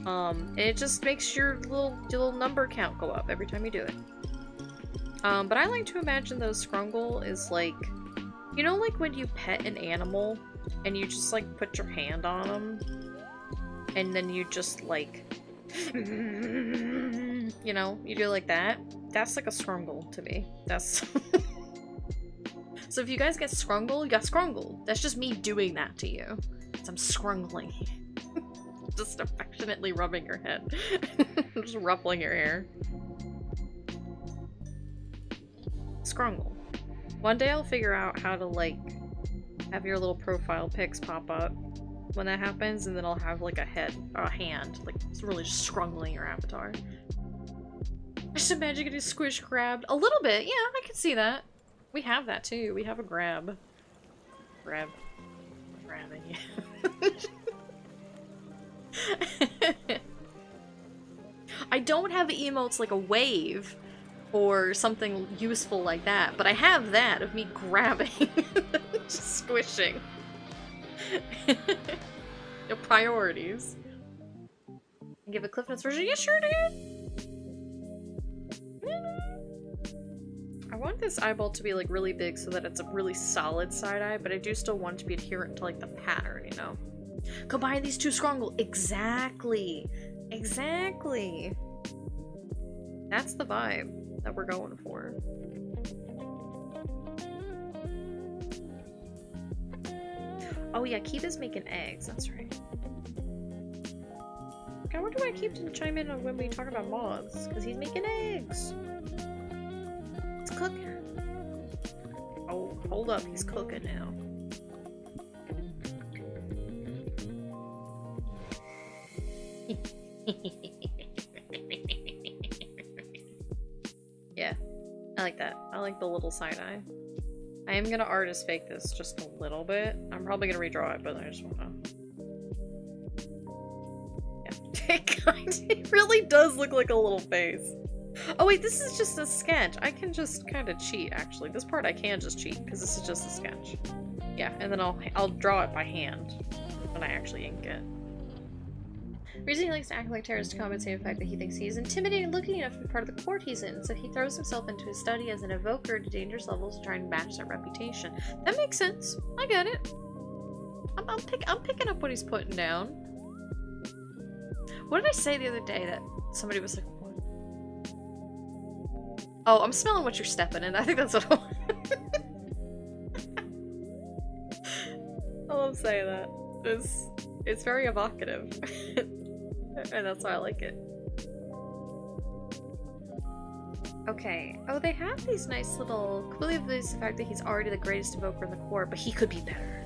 And it just makes your little number count go up every time you do it. But I like to imagine those Scrungle is like... You know, like when you pet an animal and you just like put your hand on them and then you just like, you know, you do like that. That's like a Scrungle to me. That's so if you guys get Scrungle, you got Scrungle. That's just me doing that to you. I'm scrungling. Just affectionately rubbing your head. Just ruffling your hair. Scrungle. One day I'll figure out how to like have your little profile pics pop up when that happens, and then I'll have like a hand, like it's really just scrungling your avatar. I just imagine getting squish grabbed. A little bit, yeah, I can see that. We have that too. We have a grab. Grabbing you. I don't have emotes like a wave or something useful like that, but I have that of me grabbing, just squishing. Your priorities. Give a Cliff Notes version? Yeah, sure, dude! I want this eyeball to be like really big so that it's a really solid side eye, but I do still want it to be adherent to like the pattern, you know? Combine these two Scrungle. Exactly! Exactly! That's the vibe that we're going for. Oh yeah, Kiva's making eggs, that's right. I wonder why Keith didn't chime in on when we talk about moths, because he's making eggs. It's cooking. Oh, hold up, he's cooking now. Yeah, I like that. I like the little side eye. I am gonna artist fake this just a little bit. I'm probably gonna redraw it, but I just wanna... Yeah. It really does look like a little face. Oh wait, this is just a sketch. I can just kind of cheat, actually. This part I can just cheat, because this is just a sketch. Yeah, and then I'll draw it by hand when I actually ink it. The reason he likes to act like terrorist to compensate the fact that he thinks he is intimidating looking enough to be part of the court he's in, so he throws himself into his study as an evoker to dangerous levels to try and match that reputation. That makes sense. I get it. I'm picking up what he's putting down. What did I say the other day that somebody was like, what? Oh, I'm smelling what you're stepping in. I think that's what I love saying that. It's very evocative. And that's why I like it. Okay. Oh, they have these nice little... Clearly there's the fact that he's already the greatest evoker in the court, but he could be better.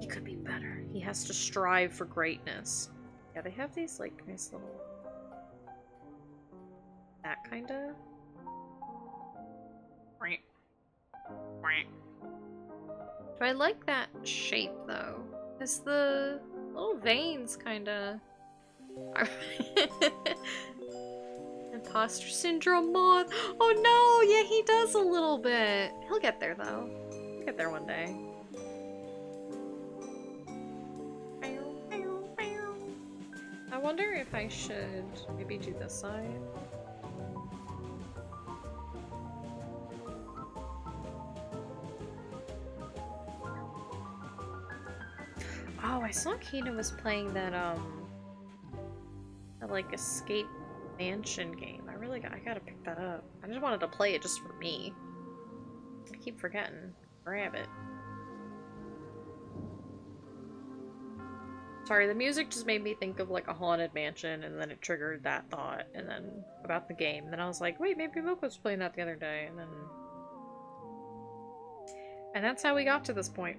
He could be better. He has to strive for greatness. Yeah, they have these, like, nice little... That kinda? Do I like that shape though? Is the little veins kinda... Imposter syndrome moth. Oh no, yeah, he does a little bit. He'll get there though. He'll get there one day. I wonder if I should maybe do this side. Oh, I saw Kina was playing that like escape mansion game. I gotta pick that up. I just wanted to play it just for me. I keep forgetting. Grab it. Sorry, the music just made me think of like a haunted mansion, and then it triggered that thought, and then about the game. Then I was like, wait, maybe Milk was playing that the other day, and that's how we got to this point.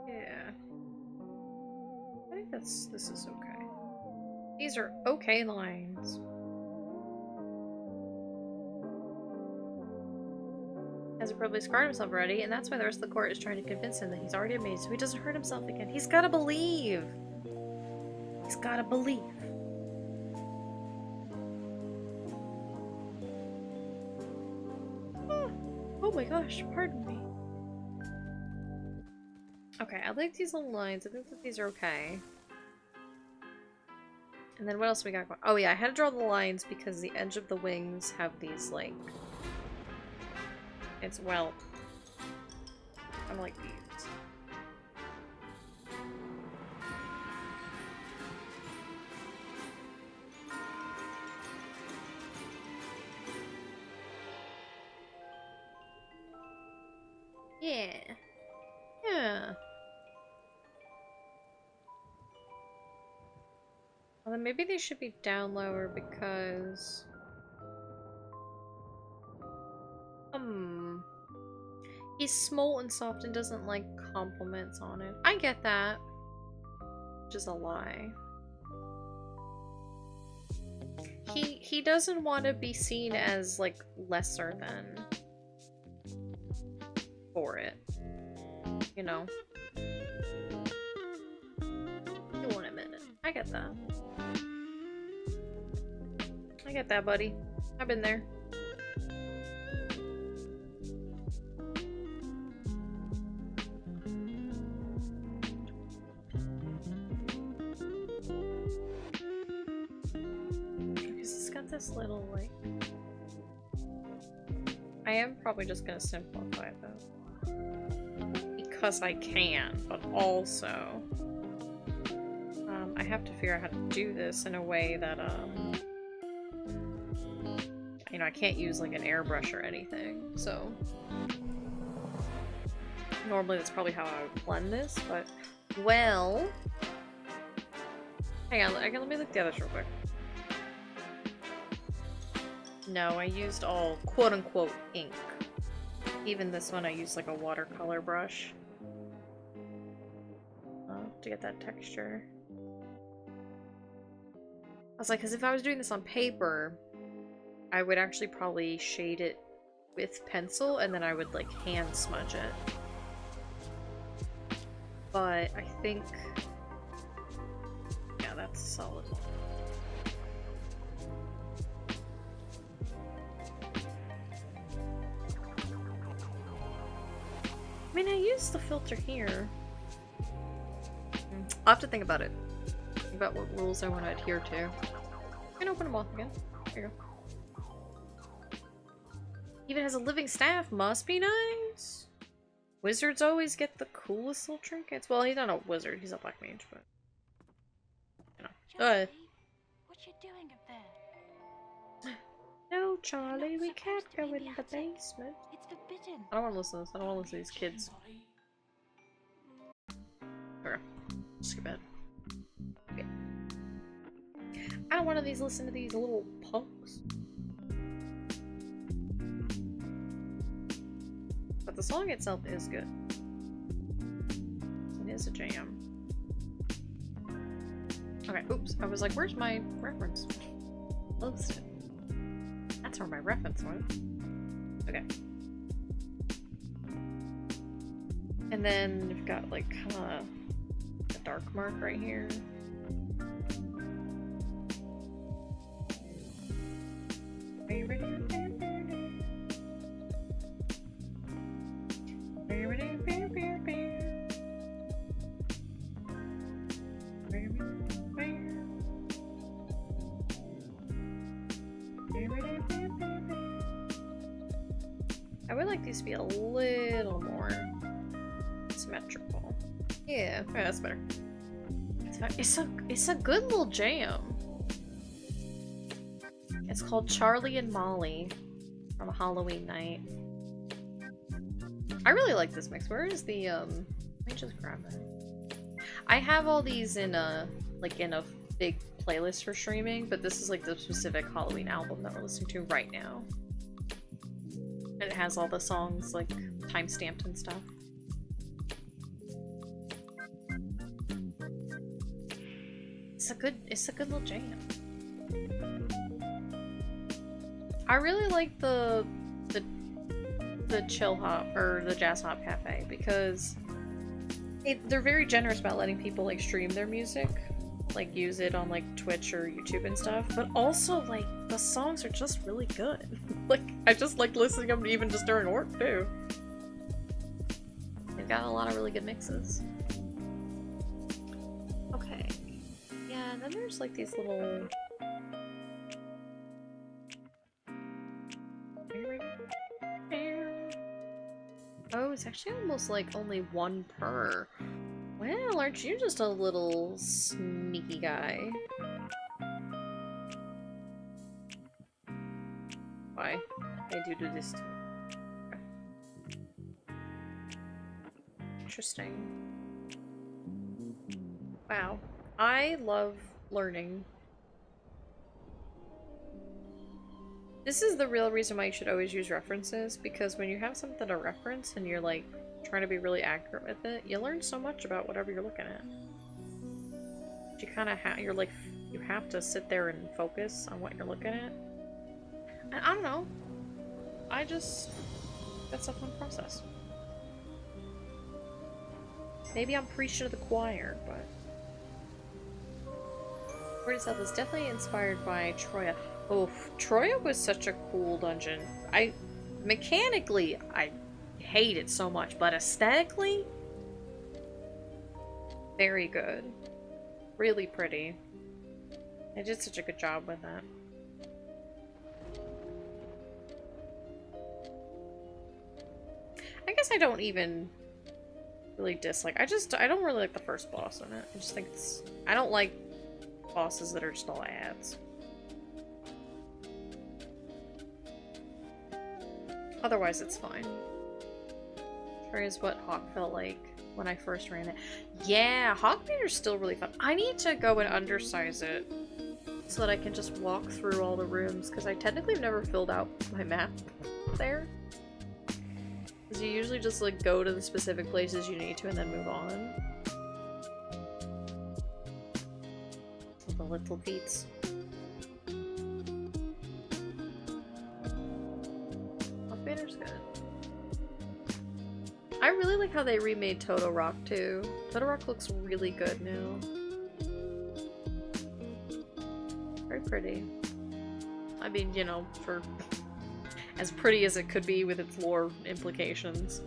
Yeah. I think this is okay. These are okay lines. Has probably scarred himself already, and that's why the rest of the court is trying to convince him that he's already amazed, so he doesn't hurt himself again. He's gotta believe! He's gotta believe. Oh my gosh, pardon me. Okay, I like these little lines. I think that these are okay. And then what else we got going? Oh yeah, I had to draw the lines because the edge of the wings have these, like... It's whelp. I like these. Yeah. Yeah. Well, then maybe they should be down lower because... He's small and soft and doesn't like compliments on it. I get that. Which is a lie. He doesn't want to be seen as like lesser than for it. You know? You won't admit it. I get that. I get that, buddy. I've been there. This little, like... I am probably just gonna simplify it, though. Because I can, but also... I have to figure out how to do this in a way that, you know, I can't use, like, an airbrush or anything, so... Normally that's probably how I would blend this, but... Well... Hang on, let me look at the others real quick. No, I used all quote-unquote ink. Even this one I used like a watercolor brush. To get that texture. I was like, because if I was doing this on paper, I would actually probably shade it with pencil and then I would like hand smudge it. But I think... Yeah, that's solid. I mean, I used the filter here. I'll have to think about it. Think about what rules I want to adhere to. I can open them off again. There you go. Even has a living staff. Must be nice. Wizards always get the coolest little trinkets. Well, he's not a wizard. He's a black mage, but... You know. Charlie, what you doing up there? No, Charlie, we can't go in the basement. It's forbidden. I don't want to listen to this. I don't want to listen to these kids. Okay. Skip it. Okay. I don't want to listen to these little punks. But the song itself is good. It is a jam. Okay, oops. I was like, where's my reference? Lost it. That's where my reference went. Okay. And then we've got like a dark mark right here. Are you ready? I would like these to be a little more symmetrical. Yeah, that's better. It's a good little jam. It's called Charlie and Molly from Halloween Night. I really like this mix. Where is the let me just grab it. I have all these in a big playlist for streaming, but this is like the specific Halloween album that we're listening to right now. And it has all the songs like time-stamped and stuff. It's a good little jam. I really like the chill hop or the jazz hop cafe because they're very generous about letting people like stream their music, like use it on like Twitch or YouTube and stuff, but also like the songs are just really good. Like I just like listening to them even just during work too. They've got a lot of really good mixes. Okay. Yeah, and then there's like these little oh, it's actually almost like only one per. Well, aren't you just a little sneaky guy? Why? I do this too. Okay. Interesting. Wow. I love learning. This is the real reason why you should always use references, because when you have something to reference and you're like trying to be really accurate with it, you learn so much about whatever you're looking at. You kind of you have to sit there and focus on what you're looking at. And I don't know. That's a fun process. Maybe I'm preaching to the choir, but Word itself is definitely inspired by Troya. Oh, Troya was such a cool dungeon. Mechanically, I hate it so much, but aesthetically, very good. Really pretty. They did such a good job with that. I guess I don't even really dislike. I don't really like the first boss in it. I just think I don't like bosses that are just all ads. Otherwise, it's fine. Sure is what Hawk felt like when I first ran it. Yeah, Hawk Meter's still really fun. I need to go and undersize it so that I can just walk through all the rooms, because I technically have never filled out my map there. Because you usually just like go to the specific places you need to and then move on. So the little feats. Banner's good. I really like how they remade Toto Rock too. Toto Rock looks really good now. Very pretty. I mean, you know, for as pretty as it could be with its lore implications.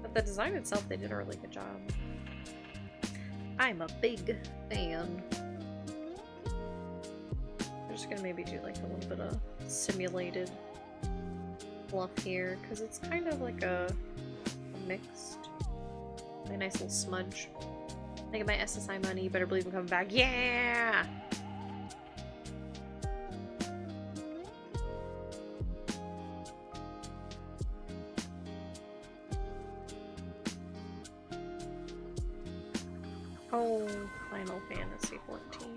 But the design itself, they did a really good job. I'm a big fan. I'm just gonna maybe do like a little bit of simulated fluff here, because it's kind of like a mixed, a nice little smudge. I get my SSI money, you better believe I'm coming back. Yeah! Oh, Final Fantasy 14.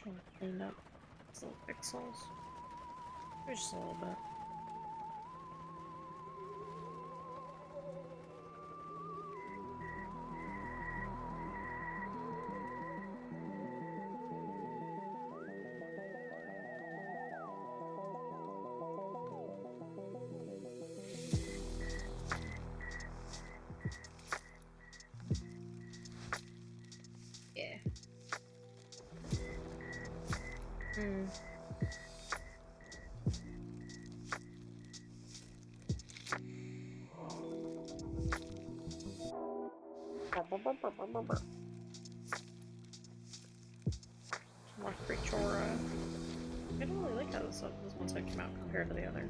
Trying to clean up these little pixels. Maybe just a little bit. Yeah. More Creatura. I don't really like how this one side came out compared to the other.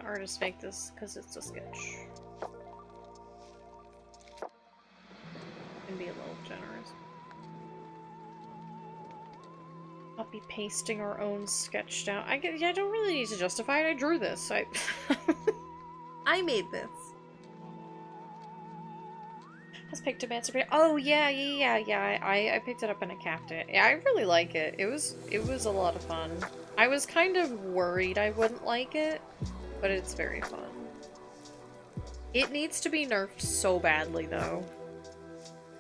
Artists make this because it's a sketch. Can be a little generous. Copy pasting our own sketch down. I don't really need to justify it. I drew this. I made this. Has picked a masterpiece. Oh yeah. I picked it up and I capped it. Yeah, I really like it. It was a lot of fun. I was kind of worried I wouldn't like it, but it's very fun. It needs to be nerfed so badly though.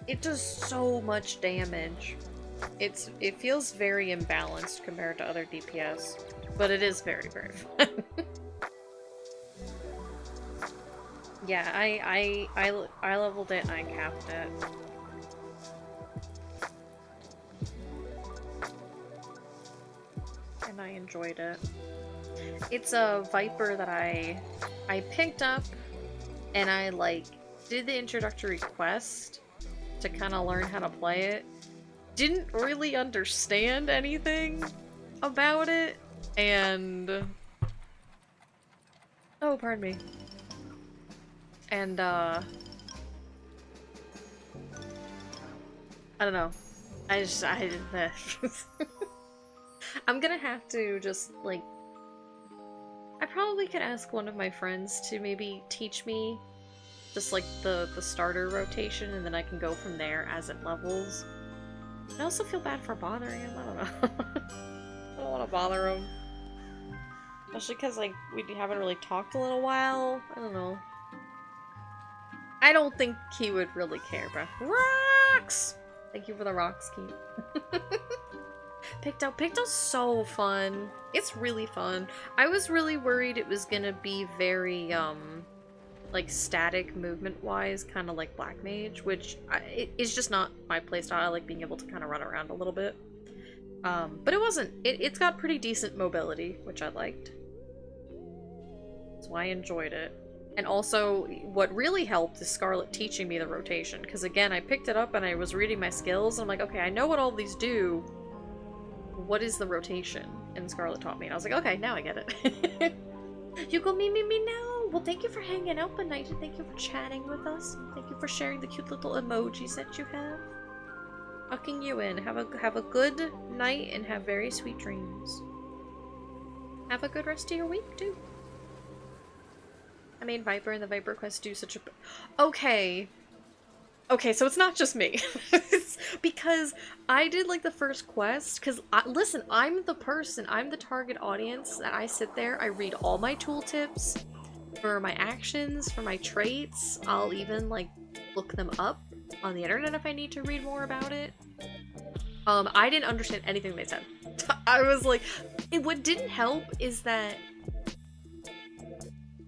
It does so much damage. It feels very imbalanced compared to other DPS, but it is very, very fun. Yeah, I leveled it and I capped it. And I enjoyed it. It's a Viper that I picked up and I like did the introductory quest to kind of learn how to play it. Didn't really understand anything about it, and oh, pardon me. And I don't know. I'm gonna have to just like, I probably could ask one of my friends to maybe teach me just like the starter rotation, and then I can go from there as it levels. I also feel bad for bothering him. I don't know. I don't want to bother him. Especially because, like, we haven't really talked a little while. I don't know. I don't think he would really care, but rocks! Thank you for the rocks, Keith. Picto's so fun. It's really fun. I was really worried it was gonna be very, like static movement-wise, kind of like Black Mage, which it's just not my playstyle. I like being able to kind of run around a little bit. But it wasn't. It's got pretty decent mobility, which I liked. So I enjoyed it. And also, what really helped is Scarlet teaching me the rotation, because again, I picked it up and I was reading my skills, and I'm like, okay, I know what all these do. What is the rotation? And Scarlet taught me, and I was like, okay, now I get it. You go me now! Well, thank you for hanging out, Benighted. Thank you for chatting with us. Thank you for sharing the cute little emojis that you have. Tucking you in. Have a good night and have very sweet dreams. Have a good rest of your week, too. I made Viper and the Viper Quest do such a... Okay. Okay, so it's not just me. Because I did, like, the first quest, because, listen, I'm the person, I'm the target audience, that I sit there, I read all my tooltips, for my actions, for my traits. I'll even, like, look them up on the internet if I need to read more about it. I didn't understand anything they said. I was like... what didn't help is that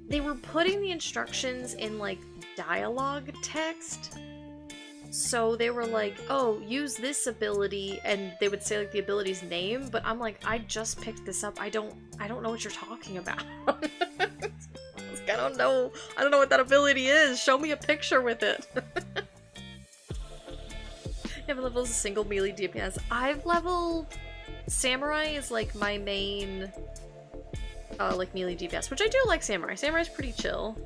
they were putting the instructions in, like, dialogue text. So they were like, oh, use this ability, and they would say, like, the ability's name, but I'm like, I just picked this up. I don't know what you're talking about. I don't know. I don't know what that ability is. Show me a picture with it. You have levels a single melee DPS. I've leveled Samurai is like my main like melee DPS, which I do like Samurai. Samurai's pretty chill.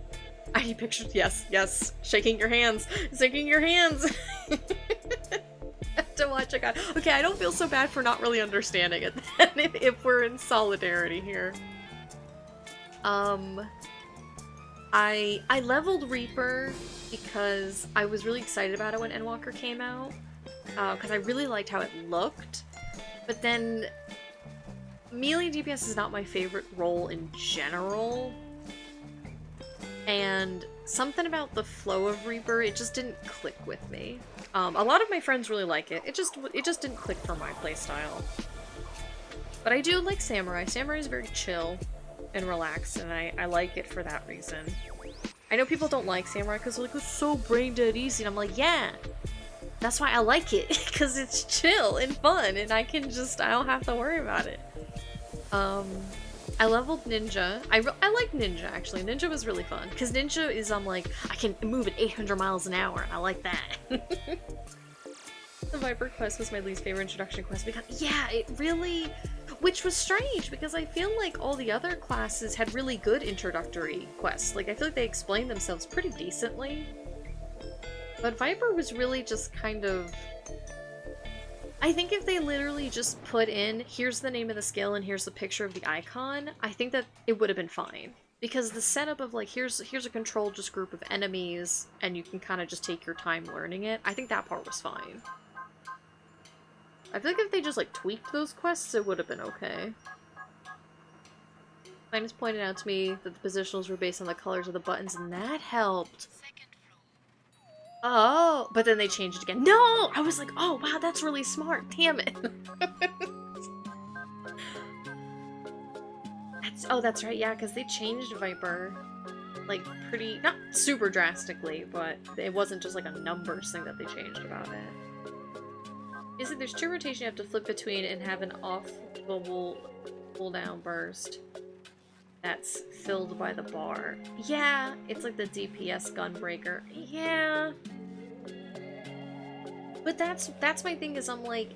I need pictures. Yes, yes. Shaking your hands. Shaking your hands. To watch it. Okay, I don't feel so bad for not really understanding it then if we're in solidarity here. I leveled Reaper because I was really excited about it when Endwalker came out. Because I really liked how it looked. But then melee DPS is not my favorite role in general. And something about the flow of Reaper, it just didn't click with me. A lot of my friends really like it. It just didn't click for my playstyle. But I do like Samurai. Samurai is very chill and relaxed, and I like it for that reason. I know people don't like Samurai because they're like, it's so brain dead easy, and I'm like, yeah! That's why I like it, because it's chill and fun, and I don't have to worry about it. I leveled Ninja. I like Ninja, actually. Ninja was really fun, because Ninja is, like, I can move at 800 miles an hour, and I like that. The Viper quest was my least favorite introduction quest, because, yeah, it really... Which was strange, because I feel like all the other classes had really good introductory quests. Like, I feel like they explained themselves pretty decently. But Viper was really just kind of... I think if they literally just put in, here's the name of the skill and here's the picture of the icon, I think that it would have been fine. Because the setup of, like, here's a controlled just group of enemies, and you can kind of just take your time learning it, I think that part was fine. I feel like if they just, like, tweaked those quests, it would have been okay. Linus pointed out to me that the positionals were based on the colors of the buttons, and that helped. Oh, but then they changed it again. No! I was like, oh, wow, that's really smart. Damn it. That's right, yeah, because they changed Viper, like, pretty, not super drastically, but it wasn't just, like, a numbers thing that they changed about it. Is that there's 2 rotations you have to flip between and have an off-level cooldown burst that's filled by the bar. Yeah, it's like the DPS gunbreaker. Yeah. But that's my thing is I'm like...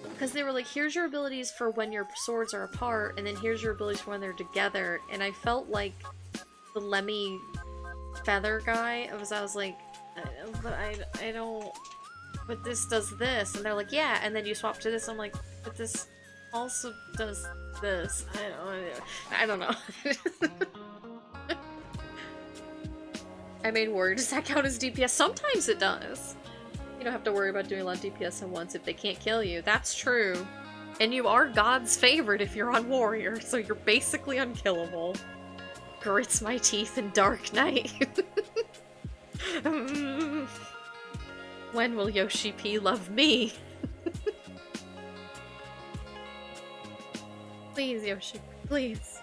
Because they were like, here's your abilities for when your swords are apart, and then here's your abilities for when they're together, and I felt like the Lemmy Feather guy, I was like, but I don't... But this does this, and they're like, yeah, and then you swap to this, I'm like, but this also does this. I don't know. I made word. Does that count as DPS? Sometimes it does. You don't have to worry about doing a lot of DPS at once if they can't kill you. That's true. And you are God's favorite if you're on Warrior, so you're basically unkillable. Grits my teeth in Dark Knight. When will Yoshi P love me? Please, Yoshi, please.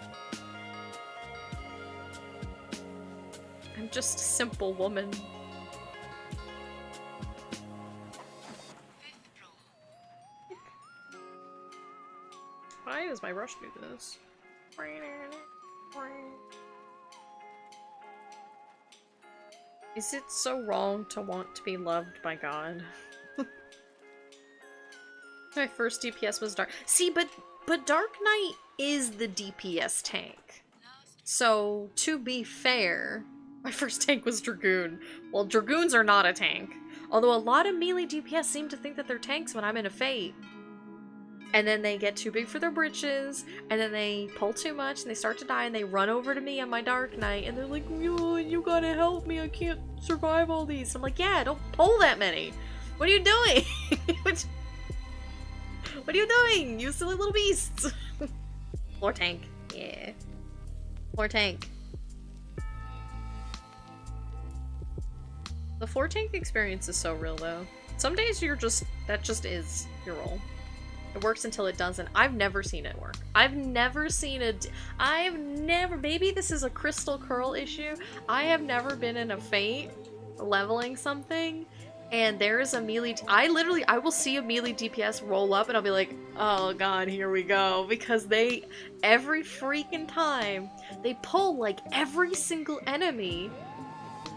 I'm just a simple woman. Why does my rush do this? Is it so wrong to want to be loved by God? My first DPS was Dark. See, but Dark Knight is the DPS tank. So, to be fair, my first tank was Dragoon. Well, Dragoons are not a tank. Although a lot of melee DPS seem to think that they're tanks when I'm in a Fate. And then they get too big for their britches, and then they pull too much, and they start to die, and they run over to me on my Dark Knight, and they're like, you gotta help me, I can't survive all these. I'm like, yeah, don't pull that many. What are you doing? What are you doing, you silly little beasts? Floor tank. Yeah. Floor tank. The floor tank experience is so real, though. Some days that just is your role. It works until it doesn't. I've never seen it work. Maybe this is a Crystal Curl issue. I have never been in a Fate leveling something and there is a melee. I will see a melee DPS roll up, and I'll be like, oh god, here we go, because every freaking time they pull like every single enemy,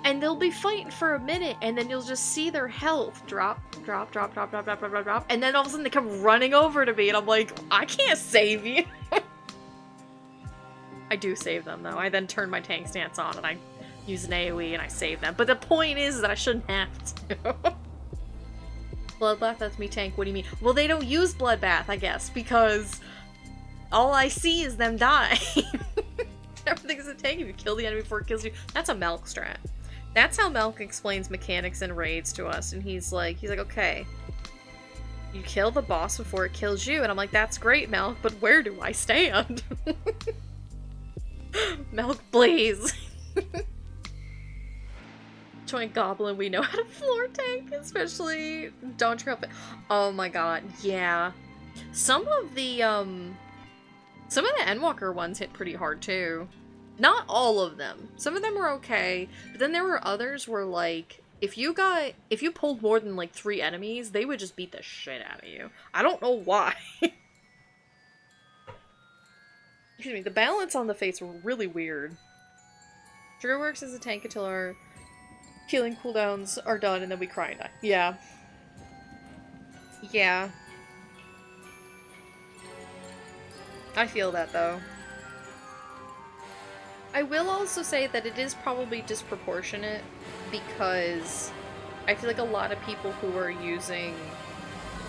and they'll be fighting for a minute, and then you'll just see their health drop, drop, drop, drop, drop, drop, drop, drop, drop, and then all of a sudden they come running over to me, and I'm like, I can't save you. I do save them though. I then turn my tank stance on and I use an AoE and I save them. But the point is that I shouldn't have to. Bloodbath, that's me tank. What do you mean? Well, they don't use Bloodbath, I guess, because all I see is them die. Everything's a tank if you kill the enemy before it kills you. That's a Melk strat. That's how Melk explains mechanics and raids to us, and he's like, okay, you kill the boss before it kills you, and I'm like, that's great, Melk, but where do I stand? Melk, please. Join Goblin, we know how to floor tank, especially don't drop it. Oh my god, yeah. Some of the Endwalker ones hit pretty hard too. Not all of them. Some of them were okay, but then there were others where like, if you pulled more than like 3 enemies, they would just beat the shit out of you. I don't know why. Excuse me, the balance on the face were really weird. Trigger works as a tank until our healing cooldowns are done and then we cry and die. Yeah. Yeah. I feel that though. I will also say that it is probably disproportionate because I feel like a lot of people who are using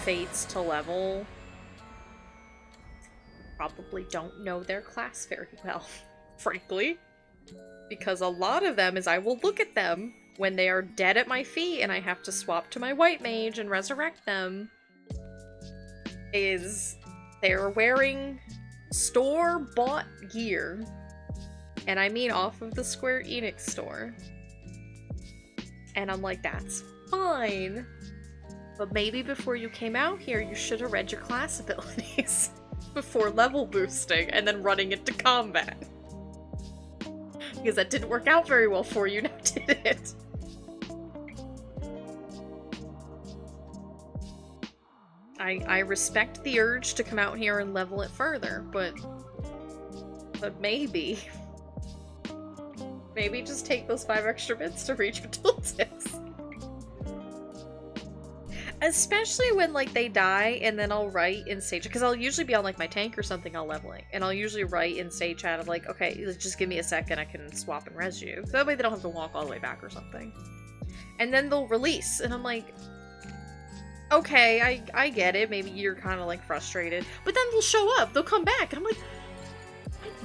Fates to level probably don't know their class very well, frankly. Because a lot of them is I will look at them when they are dead at my feet and I have to swap to my white mage and resurrect them, is they're wearing store-bought gear. And I mean off of the Square Enix store. And I'm like, that's fine. But maybe before you came out here, you should have read your class abilities before level boosting and then running into combat. Because that didn't work out very well for you, now did it? I respect the urge to come out here and level it further, but maybe just take those 5 extra bits to reach your tooltips. Especially when, like, they die, and then I'll write in Sage, because I'll usually be on, like, my tank or something I'll leveling, and I'll usually write in Sage chat of, like, okay, just give me a second, I can swap and res you. So that way they don't have to walk all the way back or something. And then they'll release, and I'm like, okay, I get it, maybe you're kind of, like, frustrated, but then they'll show up, they'll come back, and I'm like,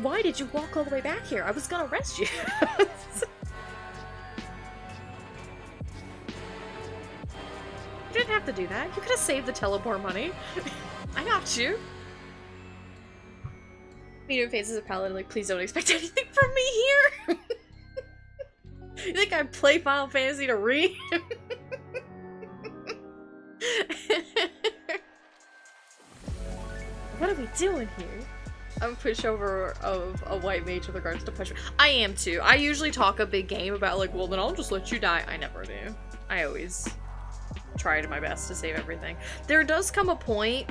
why did you walk all the way back here? I was gonna rest you. You didn't have to do that. You could have saved the teleport money. I got you. Medium faces of paladin, like, please don't expect anything from me here. You think I play Final Fantasy to read? What are we doing here? I'm a pushover of a white mage with regards to punishment. I am too. I usually talk a big game about like, well then I'll just let you die. I never do. I always try to my best to save everything. There does come a point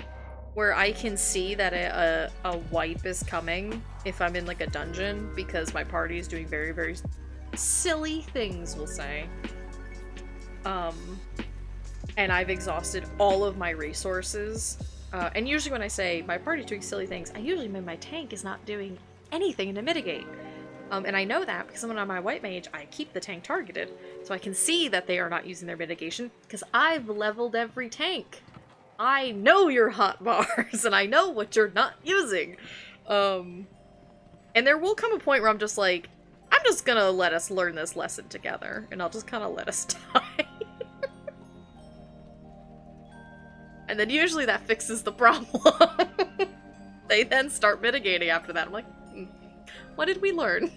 where I can see that a wipe is coming if I'm in like a dungeon because my party is doing very, very silly things, we'll say. And I've exhausted all of my resources. And usually when I say my party's doing silly things, I usually mean my tank is not doing anything to mitigate. And I know that because when I'm my white mage, I keep the tank targeted. So I can see that they are not using their mitigation because I've leveled every tank. I know your hotbars and I know what you're not using. And there will come a point where I'm just like, I'm just gonna let us learn this lesson together. And I'll just kind of let us die. And then usually that fixes the problem. They then start mitigating after that. I'm like, what did we learn?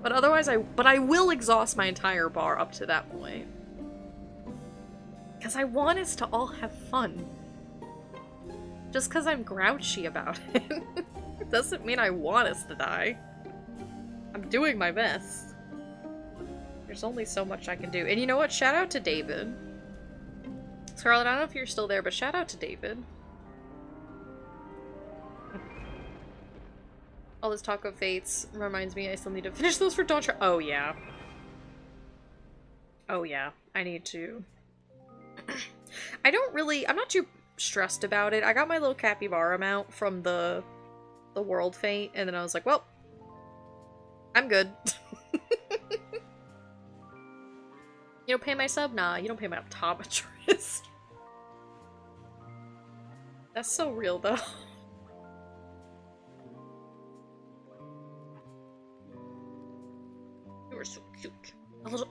But otherwise, I will exhaust my entire bar up to that point. Because I want us to all have fun. Just because I'm grouchy about it doesn't mean I want us to die. I'm doing my best. There's only so much I can do. And you know what? Shout out to David. Scarlett, I don't know if you're still there, but shout out to David. All this talk of fates reminds me I still need to finish those for Dawn. Oh, yeah. Oh, yeah. I need to. I'm not too stressed about it. I got my little capybara mount from the world fate, and then I was like, well, I'm good. You don't pay my sub? Nah, you don't pay my optometrist. That's so real, though. You were so cute.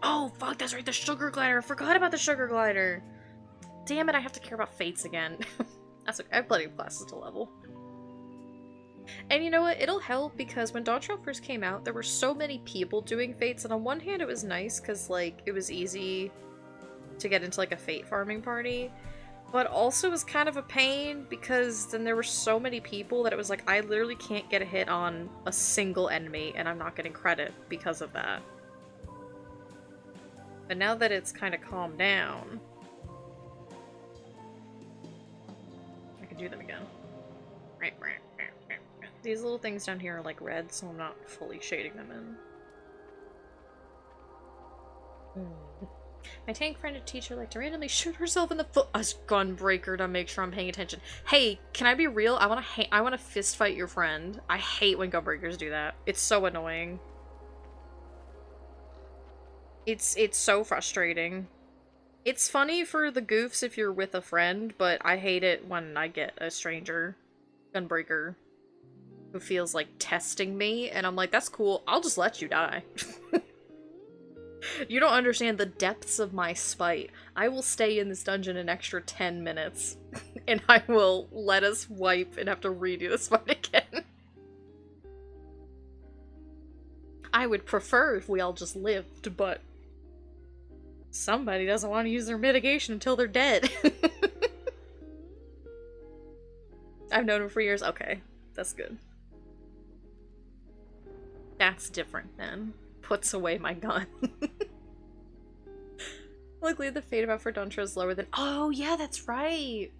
Oh, fuck, that's right, the sugar glider. I forgot about the sugar glider. Damn it, I have to care about fates again. That's okay, I have plenty of classes to level. And you know what, it'll help because when Dawn Trail first came out, there were so many people doing fates, and on one hand it was nice because, like, it was easy to get into, like, a fate farming party, but also it was kind of a pain because then there were so many people that it was like, I literally can't get a hit on a single enemy, and I'm not getting credit because of that. But now that it's kind of calmed down, I can do them again. Right. These little things down here are like red, so I'm not fully shading them in. My tank friend and teacher like to randomly shoot herself in the foot as gunbreaker to make sure I'm paying attention. Hey, can I be real? I want to fist fight your friend. I hate when gunbreakers do that. It's so annoying. It's so frustrating. It's funny for the goofs if you're with a friend, but I hate it when I get a stranger gunbreaker who feels like testing me, and I'm like, that's cool, I'll just let you die. You don't understand the depths of my spite. I will stay in this dungeon an extra 10 minutes, and I will let us wipe and have to redo this fight again. I would prefer if we all just lived, but somebody doesn't want to use their mitigation until they're dead. I've known him for years. Okay, that's good. That's different then. Puts away my gun. Luckily, the fate about for Dontra is lower than— oh, yeah, that's right!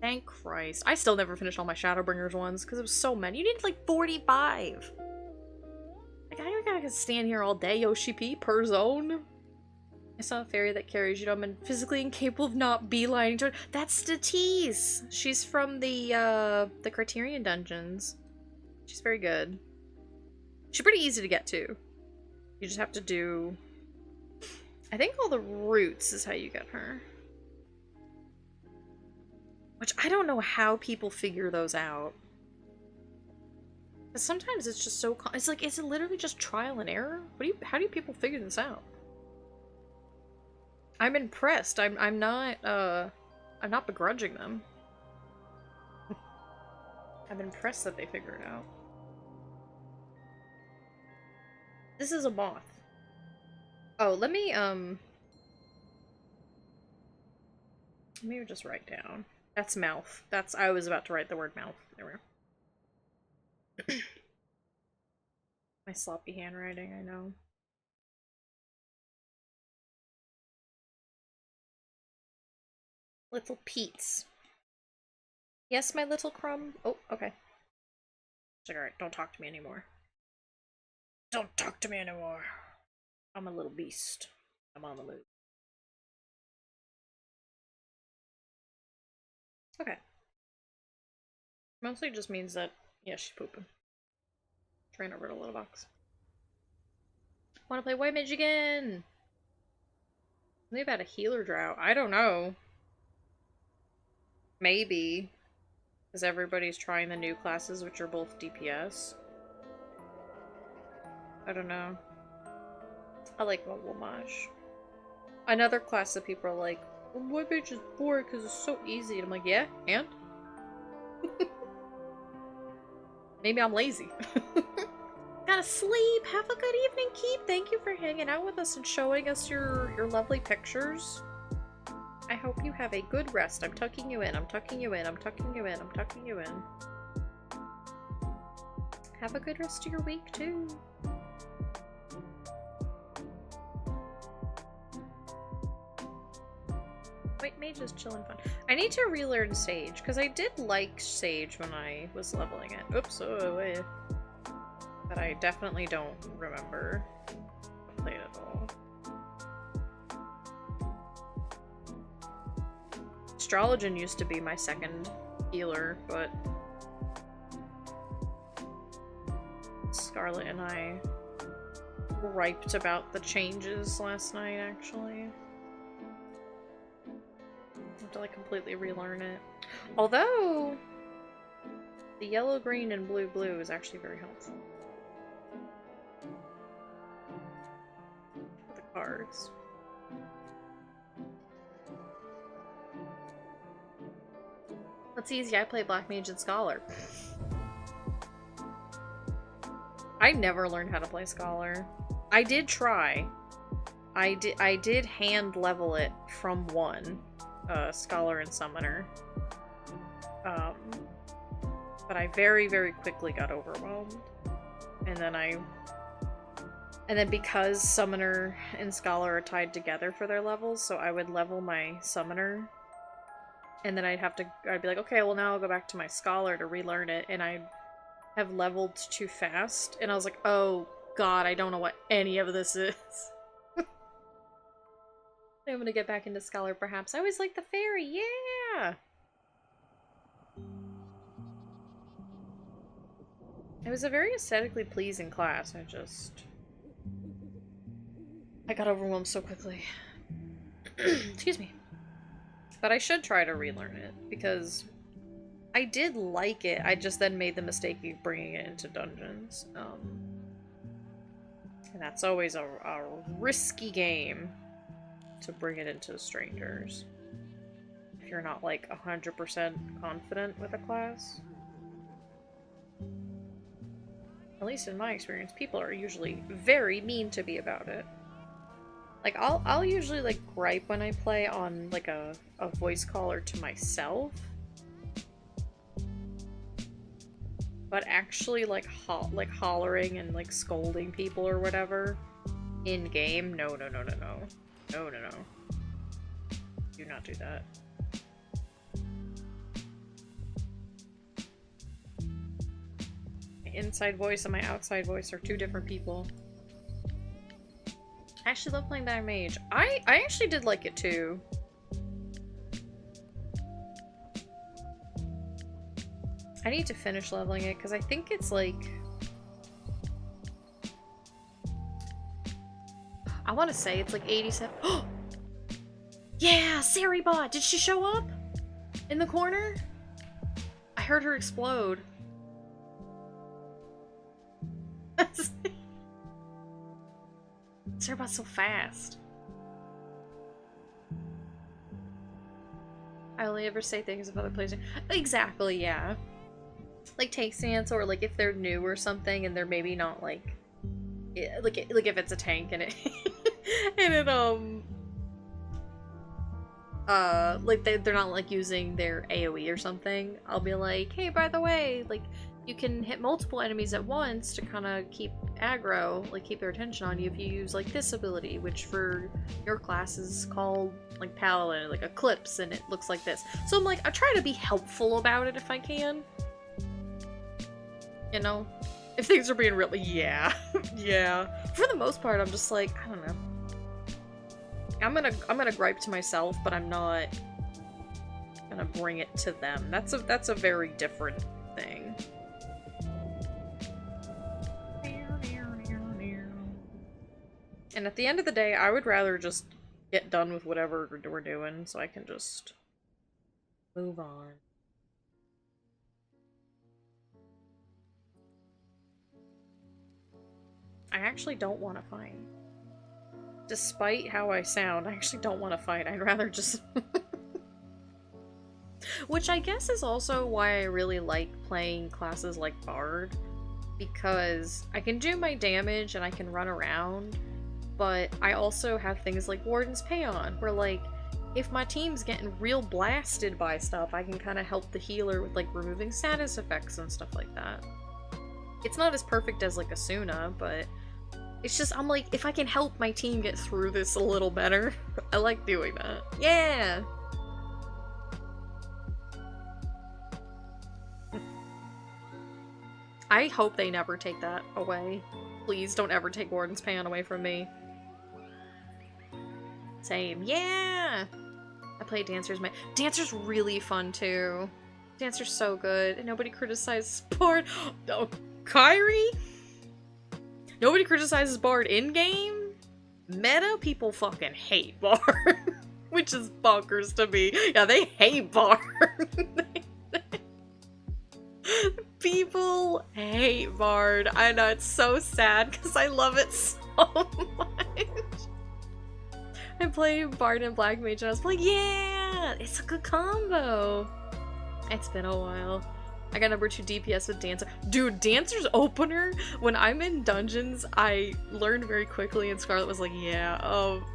Thank Christ. I still never finished all my Shadowbringers ones, because it was so many. You need, like, 45! Like, I gotta stand here all day, Yoshi P, per zone. I saw a fairy that carries you, and physically incapable of not beelining toward— that's Statice! She's from the Criterion dungeons. She's very good. She's pretty easy to get to. You just have to do— I think all the routes is how you get her. Which I don't know how people figure those out. Because sometimes it's just so— it's like, is it literally just trial and error? How do people figure this out? I'm impressed. I'm not begrudging them. I'm impressed that they figure it out. This is a moth. Oh, let me just write down. That's mouth. I was about to write the word mouth. There we go. My sloppy handwriting, I know. Little Pete's. Yes, my little crumb. Oh, okay. It's like, alright, don't talk to me anymore. Don't talk to me anymore. I'm a little beast. I'm on the move. Okay. Mostly just means that, yeah, she's pooping. Ran over to a little box. Wanna play White Mage again? Something about a healer drought. I don't know. Maybe. Because everybody's trying the new classes, which are both DPS. I don't know. I like Mobile Mage. Another class that people are like, well, White Mage is boring because it's so easy. And I'm like, yeah, and? Maybe I'm lazy. Gotta sleep. Have a good evening, Keep. Thank you for hanging out with us and showing us your lovely pictures. I hope you have a good rest. I'm tucking you in. I'm tucking you in. I'm tucking you in. I'm tucking you in. Have a good rest of your week, too. White Mage is chill and fun. I need to relearn Sage, because I did like Sage when I was leveling it. Oops, oh, wait. But I definitely don't remember playing it at all. Astrologian used to be my second healer, but Scarlet and I griped about the changes last night, actually. I have to like completely relearn it. Although the yellow, green, and blue, blue is actually very helpful for the cards. That's easy. I play Black Mage and Scholar. I never learned how to play Scholar. I did try. I did hand level it from 1, Scholar and Summoner. But I very, very quickly got overwhelmed. And then because Summoner and Scholar are tied together for their levels, so I would level my Summoner, and then I'd be like, okay, well now I'll go back to my Scholar to relearn it, and I'd have leveled too fast, and I was like, oh god, I don't know what any of this is. I'm gonna get back into Scholar perhaps. I always like the fairy, yeah! It was a very aesthetically pleasing class, I got overwhelmed so quickly. Excuse me. But I should try to relearn it, because I did like it, I just then made the mistake of bringing it into dungeons. And that's always a risky game to bring it into strangers. If you're not like 100% confident with a class. At least in my experience, people are usually very mean to me about it. Like, I'll usually, like, gripe when I play on, like, a voice caller to myself. But actually, like, hollering and, like, scolding people or whatever in-game, no. No. Do not do that. My inside voice and my outside voice are two different people. I actually love playing Dire Mage. I actually did like it too. I need to finish leveling it because I think it's like... I want to say it's like 87. Oh! Yeah! Saribot! Did she show up? In the corner? I heard her explode. Saribot's so fast. I only ever say things if other players do. Exactly, yeah. Like take stance, or like if they're new or something and they're maybe not like if it's a tank and it and it like they're not like using their AoE or something, I'll be like, hey, by the way, like you can hit multiple enemies at once to kind of keep aggro, like keep their attention on you if you use like this ability, which for your class is called like Paladin, like Eclipse, and it looks like this. So I'm like, I try to be helpful about it if I can. You know? If things are being really, yeah. Yeah. For the most part, I'm just like, I don't know. I'm gonna gripe to myself, but I'm not gonna bring it to them. That's a very different thing. And at the end of the day, I would rather just get done with whatever we're doing so I can just move on. I actually don't want to fight. Despite how I sound, I actually don't want to fight. I'd rather just... Which I guess is also why I really like playing classes like Bard. Because I can do my damage and I can run around, but I also have things like Warden's Payon, where like, if my team's getting real blasted by stuff, I can kind of help the healer with like removing status effects and stuff like that. It's not as perfect as like Asuna, but it's just, I'm like, if I can help my team get through this a little better, I like doing that. Yeah! I hope they never take that away. Please don't ever take Warden's Pan away from me. Same. Yeah! I play Dancer's my- Dancer's really fun too. Dancer's so good. And nobody criticizes Bard. Oh, Kyrie? Nobody criticizes Bard in-game? Meta? People fucking hate Bard. Which is bonkers to me. Yeah, they hate Bard. People hate Bard. I know, it's so sad because I love it so much. I played Bard and Black Mage and I was like, yeah! It's a good combo! It's been a while. I got number 2 DPS with Dancer. Dude, Dancer's opener, when I'm in dungeons, I learned very quickly, and Scarlet was like, yeah,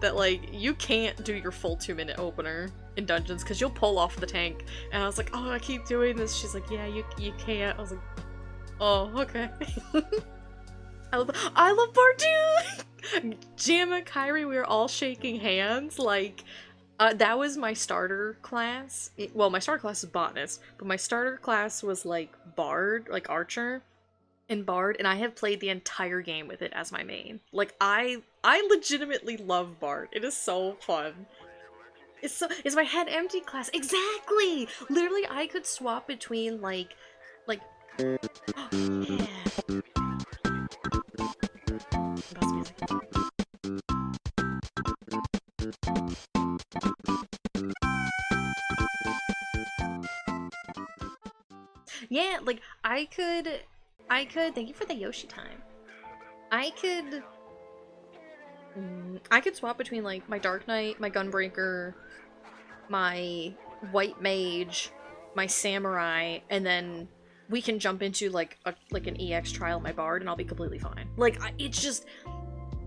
that like, you can't do your full 2-minute opener in dungeons, because you'll pull off the tank. And I was like, oh, I keep doing this. She's like, yeah, you can't. I was like, oh, okay. I love Bard too! Jamma, Kyrie, we were all shaking hands, like, that was my starter class. Well, my starter class is botanist, but my starter class was like Bard, like Archer and Bard, and I have played the entire game with it as my main. Like I legitimately love Bard. It is so fun. Is my head empty class? Exactly! Literally, I could swap between like yeah. Boss music. Yeah, like, I could, thank you for the Yoshi time. I could swap between, like, my Dark Knight, my Gunbreaker, my White Mage, my Samurai, and then we can jump into, like, an EX trial of my Bard, and I'll be completely fine. Like, it's just,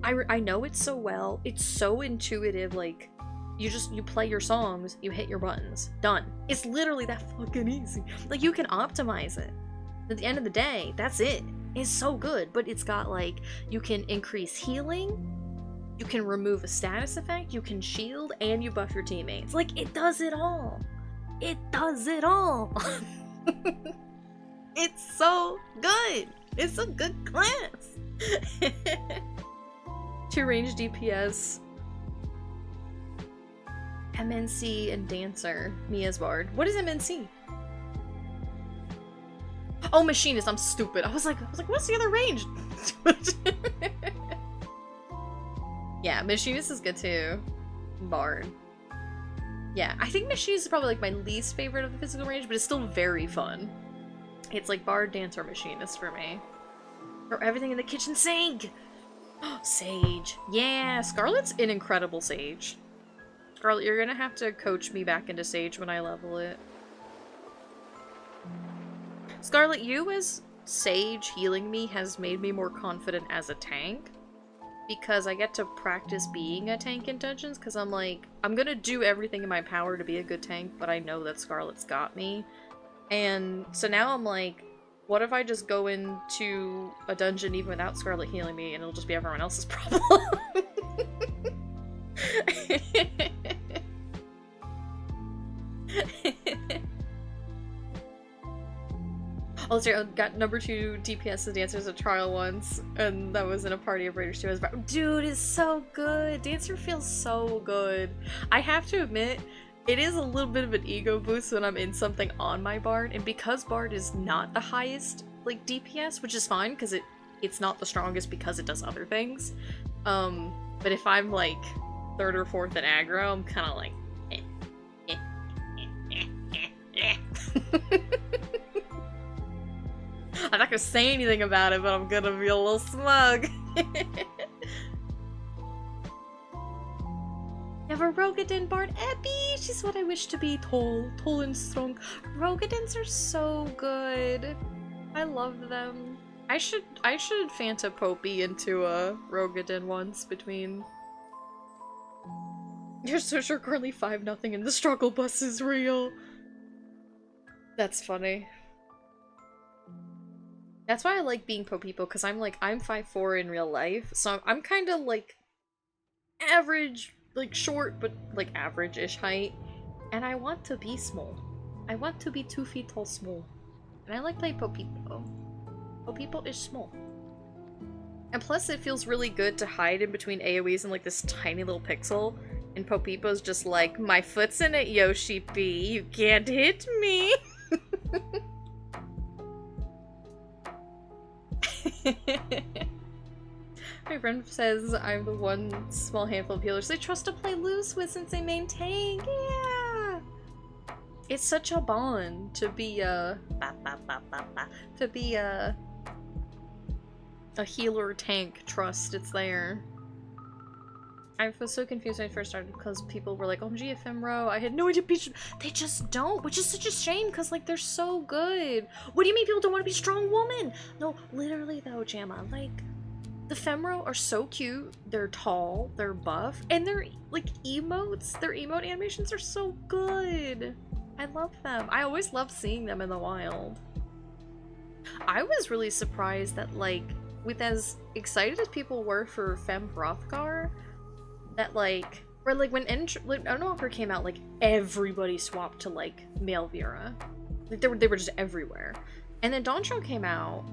I know it so well, it's so intuitive, like, you play your songs, you hit your buttons, done. It's literally that fucking easy. Like, you can optimize it. At the end of the day, that's it. It's so good, but it's got, like, you can increase healing, you can remove a status effect, you can shield, and you buff your teammates. Like, it does it all. It does it all. It's so good. It's a good class. 2 range DPS. MNC and Dancer. Mia's Bard. What is MNC? Oh, Machinist. I'm stupid. I was like, what's the other range? Yeah, Machinist is good too. Bard. Yeah, I think Machinist is probably like my least favorite of the physical range, but it's still very fun. It's like Bard, Dancer, Machinist for me. Or everything in the kitchen sink! Sage. Yeah, Scarlet's an incredible Sage. Scarlet, you're gonna have to coach me back into Sage when I level it. Scarlet, you as Sage healing me has made me more confident as a tank. Because I get to practice being a tank in dungeons, because I'm like, I'm gonna do everything in my power to be a good tank, but I know that Scarlet's got me. And so now I'm like, what if I just go into a dungeon even without Scarlet healing me, and it'll just be everyone else's problem? Oh, sorry, I got number 2 DPS as Dancer's a trial once, and that was in a party of Raiders 2. I was about, dude, it's so good. Dancer feels so good. I have to admit, it is a little bit of an ego boost when I'm in something on my Bard, and because Bard is not the highest, like, DPS, which is fine, because it's not the strongest because it does other things, but if I'm, like, 3rd or 4th in aggro, I'm kind of like, I'm not gonna say anything about it, but I'm gonna be a little smug. Never Rogadin Bard Epi! She's what I wish to be, tall and strong. Rogadins are so good. I love them. I should Fanta Popey into a Rogadin once between. You're so sure currently 5-0 and the struggle bus is real. That's funny. That's why I like being Popeepo, because I'm 5'4" in real life, so I'm kind of like average, like short, but like average-ish height, and I want to be small. I want to be 2 feet tall small, and I like playing Popeepo. Popeepo is small. And plus it feels really good to hide in between AoEs and like this tiny little pixel. And Popeepo's just like, my foot's in it, Yoshi B. You can't hit me. My friend says I'm the one small handful of healers they trust to play loose with since they maintain. Yeah! It's such a bond to be a healer tank trust. It's there. I was so confused when I first started because people were like, OMG, Ephemeral. I had no idea they just don't, which is such a shame because, like, they're so good. What do you mean people don't want to be strong woman? No, literally, though, Jamma, like, the Ephemeral are so cute. They're tall, they're buff, and they're, like, emotes. Their emote animations are so good. I love them. I always love seeing them in the wild. I was really surprised that, like, with as excited as people were for Fem Hrothgar, that like, or like when Endwalker came out, like everybody swapped to like male Vera. Like they were just everywhere. And then Dawntrail came out,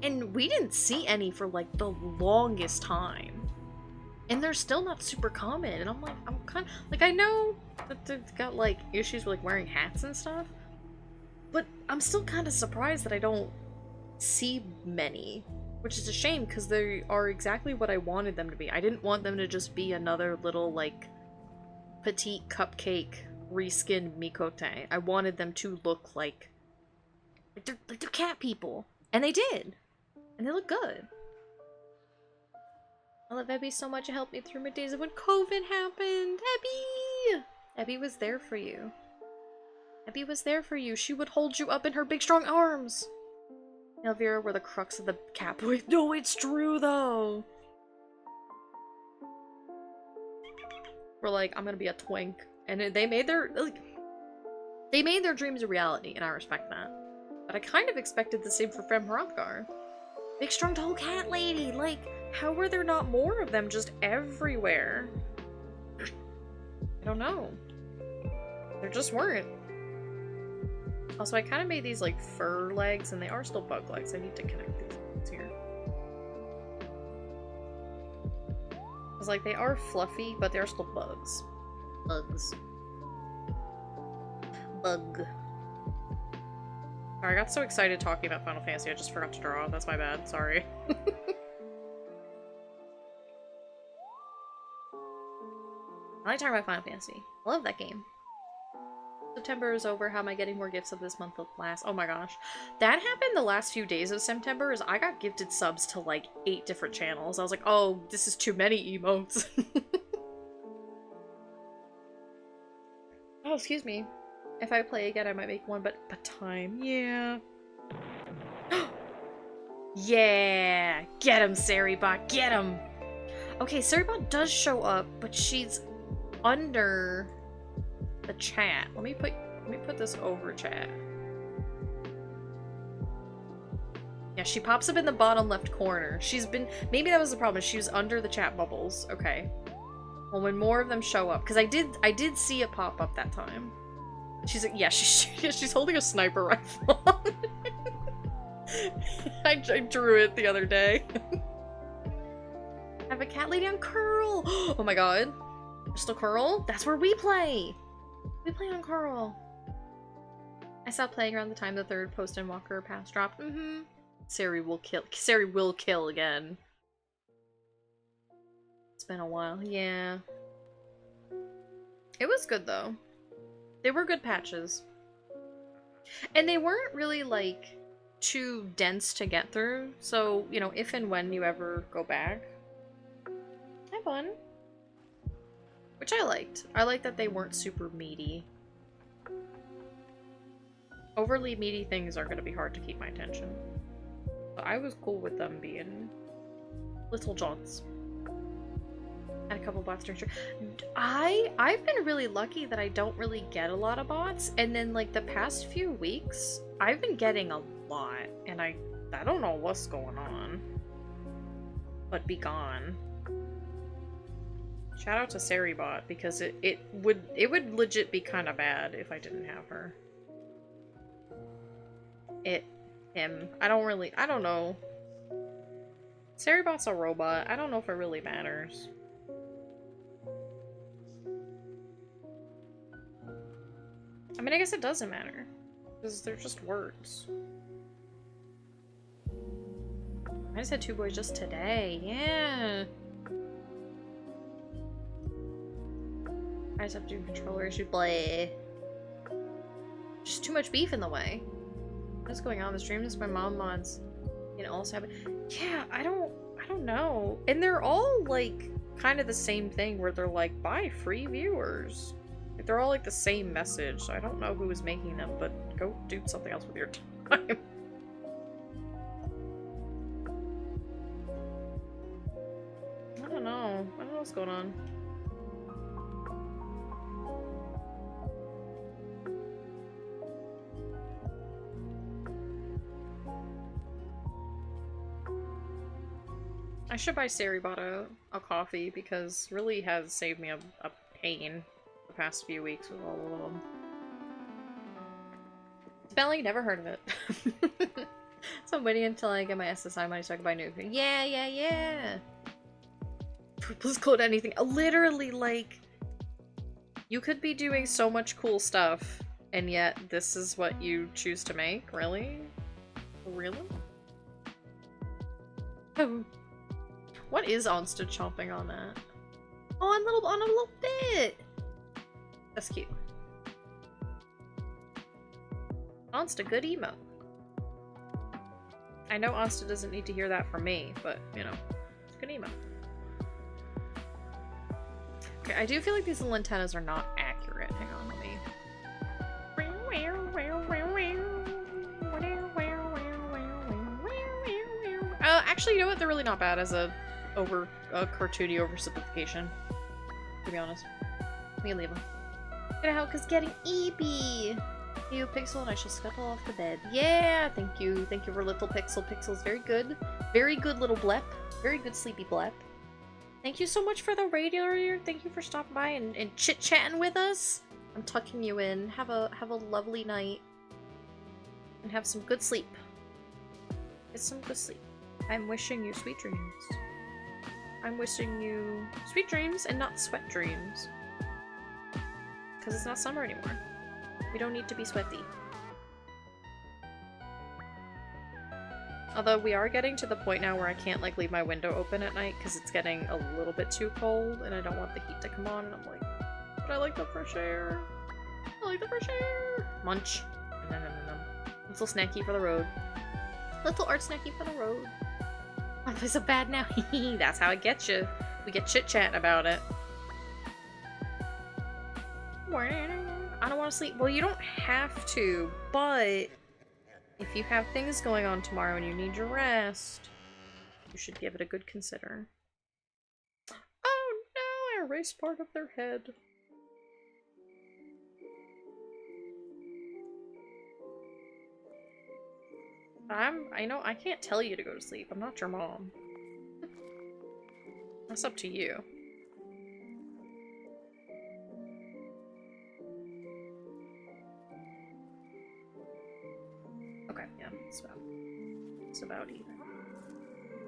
and we didn't see any for like the longest time. And they're still not super common. And I'm like, I'm kind of like, I know that they've got like issues with like wearing hats and stuff, but I'm still kind of surprised that I don't see many. Which is a shame, because they are exactly what I wanted them to be. I didn't want them to just be another little, like, petite cupcake reskinned Mikote. I wanted them to look like they're cat people. And they did. And they look good. I love Abby so much. It helped me through my days of when COVID happened. Abby! Abby was there for you. Abby was there for you. She would hold you up in her big strong arms. Elvira were the crux of the Catboy. No, it's true though. We're like, I'm gonna be a twink, and they made their dreams a reality, and I respect that. But I kind of expected the same for Fem Hrothgar. Big strong tall cat lady. Like, how were there not more of them just everywhere? I don't know. There just weren't. Also, I kind of made these like fur legs, and they are still bug legs. I need to connect these ones here. Because like they are fluffy, but they are still bugs. Bugs. Bug. Sorry, I got so excited talking about Final Fantasy, I just forgot to draw. That's my bad. Sorry. I like talking about Final Fantasy. I love that game. September is over. How am I getting more gifts of this month of last? Oh my gosh. That happened the last few days of September. Is I got gifted subs to like 8 different channels. I was like, oh, this is too many emotes. Oh, excuse me. If I play again, I might make one, but time. Yeah. Yeah! Get him, Saribot! Get him! Okay, Saribot does show up, but she's under the chat. Let me put this over chat. Yeah, she pops up in the bottom left corner. She's been, maybe that was the problem. She was under the chat bubbles. Okay. Well, when more of them show up, because I did see it pop up that time. She's like, yeah, she's holding a sniper rifle. I drew it the other day. I have a cat lady on Curl. Oh my god. Still Curl? That's where we play. We play on Curl. I stopped playing around the time the 3rd post-Endwalker pass dropped. Mm-hmm. Sari will kill again. It's been a while. Yeah. It was good though. They were good patches. And they weren't really like too dense to get through. So, you know, if and when you ever go back. Have fun. Which I liked. I liked that they weren't super meaty. Overly meaty things are going to be hard to keep my attention. So I was cool with them being little jaunts. And a couple bots during stream. I've been really lucky that I don't really get a lot of bots. And then like the past few weeks, I've been getting a lot. And I don't know what's going on. But be gone. Shout out to Saribot, because it would legit be kind of bad if I didn't have her. him. I don't know. Saribot's a robot. I don't know if it really matters. I mean, I guess it doesn't matter. Because they're just words. I just had 2 boys just today. Yeah. I just have to do controller issue. Blah. Just too much beef in the way. What's going on? The stream is my mom mods. You know, also have it. Yeah, I don't know. And they're all like kind of the same thing where they're like, buy free viewers. Like, they're all like the same message, so I don't know who is making them, but go do something else with your time. I don't know what's going on. I should buy Saribot a coffee because really has saved me a pain the past few weeks with all of them. Spelling, never heard of it. So I'm waiting until I get my SSI money so I can buy new. Yeah. Please code anything. Literally, like, you could be doing so much cool stuff, and yet this is what you choose to make? Really? Really? Oh. What is Onsta chomping on that? Oh, on a little bit! That's cute. Onsta, good emo. I know Onsta doesn't need to hear that from me, but, you know, it's good emo. Okay, I do feel like these little antennas are not accurate. Hang on, let me... actually, you know what? They're really not bad as a cartoony oversimplification, to be honest. Let me leave them. Gonna help cause getting EB. You Pixel and I shall scuttle off the bed. Yeah, thank you. Thank you for little Pixel. Pixel's very good. Very good little blep. Very good sleepy blep. Thank you so much for the radio. Thank you for stopping by and chit-chatting with us. I'm tucking you in. Have a lovely night. And have some good sleep. Get some good sleep. I'm wishing you sweet dreams. I'm wishing you sweet dreams and not sweat dreams. Because it's not summer anymore. We don't need to be sweaty. Although we are getting to the point now where I can't like leave my window open at night because it's getting a little bit too cold and I don't want the heat to come on, and I'm like, but I like the fresh air. I like the fresh air. Munch. Nom. Little snacky for the road. Little art snacky for the road. My place so bad now. That's how it gets you. We get chit-chatting about it. I don't want to sleep. Well, you don't have to, but if you have things going on tomorrow and you need your rest, you should give it a good consider. Oh no, I erased part of their head. I know I can't tell you to go to sleep. I'm not your mom. That's up to you. Okay, yeah, it's about even.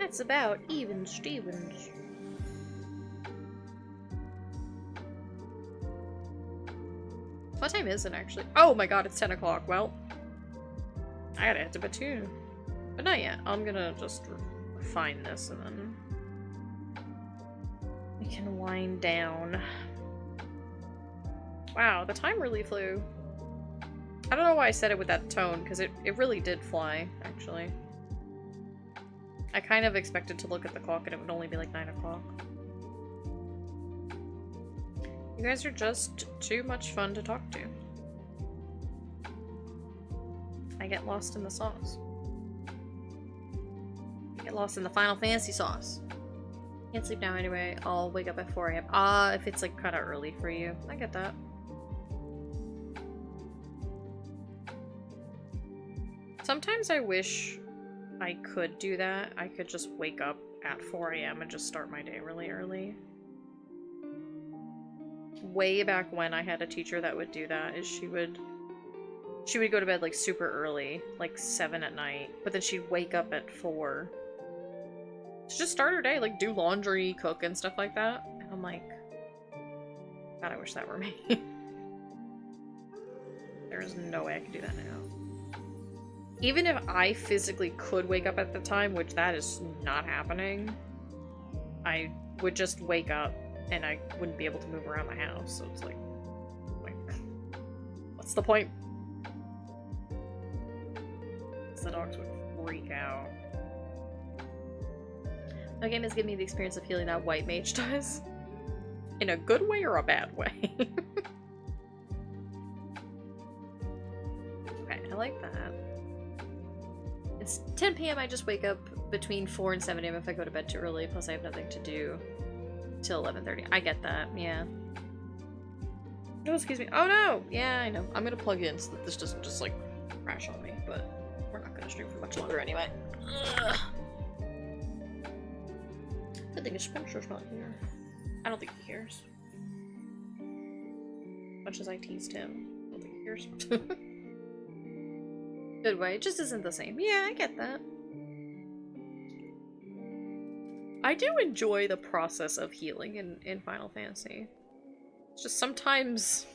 That's about even, Stevens. What time is it actually? Oh my god, it's 10 o'clock. Well, I gotta head to bed too. But not yet. I'm gonna just refine this and then we can wind down. Wow, the time really flew. I don't know why I said it with that tone, because it really did fly, actually. I kind of expected to look at the clock and it would only be like 9 o'clock. You guys are just too much fun to talk to. I get lost in the sauce. I get lost in the Final Fantasy sauce. Can't sleep now anyway. I'll wake up at 4 AM. If it's like kind of early for you. I get that. Sometimes I wish I could do that. I could just wake up at 4 AM and just start my day really early. Way back when I had a teacher that would do that, is she would she would go to bed like super early, like 7 at night, but then she'd wake up at 4. To just start her day, like do laundry, cook, and stuff like that. And I'm like, God, I wish that were me. There is no way I could do that now. Even if I physically could wake up at the time, which that is not happening, I would just wake up and I wouldn't be able to move around my house. So it's like what's the point? The dogs would freak out. No game has given me the experience of healing that white mage does. In a good way or a bad way? Okay, I like that. It's 10 p.m. I just wake up between 4 and 7 a.m. if I go to bed too early, plus I have nothing to do till 11:30. I get that, yeah. Oh, excuse me. Oh no! Yeah, I know. I'm gonna plug in so that this doesn't just like crash on me, but we're not gonna stream for much longer anyway. Ugh. Good thing Spencer's not here. I don't think he cares. Much as I teased him, I don't think he cares. Good way. It just isn't the same. Yeah, I get that. I do enjoy the process of healing in Final Fantasy. It's just sometimes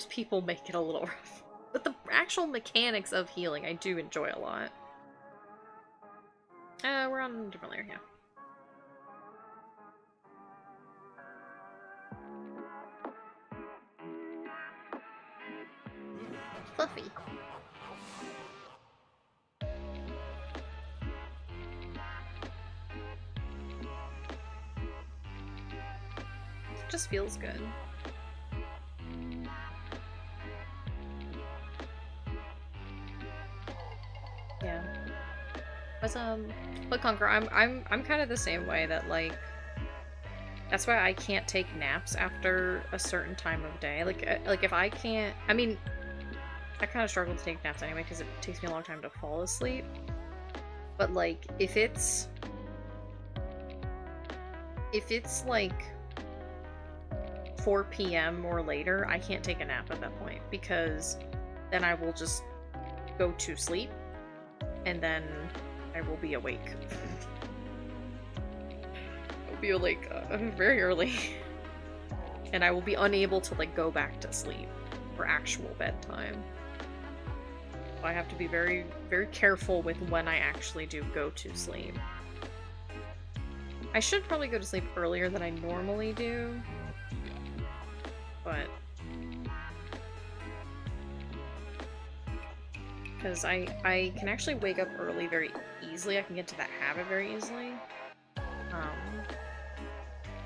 people make it a little rough. But the actual mechanics of healing I do enjoy a lot. We're on a different layer, yeah. Fluffy. It just feels good. Yeah. But Conquer, I'm kind of the same way that like that's why I can't take naps after a certain time of day. Like if I can't, I mean, I kind of struggle to take naps anyway because it takes me a long time to fall asleep. But like if it's like 4 p.m. or later, I can't take a nap at that point because then I will just go to sleep and then I will be awake. I'll be awake very early. And I will be unable to like go back to sleep for actual bedtime. So I have to be very, very careful with when I actually do go to sleep. I should probably go to sleep earlier than I normally do. But because I can actually wake up early very easily. I can get to that habit very easily.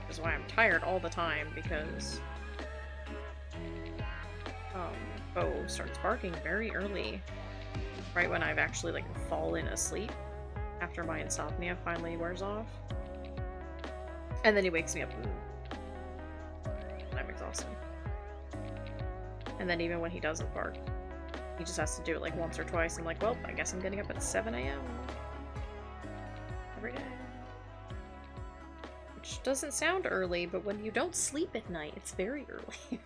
Which is why I'm tired all the time, because Bo starts barking very early. Right when I've actually like fallen asleep after my insomnia finally wears off. And then he wakes me up and I'm exhausted. And then even when he doesn't bark, he just has to do it like once or twice. I'm like, well, I guess I'm getting up at 7 a.m. every day. Which doesn't sound early, but when you don't sleep at night, it's very early.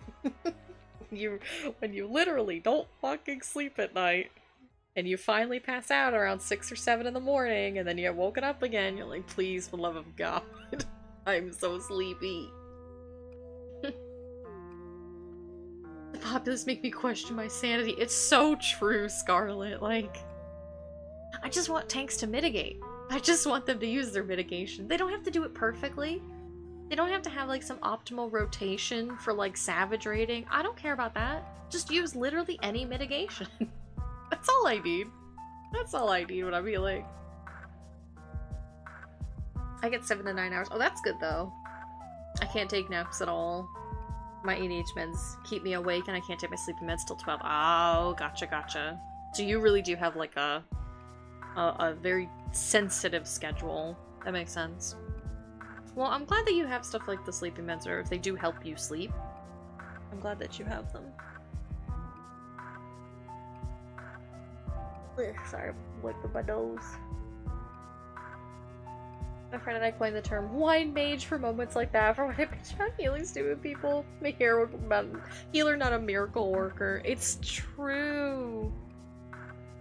When you literally don't fucking sleep at night, and you finally pass out around 6 or 7 in the morning, and then you get woken up again, you're like, please, for the love of God, I'm so sleepy. The populace make me question my sanity. It's so true, Scarlet. Like, I just want tanks to mitigate. I just want them to use their mitigation. They don't have to do it perfectly. They don't have to have like some optimal rotation for like savage rating. I don't care about that. Just use literally any mitigation. That's all I need. That's all I need when I'm healing. I get 7 to 9 hours. Oh, that's good though. I can't take naps at all. My ADHD meds keep me awake and I can't take my sleeping meds till 12. Oh, gotcha. So you really do have like a very sensitive schedule. That makes sense. Well, I'm glad that you have stuff like the sleeping meds, or if they do help you sleep. I'm glad that you have them. Ugh, sorry, I'm wiping my nose. My friend and I coined the term wine mage for moments like that, for when I bitch about healing stupid people. I'm a hero, healer, not a miracle worker. It's true.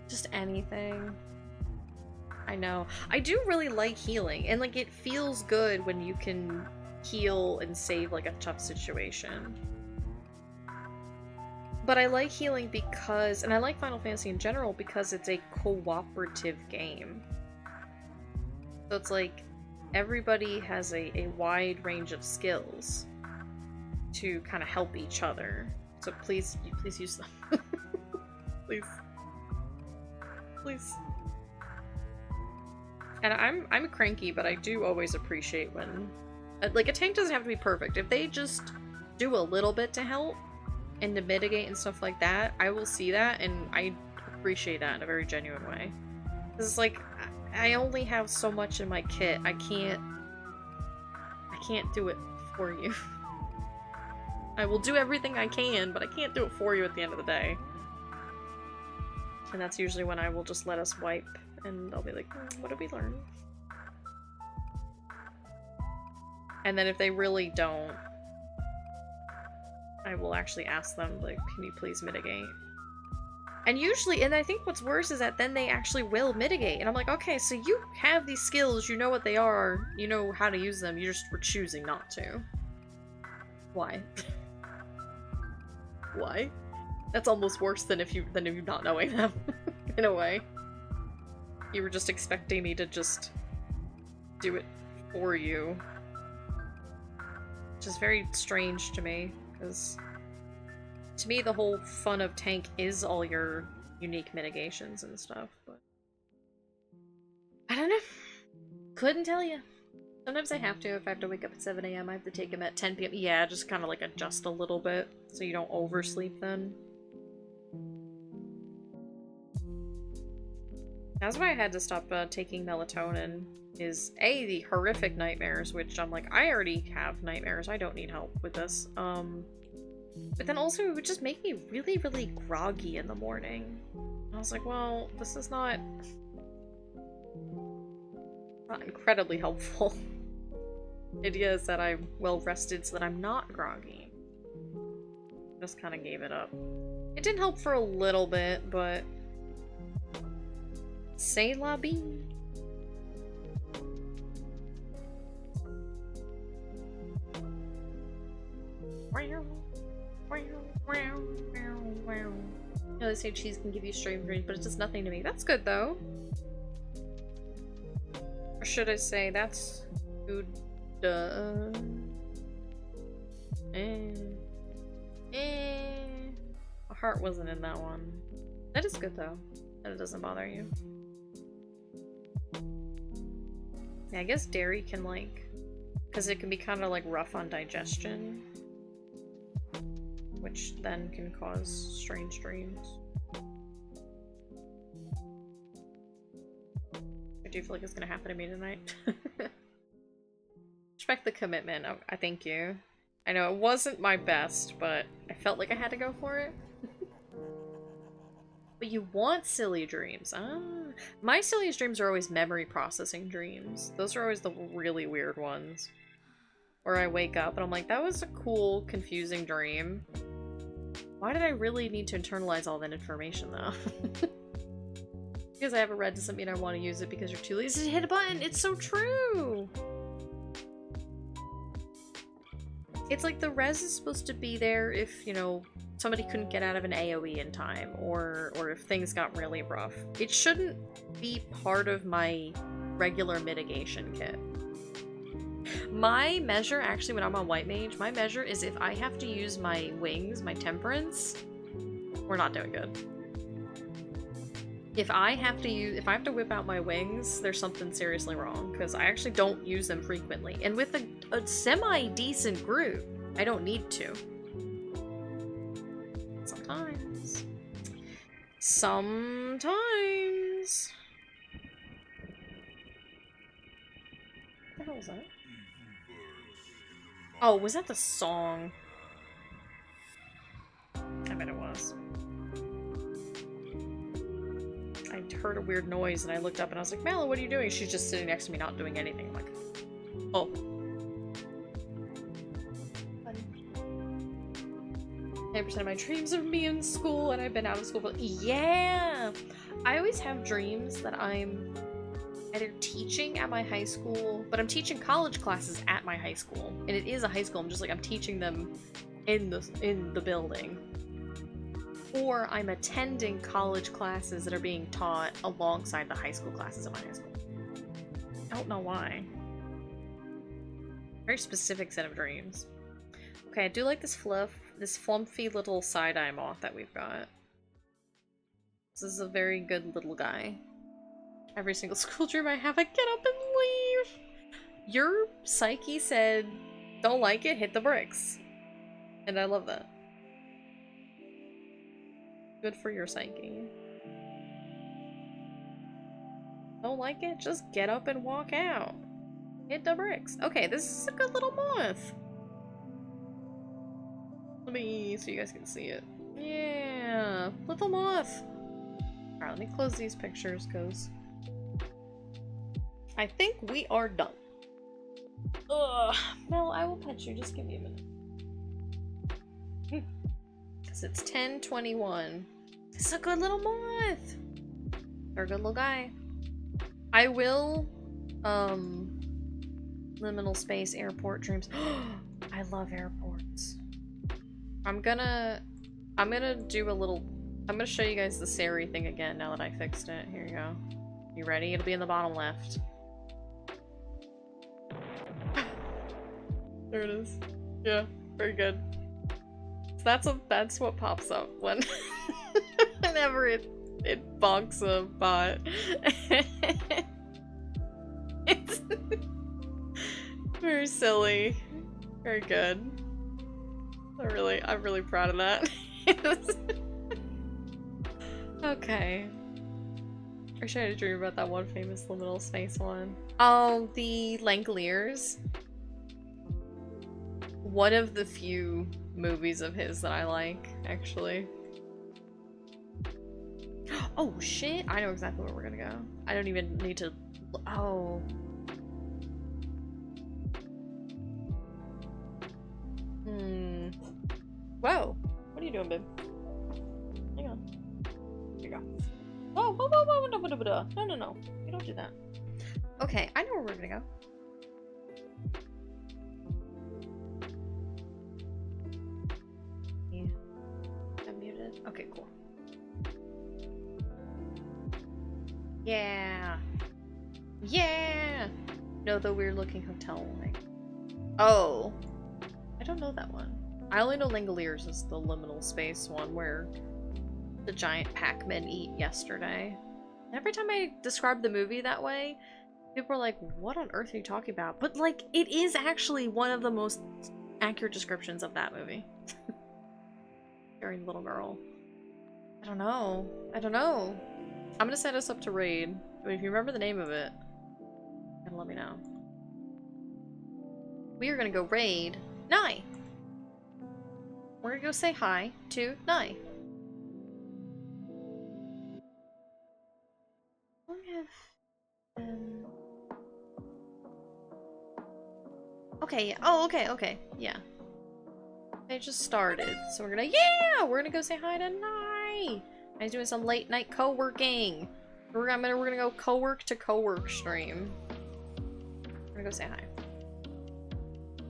Just anything. I know. I do really like healing, and like it feels good when you can heal and save like a tough situation. But I like healing because, and I like Final Fantasy in general because it's a cooperative game. So it's like everybody has a wide range of skills to kind of help each other. So please use them. Please. Please. And I'm cranky, but I do always appreciate when, like, a tank doesn't have to be perfect. If they just do a little bit to help and to mitigate and stuff like that, I will see that, and I appreciate that in a very genuine way. Because it's like, I only have so much in my kit. I can't do it for you. I will do everything I can, but I can't do it for you at the end of the day. And that's usually when I will just let us wipe, and I'll be like, what did we learn? And then if they really don't, I will actually ask them, like, can you please mitigate? And usually, and I think what's worse is that then they actually will mitigate. And I'm like, okay, so you have these skills, you know what they are, you know how to use them, you just were choosing not to. Why? Why? That's almost worse than if you not knowing them, in a way. You were just expecting me to just do it for you. Which is very strange to me, because to me the whole fun of tank is all your unique mitigations and stuff, but I don't know. Couldn't tell you. Sometimes I have to. If I have to wake up at 7 AM, I have to take him at 10 PM. Yeah, just kind of like adjust a little bit so you don't oversleep then. That's why I had to stop taking melatonin, is A, the horrific nightmares, which I'm like, I already have nightmares, I don't need help with this. But then also it would just make me really, really groggy in the morning. I was like, well, this is not incredibly helpful. The idea is that I'm well rested so that I'm not groggy. Just kind of gave it up. It didn't help for a little bit, but c'est la vie. You know, they say cheese can give you stream dreams, but it does nothing to me. That's good though. Or should I say that's food does? My heart wasn't in that one. That is good though. That it doesn't bother you. Yeah, I guess dairy can, like, because it can be kind of like rough on digestion, which then can cause strange dreams. I do feel like it's gonna happen to me tonight. Respect the commitment. I thank you. I know it wasn't my best, but I felt like I had to go for it. But you want silly dreams. Ah. My silliest dreams are always memory processing dreams. Those are always the really weird ones. Where I wake up and I'm like, that was a cool, confusing dream. Why did I really need to internalize all that information, though? Because I have a red doesn't mean I want to use it because you're too lazy to hit a button. It's so true! It's like the res is supposed to be there if, you know, somebody couldn't get out of an AoE in time, or if things got really rough. It shouldn't be part of my regular mitigation kit. My measure, actually, when I'm on White Mage, my measure is if I have to use my wings, my temperance, we're not doing good. If I have to whip out my wings, there's something seriously wrong, because I actually don't use them frequently. And with a semi-decent group, I don't need to. Sometimes. Sometimes. What the hell was that? Oh, was that the song? I bet it was. I heard a weird noise and I looked up and I was like, Mela, what are you doing? She's just sitting next to me not doing anything. I'm like, Oh. 90% of my dreams of me in school, and I've been out of school for— yeah! I always have dreams that I'm either teaching at my high school, but I'm teaching college classes at my high school. And it is a high school, I'm teaching them in the building. Or I'm attending college classes that are being taught alongside the high school classes at my high school. I don't know why. Very specific set of dreams. Okay, I do like this flumpy little side-eye moth that we've got. This is a very good little guy. Every single school dream I have, I get up and leave! Your psyche said, don't like it, hit the bricks. And I love that. Good for your psyche. Don't like it? Just get up and walk out. Hit the bricks. Okay, this is a good little moth. Let me so you guys can see it. Yeah, little moth. Alright, let me close these pictures because I think we are done. Ugh. Mel, I will pet you. Just give me a minute. Because it's 10:21. It's a good little moth. Or a good little guy. I will, liminal space, airport dreams. I love airports. I'm gonna do a little, I'm gonna show you guys the Sari thing again now that I fixed it. Here you go. You ready? It'll be in the bottom left. There it is. Yeah, very good. So that's what pops up when whenever it bonks a bot. It's very silly. Very good. I'm really proud of that. Okay. I tried to dream about that one famous liminal space one. Oh, the Langoliers. One of the few movies of his that I like, actually. Oh shit! I know exactly where we're gonna go. I don't even need to. Oh. Whoa! What are you doing, babe? Hang on. Here you go. Whoa! Whoa! Whoa! Whoa! No! No! No! No! No! You don't do that. Okay, I know where we're gonna go. Yeah. I'm muted. Okay, cool. Yeah. Yeah. No, the weird looking hotel one. Oh. I don't know that one. I only know Langoliers is the liminal space one where the giant Pac-Men eat yesterday. And every time I describe the movie that way, people are like, what on earth are you talking about? But like, it is actually one of the most accurate descriptions of that movie. Scary little girl. I don't know. I don't know. I'm gonna set us up to raid. If you remember the name of it, then let me know. We are gonna go raid Nye. We're gonna go say hi to Nye. Okay. Oh, okay. Okay. Yeah. They just started, so we're gonna go say hi to Nye. He's doing some late night co-working. We're gonna go co-work to co-work stream. We're gonna go say hi.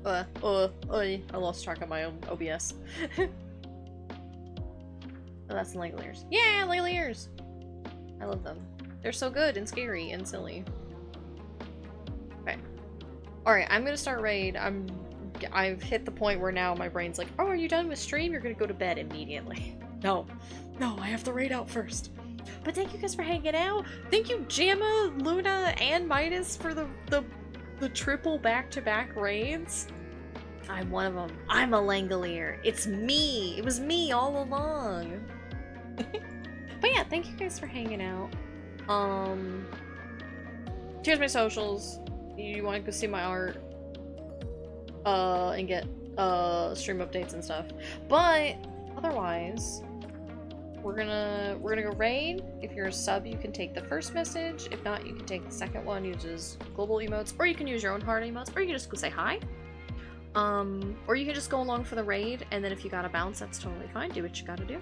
I lost track of my own OBS. Oh, that's the Langoliers. Yeah, Langoliers! I love them. They're so good and scary and silly. Okay. Alright, I'm gonna start raid. I've hit the point where now my brain's like, oh, are you done with stream? You're gonna go to bed immediately. No, I have to raid out first. But thank you guys for hanging out. Thank you, Jamma, Luna, and Midas for the triple back-to-back raids. I'm one of them. I'm a Langolier. It's me. It was me all along. But yeah, thank you guys for hanging out. Here's my socials. You want to go see my art. And get stream updates and stuff. But otherwise, we're gonna go raid. If you're a sub, you can take the first message. If not, you can take the second one, uses global emotes, or you can use your own heart emotes, or you can just go say hi. Or you can just go along for the raid, and then if you gotta bounce, that's totally fine. Do what you gotta do.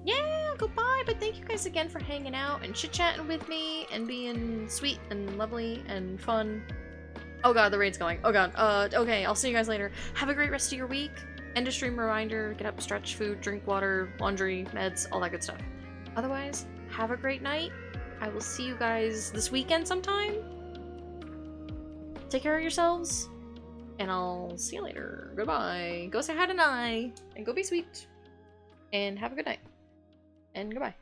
Yeah, goodbye, but thank you guys again for hanging out and chit-chatting with me and being sweet and lovely and fun. Oh god, the raid's going. Oh god. Okay, I'll see you guys later. Have a great rest of your week. End of stream reminder, get up, stretch, food, drink water, laundry, meds, all that good stuff. Otherwise, have a great night. I will see you guys this weekend sometime. Take care of yourselves. And I'll see you later. Goodbye. Go say hi to Nye. And go be sweet. And have a good night. And goodbye.